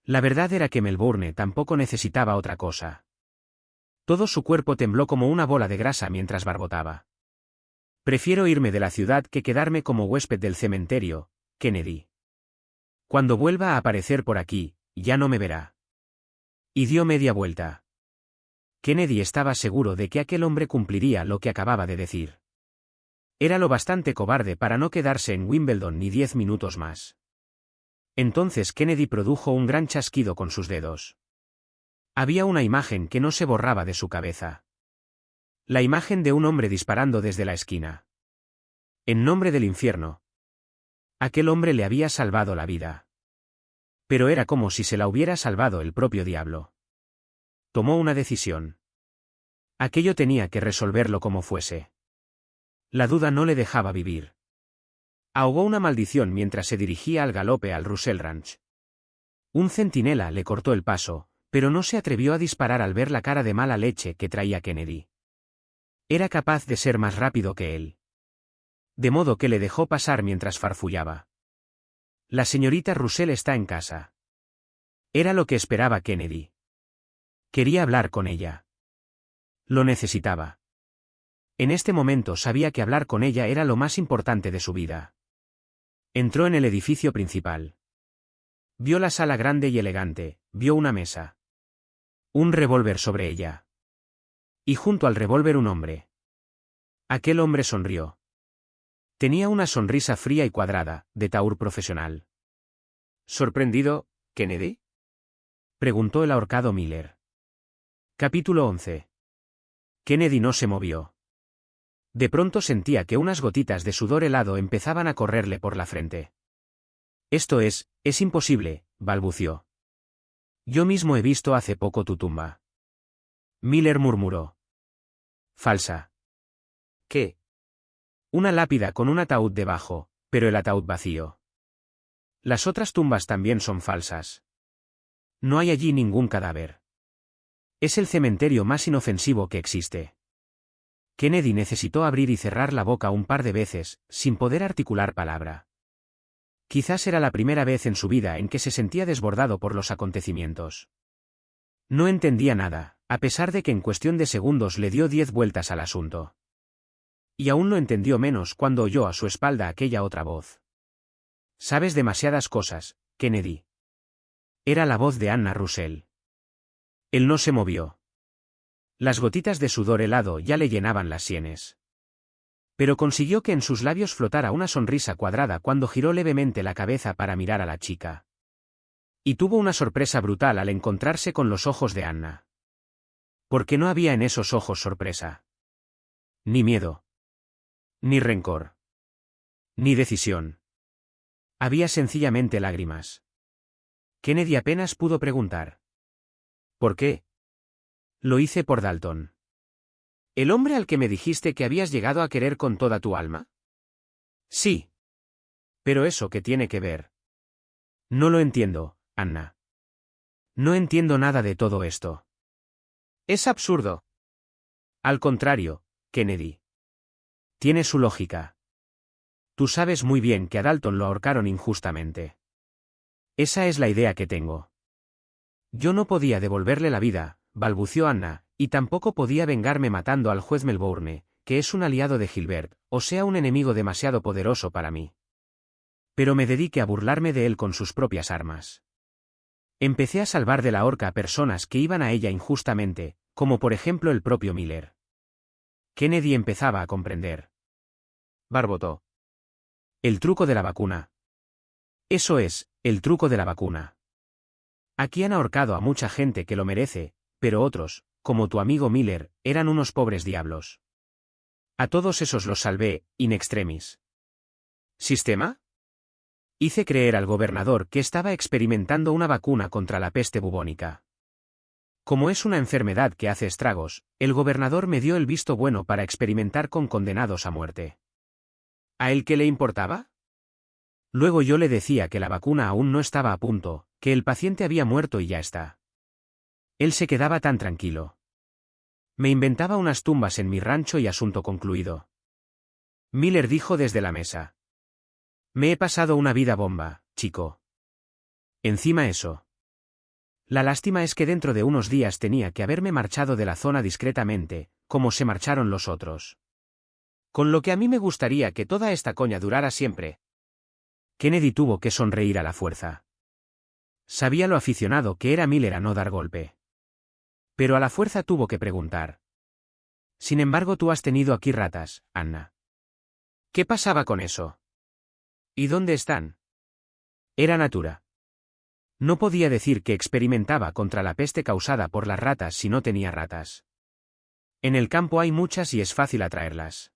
La verdad era que Melbourne tampoco necesitaba otra cosa. Todo su cuerpo tembló como una bola de grasa mientras barbotaba. Prefiero irme de la ciudad que quedarme como huésped del cementerio, Kennedy. Cuando vuelva a aparecer por aquí, ya no me verá. Y dio media vuelta. Kennedy estaba seguro de que aquel hombre cumpliría lo que acababa de decir. Era lo bastante cobarde para no quedarse en Wimbledon ni 10 minutos más. Entonces Kennedy produjo un gran chasquido con sus dedos. Había una imagen que no se borraba de su cabeza. La imagen de un hombre disparando desde la esquina. En nombre del infierno. Aquel hombre le había salvado la vida. Pero era como si se la hubiera salvado el propio diablo. Tomó una decisión. Aquello tenía que resolverlo como fuese. La duda no le dejaba vivir. Ahogó una maldición mientras se dirigía al galope al Russell Ranch. Un centinela le cortó el paso, pero no se atrevió a disparar al ver la cara de mala leche que traía Kennedy. Era capaz de ser más rápido que él. De modo que le dejó pasar mientras farfullaba. La señorita Russell está en casa. Era lo que esperaba Kennedy. Quería hablar con ella. Lo necesitaba. En este momento sabía que hablar con ella era lo más importante de su vida. Entró en el edificio principal. Vio la sala grande y elegante, vio una mesa. Un revólver sobre ella. Y junto al revólver un hombre. Aquel hombre sonrió. Tenía una sonrisa fría y cuadrada, de tahúr profesional. ¿Sorprendido, Kennedy?, preguntó el ahorcado Miller. Capítulo 11. Kennedy no se movió. De pronto sentía que unas gotitas de sudor helado empezaban a correrle por la frente. Esto es imposible, balbució. Yo mismo he visto hace poco tu tumba. Miller murmuró. Falsa. ¿Qué? Una lápida con un ataúd debajo, pero el ataúd vacío. Las otras tumbas también son falsas. No hay allí ningún cadáver. Es el cementerio más inofensivo que existe. Kennedy necesitó abrir y cerrar la boca un par de veces, sin poder articular palabra. Quizás era la primera vez en su vida en que se sentía desbordado por los acontecimientos. No entendía nada, a pesar de que en cuestión de segundos le dio 10 vueltas al asunto. Y aún lo entendió menos cuando oyó a su espalda aquella otra voz. Sabes demasiadas cosas, Kennedy. Era la voz de Anna Russell. Él no se movió. Las gotitas de sudor helado ya le llenaban las sienes. Pero consiguió que en sus labios flotara una sonrisa cuadrada cuando giró levemente la cabeza para mirar a la chica. Y tuvo una sorpresa brutal al encontrarse con los ojos de Anna. Porque no había en esos ojos sorpresa. Ni miedo. Ni rencor. Ni decisión. Había sencillamente lágrimas. Kennedy apenas pudo preguntar. ¿Por qué? Lo hice por Dalton. ¿El hombre al que me dijiste que habías llegado a querer con toda tu alma? Sí. Pero eso, ¿qué tiene que ver? No lo entiendo, Anna. No entiendo nada de todo esto. Es absurdo. Al contrario, Kennedy. Tiene su lógica. Tú sabes muy bien que a Dalton lo ahorcaron injustamente. Esa es la idea que tengo. Yo no podía devolverle la vida, balbució Anna, y tampoco podía vengarme matando al juez Melbourne, que es un aliado de Gilbert, o sea un enemigo demasiado poderoso para mí. Pero me dediqué a burlarme de él con sus propias armas. Empecé a salvar de la horca a personas que iban a ella injustamente, como por ejemplo el propio Miller. Kennedy empezaba a comprender. Barbotó. El truco de la vacuna. Eso es, el truco de la vacuna. Aquí han ahorcado a mucha gente que lo merece, pero otros, como tu amigo Miller, eran unos pobres diablos. A todos esos los salvé, in extremis. ¿Sistema? Hice creer al gobernador que estaba experimentando una vacuna contra la peste bubónica. Como es una enfermedad que hace estragos, el gobernador me dio el visto bueno para experimentar con condenados a muerte. ¿A él qué le importaba? Luego yo le decía que la vacuna aún no estaba a punto, que el paciente había muerto y ya está. Él se quedaba tan tranquilo. Me inventaba unas tumbas en mi rancho y asunto concluido. Miller dijo desde la mesa. Me he pasado una vida bomba, chico. Encima eso. La lástima es que dentro de unos días tenía que haberme marchado de la zona discretamente, como se marcharon los otros. Con lo que a mí me gustaría que toda esta coña durara siempre. Kennedy tuvo que sonreír a la fuerza. Sabía lo aficionado que era Miller a no dar golpe. Pero a la fuerza tuvo que preguntar. Sin embargo, tú has tenido aquí ratas, Anna. ¿Qué pasaba con eso? ¿Y dónde están? Era natura. No podía decir que experimentaba contra la peste causada por las ratas si no tenía ratas. En el campo hay muchas y es fácil atraerlas.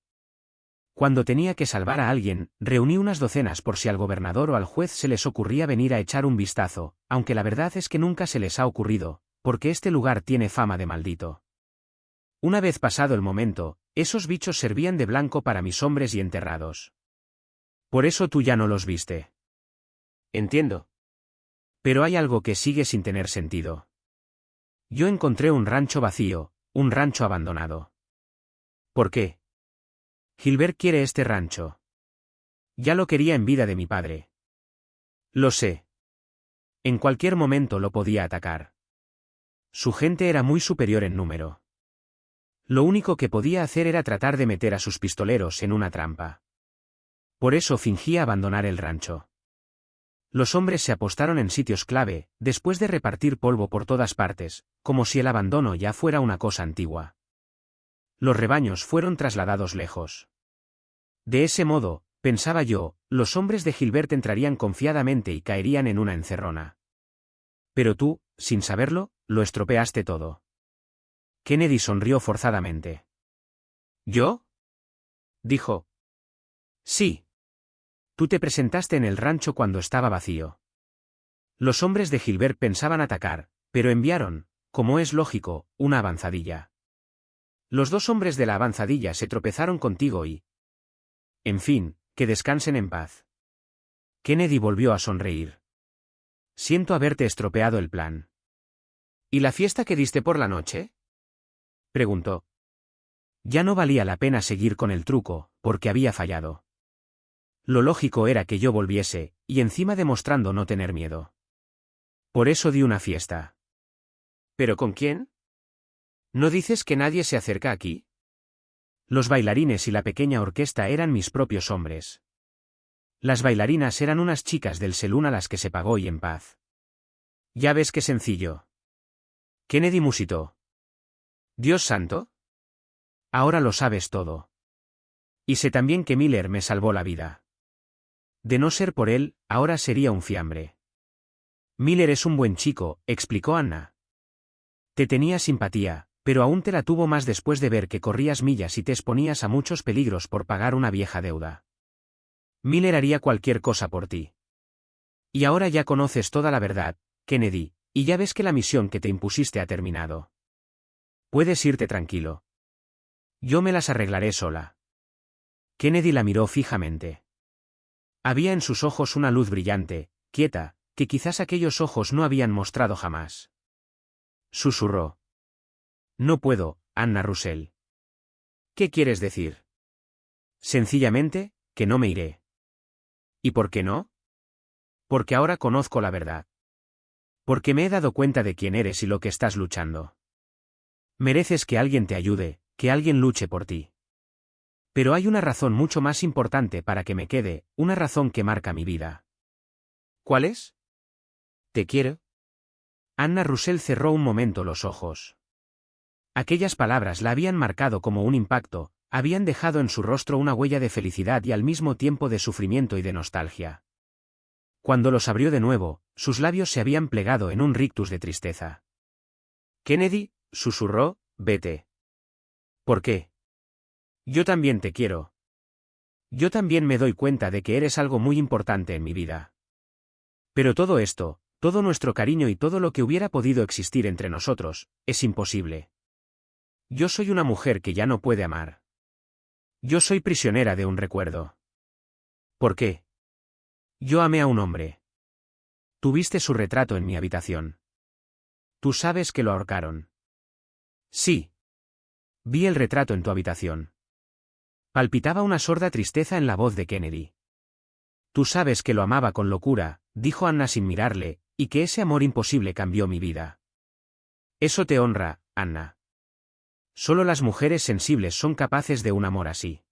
Cuando tenía que salvar a alguien, reuní unas docenas por si al gobernador o al juez se les ocurría venir a echar un vistazo, aunque la verdad es que nunca se les ha ocurrido, porque este lugar tiene fama de maldito. Una vez pasado el momento, esos bichos servían de blanco para mis hombres y enterrados. Por eso tú ya no los viste. Entiendo. Pero hay algo que sigue sin tener sentido. Yo encontré un rancho vacío, un rancho abandonado. ¿Por qué? Gilbert quiere este rancho. Ya lo quería en vida de mi padre. Lo sé. En cualquier momento lo podía atacar. Su gente era muy superior en número. Lo único que podía hacer era tratar de meter a sus pistoleros en una trampa. Por eso fingía abandonar el rancho. Los hombres se apostaron en sitios clave, después de repartir polvo por todas partes, como si el abandono ya fuera una cosa antigua. Los rebaños fueron trasladados lejos. De ese modo, pensaba yo, los hombres de Gilbert entrarían confiadamente y caerían en una encerrona. Pero tú, sin saberlo, lo estropeaste todo. Kennedy sonrió forzadamente. ¿Yo? Dijo. Sí. Tú te presentaste en el rancho cuando estaba vacío. Los hombres de Gilbert pensaban atacar, pero enviaron, como es lógico, una avanzadilla. Los dos hombres de la avanzadilla se tropezaron contigo y... En fin, que descansen en paz. Kennedy volvió a sonreír. Siento haberte estropeado el plan. ¿Y la fiesta que diste por la noche? Preguntó. Ya no valía la pena seguir con el truco, porque había fallado. Lo lógico era que yo volviese, y encima demostrando no tener miedo. Por eso di una fiesta. ¿Pero con quién? ¿No dices que nadie se acerca aquí? Los bailarines y la pequeña orquesta eran mis propios hombres. Las bailarinas eran unas chicas del salón a las que se pagó y en paz. Ya ves qué sencillo. Kennedy musitó. ¿Dios santo? Ahora lo sabes todo. Y sé también que Miller me salvó la vida. De no ser por él, ahora sería un fiambre. Miller es un buen chico, explicó Anna. Te tenía simpatía, pero aún te la tuvo más después de ver que corrías millas y te exponías a muchos peligros por pagar una vieja deuda. Miller haría cualquier cosa por ti. Y ahora ya conoces toda la verdad, Kennedy, y ya ves que la misión que te impusiste ha terminado. Puedes irte tranquilo. Yo me las arreglaré sola. Kennedy la miró fijamente. Había en sus ojos una luz brillante, quieta, que quizás aquellos ojos no habían mostrado jamás. Susurró. No puedo, Anna Russell. ¿Qué quieres decir? Sencillamente, que no me iré. ¿Y por qué no? Porque ahora conozco la verdad. Porque me he dado cuenta de quién eres y lo que estás luchando. Mereces que alguien te ayude, que alguien luche por ti. Pero hay una razón mucho más importante para que me quede, una razón que marca mi vida. ¿Cuál es? Te quiero. Anna Russell cerró un momento los ojos. Aquellas palabras la habían marcado como un impacto, habían dejado en su rostro una huella de felicidad y al mismo tiempo de sufrimiento y de nostalgia. Cuando los abrió de nuevo, sus labios se habían plegado en un rictus de tristeza. Kennedy, susurró, vete. ¿Por qué? Yo también te quiero. Yo también me doy cuenta de que eres algo muy importante en mi vida. Pero todo esto, todo nuestro cariño y todo lo que hubiera podido existir entre nosotros, es imposible. Yo soy una mujer que ya no puede amar. Yo soy prisionera de un recuerdo. ¿Por qué? Yo amé a un hombre. Tuviste su retrato en mi habitación. Tú sabes que lo ahorcaron. Sí. Vi el retrato en tu habitación. Palpitaba una sorda tristeza en la voz de Kennedy. Tú sabes que lo amaba con locura, dijo Anna sin mirarle, y que ese amor imposible cambió mi vida. Eso te honra, Anna. Solo las mujeres sensibles son capaces de un amor así.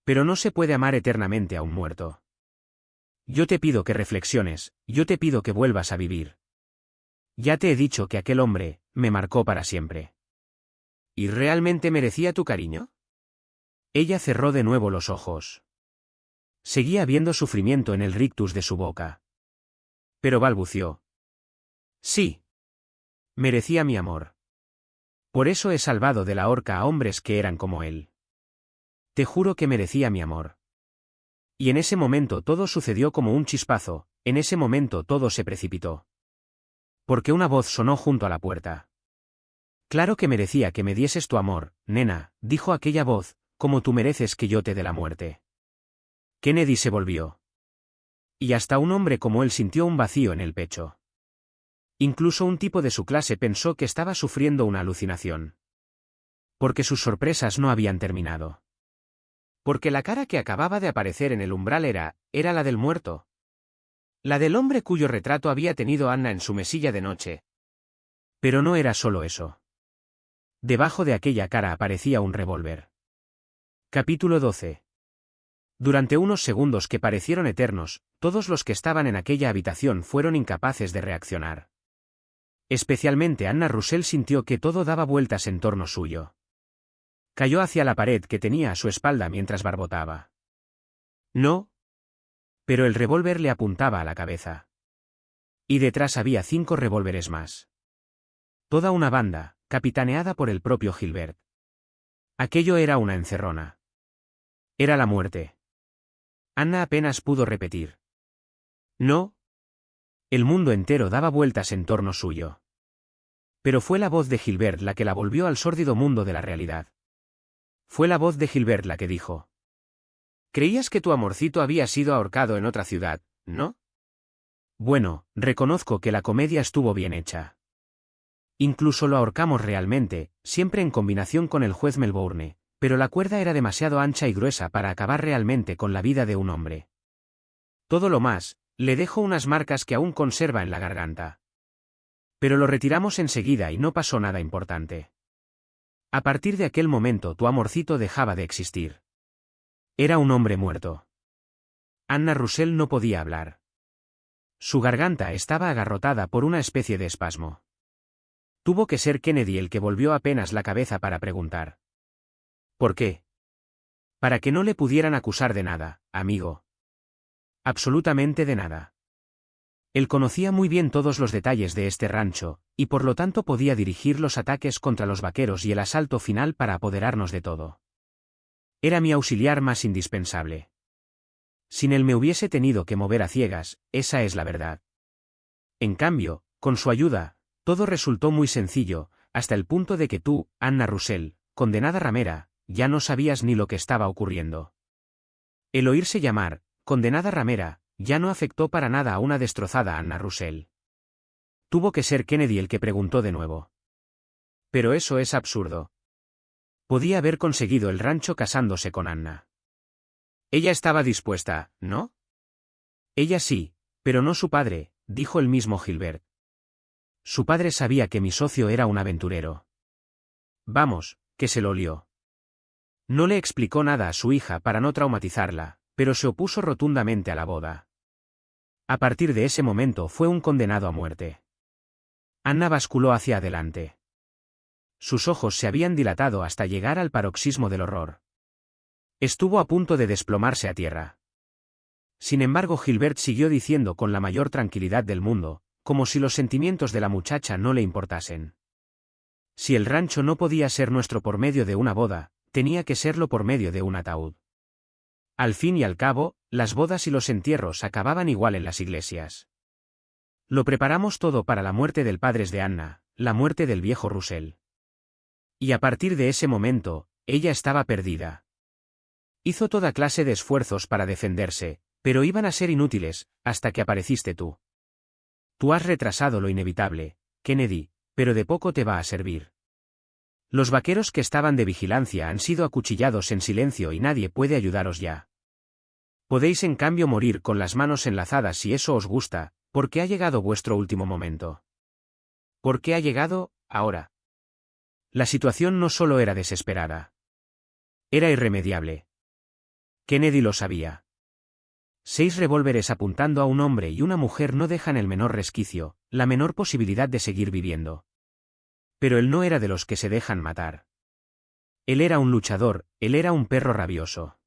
Pero no se puede amar eternamente a un muerto. Yo te pido que reflexiones, yo te pido que vuelvas a vivir. Ya te he dicho que aquel hombre, me marcó para siempre. ¿Y realmente merecía tu cariño? Ella cerró de nuevo los ojos. Seguía habiendo sufrimiento en el rictus de su boca. Pero balbució. Sí. Merecía mi amor. Por eso he salvado de la horca a hombres que eran como él. Te juro que merecía mi amor. Y en ese momento todo sucedió como un chispazo, en ese momento todo se precipitó. Porque una voz sonó junto a la puerta. Claro que merecía que me dieses tu amor, nena, dijo aquella voz, como tú mereces que yo te dé la muerte. Kennedy se volvió. Y hasta un hombre como él sintió un vacío en el pecho. Incluso un tipo de su clase pensó que estaba sufriendo una alucinación. Porque sus sorpresas no habían terminado. Porque la cara que acababa de aparecer en el umbral era la del muerto. La del hombre cuyo retrato había tenido Anna en su mesilla de noche. Pero no era solo eso. Debajo de aquella cara aparecía un revólver. Capítulo 12. Durante unos segundos que parecieron eternos, todos los que estaban en aquella habitación fueron incapaces de reaccionar. Especialmente Anna Russell sintió que todo daba vueltas en torno suyo. Cayó hacia la pared que tenía a su espalda mientras barbotaba. No. Pero el revólver le apuntaba a la cabeza. Y detrás había 5 revólveres más. Toda una banda, capitaneada por el propio Gilbert. Aquello era una encerrona. Era la muerte. Anna apenas pudo repetir. No. El mundo entero daba vueltas en torno suyo. Pero fue la voz de Gilbert la que la volvió al sórdido mundo de la realidad. Fue la voz de Gilbert la que dijo. Creías que tu amorcito había sido ahorcado en otra ciudad, ¿no? Bueno, reconozco que la comedia estuvo bien hecha. Incluso lo ahorcamos realmente, siempre en combinación con el juez Melbourne, pero la cuerda era demasiado ancha y gruesa para acabar realmente con la vida de un hombre. Todo lo más, le dejó unas marcas que aún conserva en la garganta. Pero lo retiramos enseguida y no pasó nada importante. A partir de aquel momento tu amorcito dejaba de existir. Era un hombre muerto. Anna Russell no podía hablar. Su garganta estaba agarrotada por una especie de espasmo. Tuvo que ser Kennedy el que volvió apenas la cabeza para preguntar. ¿Por qué? Para que no le pudieran acusar de nada, amigo. Absolutamente de nada. Él conocía muy bien todos los detalles de este rancho, y por lo tanto podía dirigir los ataques contra los vaqueros y el asalto final para apoderarnos de todo. Era mi auxiliar más indispensable. Sin él me hubiese tenido que mover a ciegas, esa es la verdad. En cambio, con su ayuda, todo resultó muy sencillo, hasta el punto de que tú, Anna Russell, condenada ramera, ya no sabías ni lo que estaba ocurriendo. El oírse llamar, condenada ramera, ya no afectó para nada a una destrozada Anna Russell. Tuvo que ser Kennedy el que preguntó de nuevo. Pero eso es absurdo. Podía haber conseguido el rancho casándose con Anna. Ella estaba dispuesta, ¿no? Ella sí, pero no su padre, dijo el mismo Gilbert. Su padre sabía que mi socio era un aventurero. Vamos, que se lo lió. No le explicó nada a su hija para no traumatizarla, pero se opuso rotundamente a la boda. A partir de ese momento fue un condenado a muerte. Anna basculó hacia adelante. sus ojos se habían dilatado hasta llegar al paroxismo del horror. Estuvo a punto de desplomarse a tierra. Sin embargo, Gilbert siguió diciendo con la mayor tranquilidad del mundo, como si los sentimientos de la muchacha no le importasen. Si el rancho no podía ser nuestro por medio de una boda, tenía que serlo por medio de un ataúd. Al fin y al cabo, las bodas y los entierros acababan igual en las iglesias. Lo preparamos todo para la muerte del padre de Anna, la muerte del viejo Russell. Y a partir de ese momento, ella estaba perdida. Hizo toda clase de esfuerzos para defenderse, pero iban a ser inútiles, hasta que apareciste tú. Tú has retrasado lo inevitable, Kennedy, pero de poco te va a servir. Los vaqueros que estaban de vigilancia han sido acuchillados en silencio y nadie puede ayudaros ya. Podéis en cambio morir con las manos enlazadas si eso os gusta, porque ha llegado vuestro último momento. ¿Por qué ha llegado, ahora? La situación no solo era desesperada. Era irremediable. Kennedy lo sabía. 6 revólveres apuntando a un hombre y una mujer no dejan el menor resquicio, la menor posibilidad de seguir viviendo. Pero él no era de los que se dejan matar. Él era un luchador, él era un perro rabioso.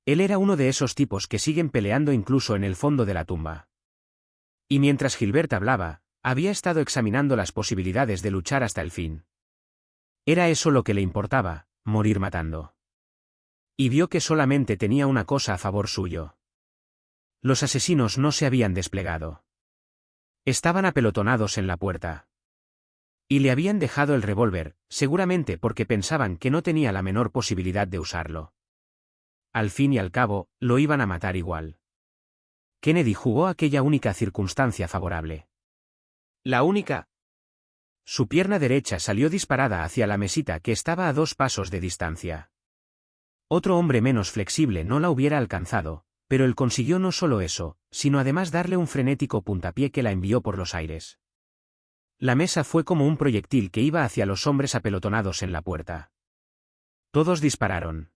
Él era uno de esos tipos que siguen peleando incluso en el fondo de la tumba. Y mientras Gilbert hablaba, había estado examinando las posibilidades de luchar hasta el fin. Era eso lo que le importaba, morir matando. Y vio que solamente tenía una cosa a favor suyo. Los asesinos no se habían desplegado. Estaban apelotonados en la puerta. Y le habían dejado el revólver, seguramente porque pensaban que no tenía la menor posibilidad de usarlo. Al fin y al cabo, lo iban a matar igual. Kennedy jugó aquella única circunstancia favorable. La única. Su pierna derecha salió disparada hacia la mesita que estaba a 2 pasos de distancia. Otro hombre menos flexible no la hubiera alcanzado, pero él consiguió no solo eso, sino además darle un frenético puntapié que la envió por los aires. La mesa fue como un proyectil que iba hacia los hombres apelotonados en la puerta. Todos dispararon.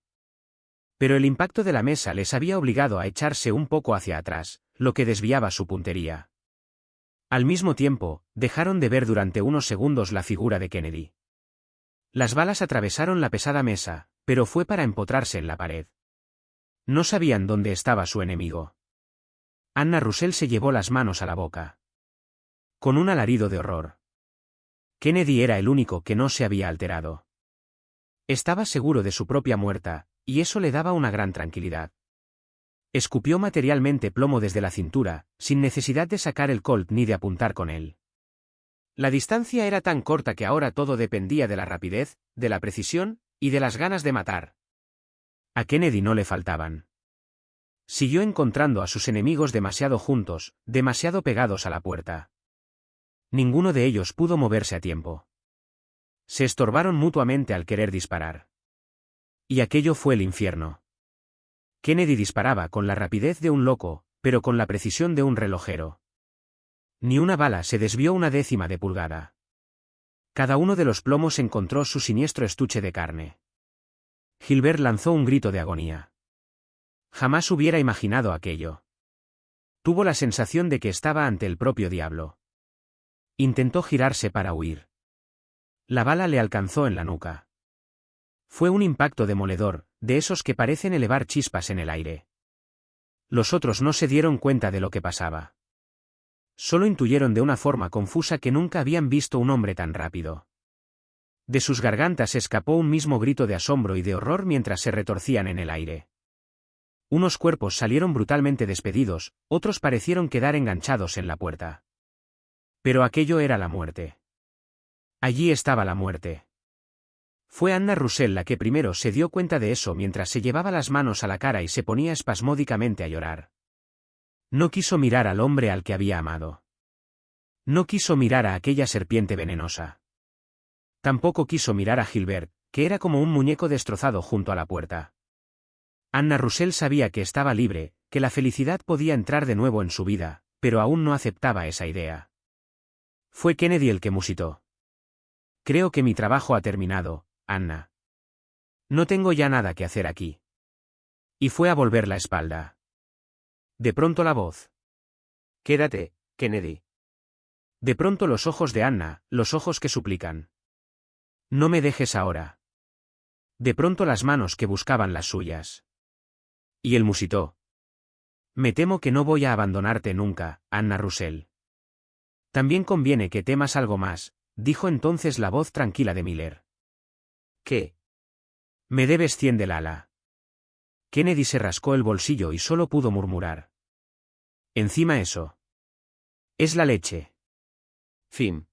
Pero el impacto de la mesa les había obligado a echarse un poco hacia atrás, lo que desviaba su puntería. Al mismo tiempo, dejaron de ver durante unos segundos la figura de Kennedy. Las balas atravesaron la pesada mesa, pero fue para empotrarse en la pared. No sabían dónde estaba su enemigo. Anna Russell se llevó las manos a la boca. Con un alarido de horror. Kennedy era el único que no se había alterado. Estaba seguro de su propia muerte, y eso le daba una gran tranquilidad. Escupió materialmente plomo desde la cintura, sin necesidad de sacar el Colt ni de apuntar con él. La distancia era tan corta que ahora todo dependía de la rapidez, de la precisión, y de las ganas de matar. A Kennedy no le faltaban. Siguió encontrando a sus enemigos demasiado juntos, demasiado pegados a la puerta. Ninguno de ellos pudo moverse a tiempo. Se estorbaron mutuamente al querer disparar. Y aquello fue el infierno. Kennedy disparaba con la rapidez de un loco, pero con la precisión de un relojero. Ni una bala se desvió una décima de pulgada. Cada uno de los plomos encontró su siniestro estuche de carne. Gilbert lanzó un grito de agonía. Jamás hubiera imaginado aquello. Tuvo la sensación de que estaba ante el propio diablo. Intentó girarse para huir. La bala le alcanzó en la nuca. Fue un impacto demoledor, de esos que parecen elevar chispas en el aire. Los otros no se dieron cuenta de lo que pasaba. Solo intuyeron de una forma confusa que nunca habían visto un hombre tan rápido. De sus gargantas escapó un mismo grito de asombro y de horror mientras se retorcían en el aire. Unos cuerpos salieron brutalmente despedidos, otros parecieron quedar enganchados en la puerta. Pero aquello era la muerte. Allí estaba la muerte. Fue Anna Russell la que primero se dio cuenta de eso mientras se llevaba las manos a la cara y se ponía espasmódicamente a llorar. No quiso mirar al hombre al que había amado. No quiso mirar a aquella serpiente venenosa. Tampoco quiso mirar a Gilbert, que era como un muñeco destrozado junto a la puerta. Anna Russell sabía que estaba libre, que la felicidad podía entrar de nuevo en su vida, pero aún no aceptaba esa idea. Fue Kennedy el que musitó. Creo que mi trabajo ha terminado, Anna. No tengo ya nada que hacer aquí. Y fue a volver la espalda. De pronto la voz. Quédate, Kennedy. De pronto los ojos de Anna, los ojos que suplican. No me dejes ahora. De pronto las manos que buscaban las suyas. Y él musitó. Me temo que no voy a abandonarte nunca, Anna Russell. También conviene que temas algo más, dijo entonces la voz tranquila de Miller. ¿Qué? Me debes 100 del ala. Kennedy se rascó el bolsillo y solo pudo murmurar. Encima eso. Es la leche. Fin.